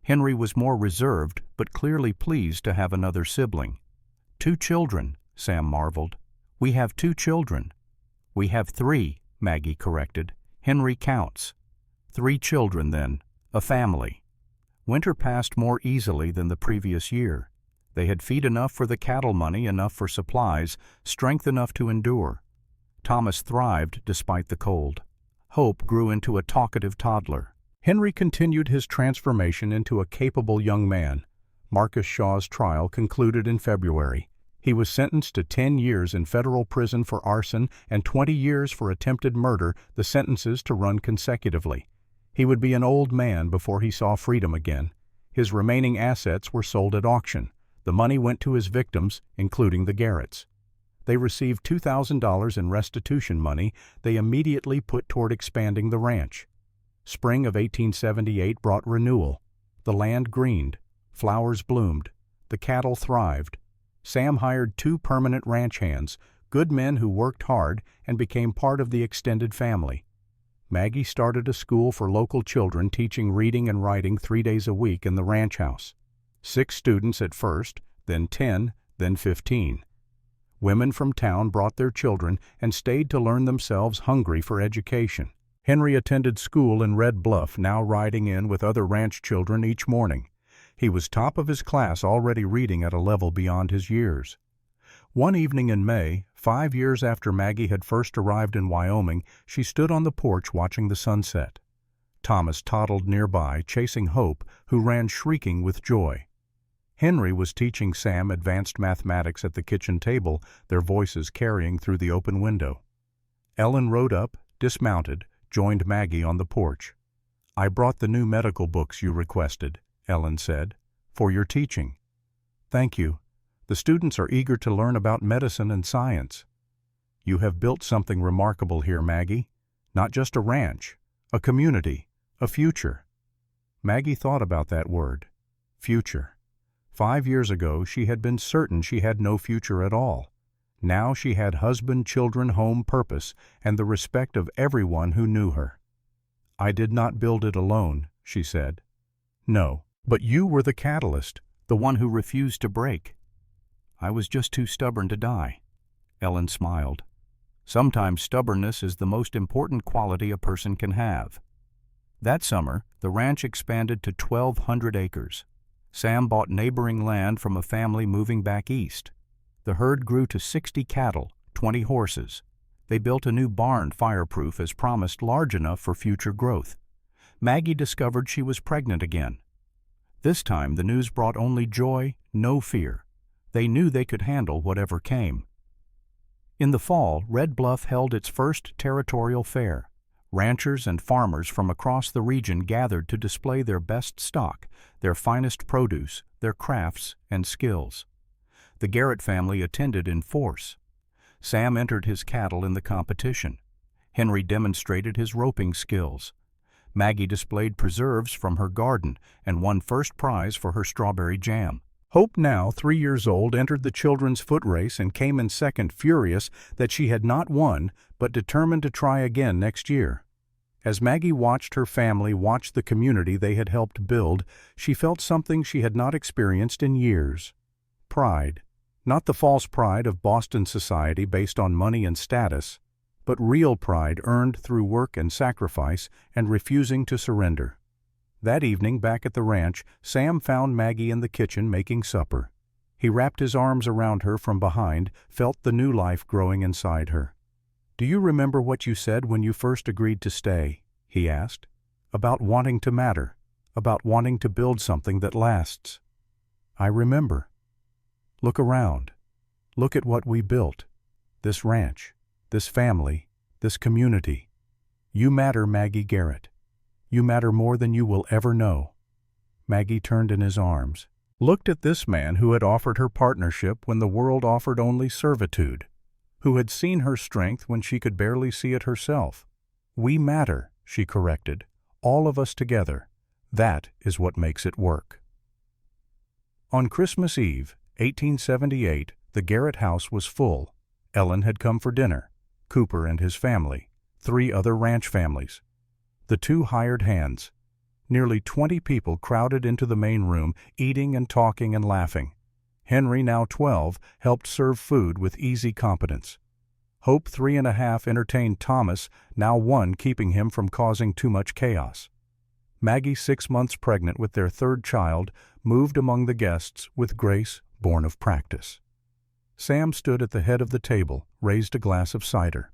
S1: Henry was more reserved, but clearly pleased to have another sibling. 2 children, Sam marveled. "We have 2 children." "We have 3, Maggie corrected. "Henry counts." 3 children, then. A family. Winter passed more easily than the previous year. They had feed enough for the cattle money, enough for supplies, strength enough to endure. Thomas thrived despite the cold. Hope grew into a talkative toddler. Henry continued his transformation into a capable young man. Marcus Shaw's trial concluded in February. He was sentenced to 10 years in federal prison for arson and 20 years for attempted murder, the sentences to run consecutively. He would be an old man before he saw freedom again. His remaining assets were sold at auction. The money went to his victims, including the Garretts. They received $2,000 in restitution money they immediately put toward expanding the ranch. Spring of 1878 brought renewal. The land greened. Flowers bloomed. the cattle thrived. Sam hired 2 permanent ranch hands, good men who worked hard and became part of the extended family. Maggie started a school for local children, teaching reading and writing 3 days a week in the ranch house. 6 students at first, then 10, then 15. Women from town brought their children and stayed to learn themselves, hungry for education. Henry attended school in Red Bluff, now riding in with other ranch children each morning. He was top of his class, already reading at a level beyond his years. One evening in May, 5 years after Maggie had first arrived in Wyoming, she stood on the porch watching the sunset. Thomas toddled nearby, chasing Hope, who ran shrieking with joy. Henry was teaching Sam advanced mathematics at the kitchen table, their voices carrying through the open window. Ellen rode up, dismounted, joined Maggie on the porch. "I brought the new medical books you requested," Ellen said, "for your teaching." "Thank you. The students are eager to learn about medicine and science." "You have built something remarkable here, Maggie. Not just a ranch, a community, a future." Maggie thought about that word, future. 5 years ago she had been certain she had no future at all. Now she had husband, children, home, purpose, and the respect of everyone who knew her. "I did not build it alone," she said. "No, but you were the catalyst, the one who refused to break." "I was just too stubborn to die." Ellen smiled. "Sometimes stubbornness is the most important quality a person can have." That summer, the ranch expanded to 1,200 acres. Sam bought neighboring land from a family moving back east. The herd grew to 60 cattle, 20 horses. They built a new barn, fireproof as promised, large enough for future growth. Maggie discovered she was pregnant again. This time the news brought only joy, no fear. They knew they could handle whatever came. In the fall, Red Bluff held its first territorial fair. Ranchers and farmers from across the region gathered to display their best stock, their finest produce, their crafts and skills. The Garrett family attended in force. Sam entered his cattle in the competition. Henry demonstrated his roping skills. Maggie displayed preserves from her garden and won first prize for her strawberry jam. Hope, now 3 years old, entered the children's foot race and came in second, furious that she had not won, but determined to try again next year. As Maggie watched her family, watched the community they had helped build, she felt something she had not experienced in years. Pride. Not the false pride of Boston society based on money and status, but real pride earned through work and sacrifice and refusing to surrender. That evening, back at the ranch, Sam found Maggie in the kitchen making supper. He wrapped his arms around her from behind, felt the new life growing inside her. "Do you remember what you said when you first agreed to stay?" he asked. "About wanting to matter, about wanting to build something that lasts." "I remember." "Look around. Look at what we built. This ranch, this family, this community. You matter, Maggie Garrett. You matter more than you will ever know." Maggie turned in his arms, looked at this man who had offered her partnership when the world offered only servitude, who had seen her strength when she could barely see it herself. "We matter," she corrected, "all of us together. That is what makes it work." On Christmas Eve, 1878, the Garrett house was full. Ellen had come for dinner, Cooper and his family, 3 other ranch families, the 2 hired hands. Nearly 20 people crowded into the main room, eating and talking and laughing. Henry, now 12, helped serve food with easy competence. Hope, 3.5, entertained Thomas, now 1, keeping him from causing too much chaos. Maggie, 6 months pregnant with their 3rd child, moved among the guests with grace born of practice. Sam stood at the head of the table, raised a glass of cider.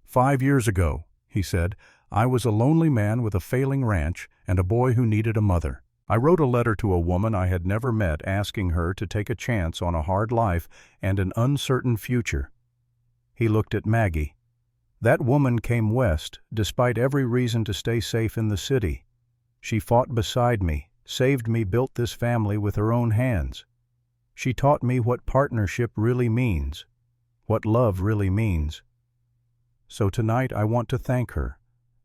S1: "5 years ago," he said, "I was a lonely man with a failing ranch and a boy who needed a mother. I wrote a letter to a woman I had never met, asking her to take a chance on a hard life and an uncertain future." He looked at Maggie. "That woman came west, despite every reason to stay safe in the city. She fought beside me, saved me, built this family with her own hands. She taught me what partnership really means, what love really means. So tonight I want to thank her.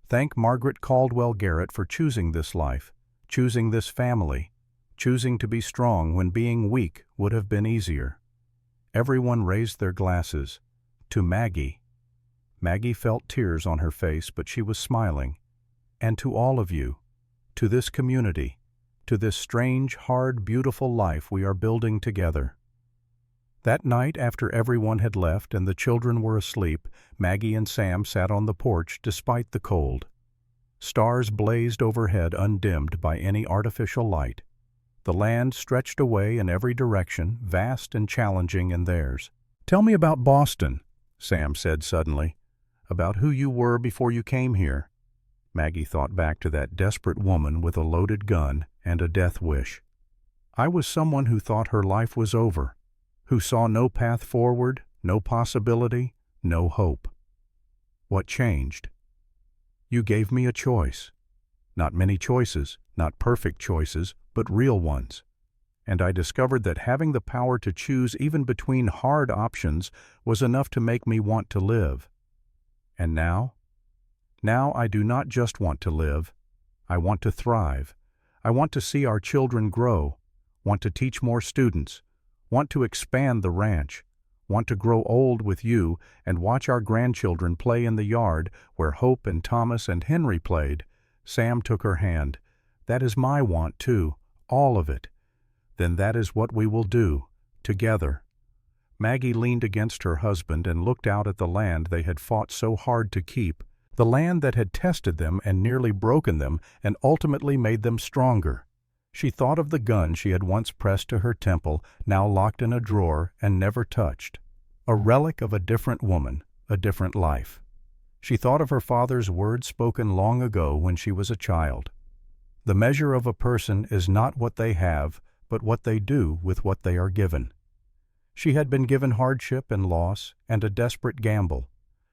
S1: Thank Margaret Caldwell Garrett for choosing this life, choosing this family, choosing to be strong when being weak would have been easier. Everyone raised their glasses. To Maggie. Maggie felt tears on her face, but she was smiling. And to all of you, to this community, to this strange, hard, beautiful life we are building together. That night, after everyone had left and the children were asleep, Maggie and Sam sat on the porch despite the cold. Stars blazed overhead undimmed by any artificial light. The land stretched away in every direction, vast and challenging in theirs. "Tell me about Boston," Sam said suddenly, "about who you were before you came here." Maggie thought back to that desperate woman with a loaded gun and a death wish. "I was someone who thought her life was over, who saw no path forward, no possibility, no hope. What changed? You gave me a choice. Not many choices, not perfect choices, but real ones. And I discovered that having the power to choose even between hard options was enough to make me want to live. And now? Now I do not just want to live. I want to thrive. I want to see our children grow, want to teach more students, want to expand the ranch, want to grow old with you and watch our grandchildren play in the yard where Hope and Thomas and Henry played." Sam took her hand. "That is my want too, all of it." "Then that is what we will do, together." Maggie leaned against her husband and looked out at the land they had fought so hard to keep, the land that had tested them and nearly broken them and ultimately made them stronger. She thought of the gun she had once pressed to her temple, now locked in a drawer and never touched. A relic of a different woman, a different life. She thought of her father's words spoken long ago when she was a child. The measure of a person is not what they have, but what they do with what they are given. She had been given hardship and loss and a desperate gamble.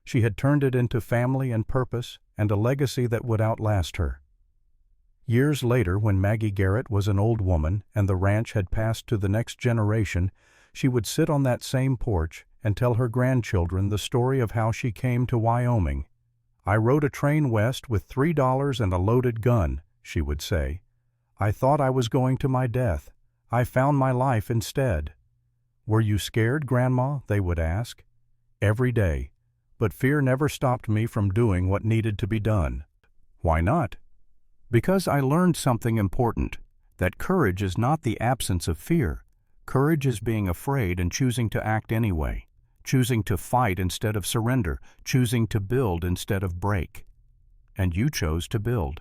S1: She had turned it into family and purpose and a legacy that would outlast her. Years later, when Maggie Garrett was an old woman and the ranch had passed to the next generation, she would sit on that same porch and tell her grandchildren the story of how she came to Wyoming. "I rode a train west with $3 and a loaded gun," she would say. "I thought I was going to my death. I found my life instead." "Were you scared, Grandma?" they would ask. "Every day. But fear never stopped me from doing what needed to be done." "Why not?" "Because I learned something important, that courage is not the absence of fear. Courage is being afraid and choosing to act anyway, choosing to fight instead of surrender, choosing to build instead of break. And you chose to build,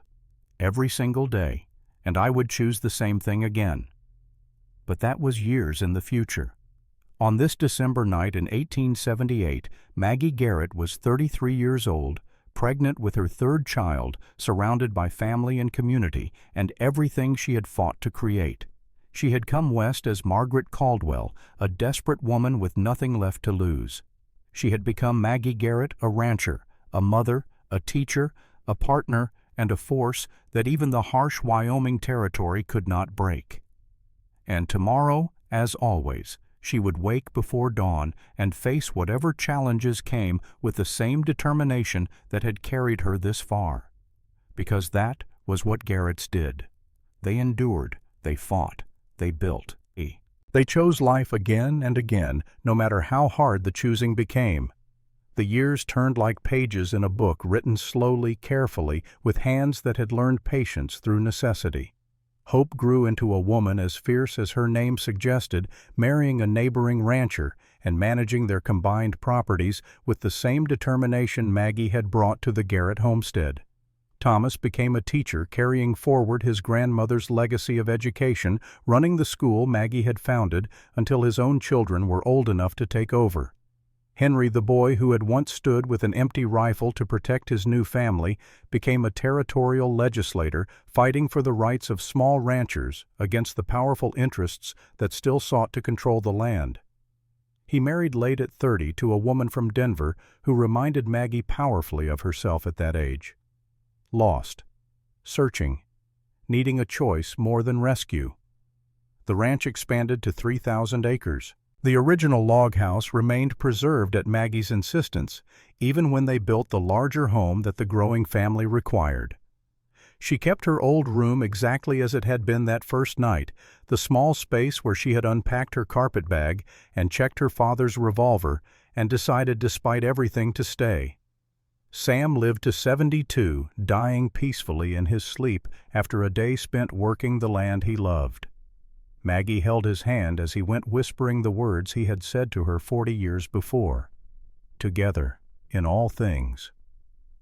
S1: every single day, and I would choose the same thing again." But that was years in the future. On this December night in 1878, Maggie Garrett was 33 years old, pregnant with her third child, surrounded by family and community, and everything she had fought to create. She had come west as Margaret Caldwell, a desperate woman with nothing left to lose. She had become Maggie Garrett, a rancher, a mother, a teacher, a partner, and a force that even the harsh Wyoming territory could not break. And tomorrow, as always, she would wake before dawn and face whatever challenges came with the same determination that had carried her this far. Because that was what Garretts did. They endured, they fought, they built. They chose life again and again, no matter how hard the choosing became. The years turned like pages in a book written slowly, carefully, with hands that had learned patience through necessity. Hope grew into a woman as fierce as her name suggested, marrying a neighboring rancher and managing their combined properties with the same determination Maggie had brought to the Garrett homestead. Thomas became a teacher, carrying forward his grandmother's legacy of education, running the school Maggie had founded until his own children were old enough to take over. Henry, the boy who had once stood with an empty rifle to protect his new family, became a territorial legislator fighting for the rights of small ranchers against the powerful interests that still sought to control the land. He married late at 30 to a woman from Denver who reminded Maggie powerfully of herself at that age. Lost, searching, needing a choice more than rescue. The ranch expanded to 3,000 acres. The original log house remained preserved at Maggie's insistence, even when they built the larger home that the growing family required. She kept her old room exactly as it had been that first night, the small space where she had unpacked her carpetbag and checked her father's revolver and decided despite everything to stay. Sam lived to 72, dying peacefully in his sleep after a day spent working the land he loved. Maggie held his hand as he went whispering the words he had said to her 40 years before. Together, in all things.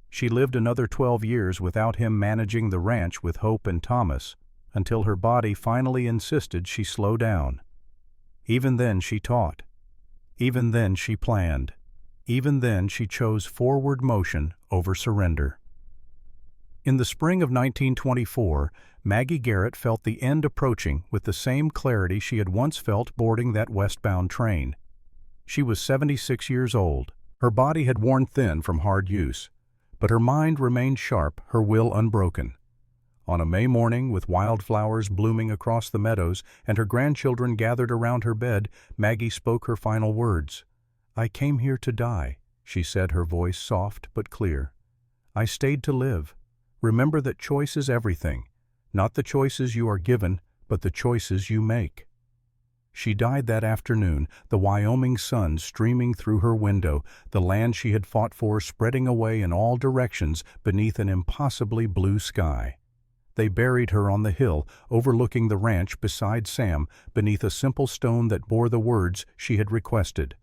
S1: She lived another 12 years without him managing the ranch with Hope and Thomas, until her body finally insisted she slow down. Even then she taught. Even then she planned. Even then she chose forward motion over surrender. In the spring of 1924, Maggie Garrett felt the end approaching with the same clarity she had once felt boarding that westbound train. She was 76 years old. Her body had worn thin from hard use, but her mind remained sharp, her will unbroken. On a May morning, with wildflowers blooming across the meadows and her grandchildren gathered around her bed, Maggie spoke her final words. "I came here to die," she said, her voice soft but clear. "I stayed to live. Remember that choice is everything. Not the choices you are given, but the choices you make." She died that afternoon, the Wyoming sun streaming through her window, the land she had fought for spreading away in all directions beneath an impossibly blue sky. They buried her on the hill, overlooking the ranch beside Sam, beneath a simple stone that bore the words she had requested.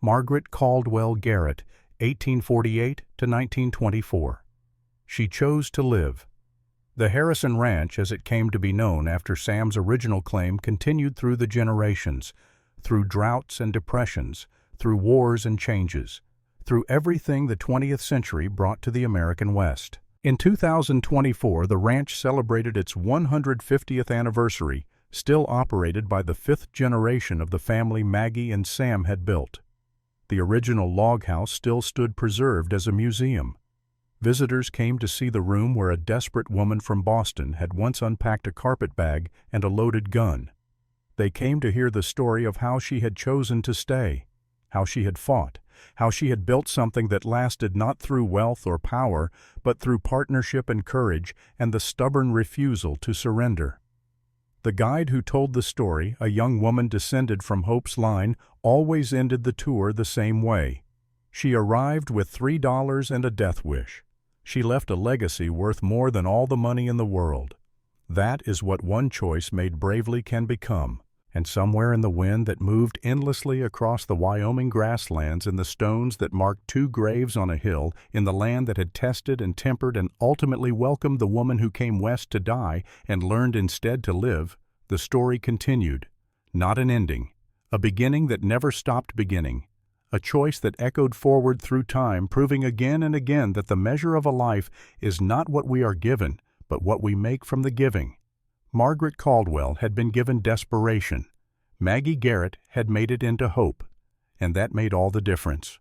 S1: Margaret Caldwell Garrett, 1848 to 1924. She chose to live. The Harrison Ranch, as it came to be known after Sam's original claim, continued through the generations, through droughts and depressions, through wars and changes, through everything the 20th century brought to the American West. In 2024, the ranch celebrated its 150th anniversary, still operated by the fifth generation of the family Maggie and Sam had built. The original log house still stood preserved as a museum. Visitors came to see the room where a desperate woman from Boston had once unpacked a carpetbag and a loaded gun. They came to hear the story of how she had chosen to stay, how she had fought, how she had built something that lasted not through wealth or power, but through partnership and courage and the stubborn refusal to surrender. The guide who told the story, a young woman descended from Hope's line, always ended the tour the same way. She arrived with $3 and a death wish. She left a legacy worth more than all the money in the world. That is what one choice made bravely can become. And somewhere in the wind that moved endlessly across the Wyoming grasslands, in the stones that marked two graves on a hill, in the land that had tested and tempered and ultimately welcomed the woman who came west to die and learned instead to live, the story continued. Not an ending. A beginning that never stopped beginning. A choice that echoed forward through time, proving again and again that the measure of a life is not what we are given, but what we make from the giving. Margaret Caldwell had been given desperation. Maggie Garrett had made it into hope, and that made all the difference.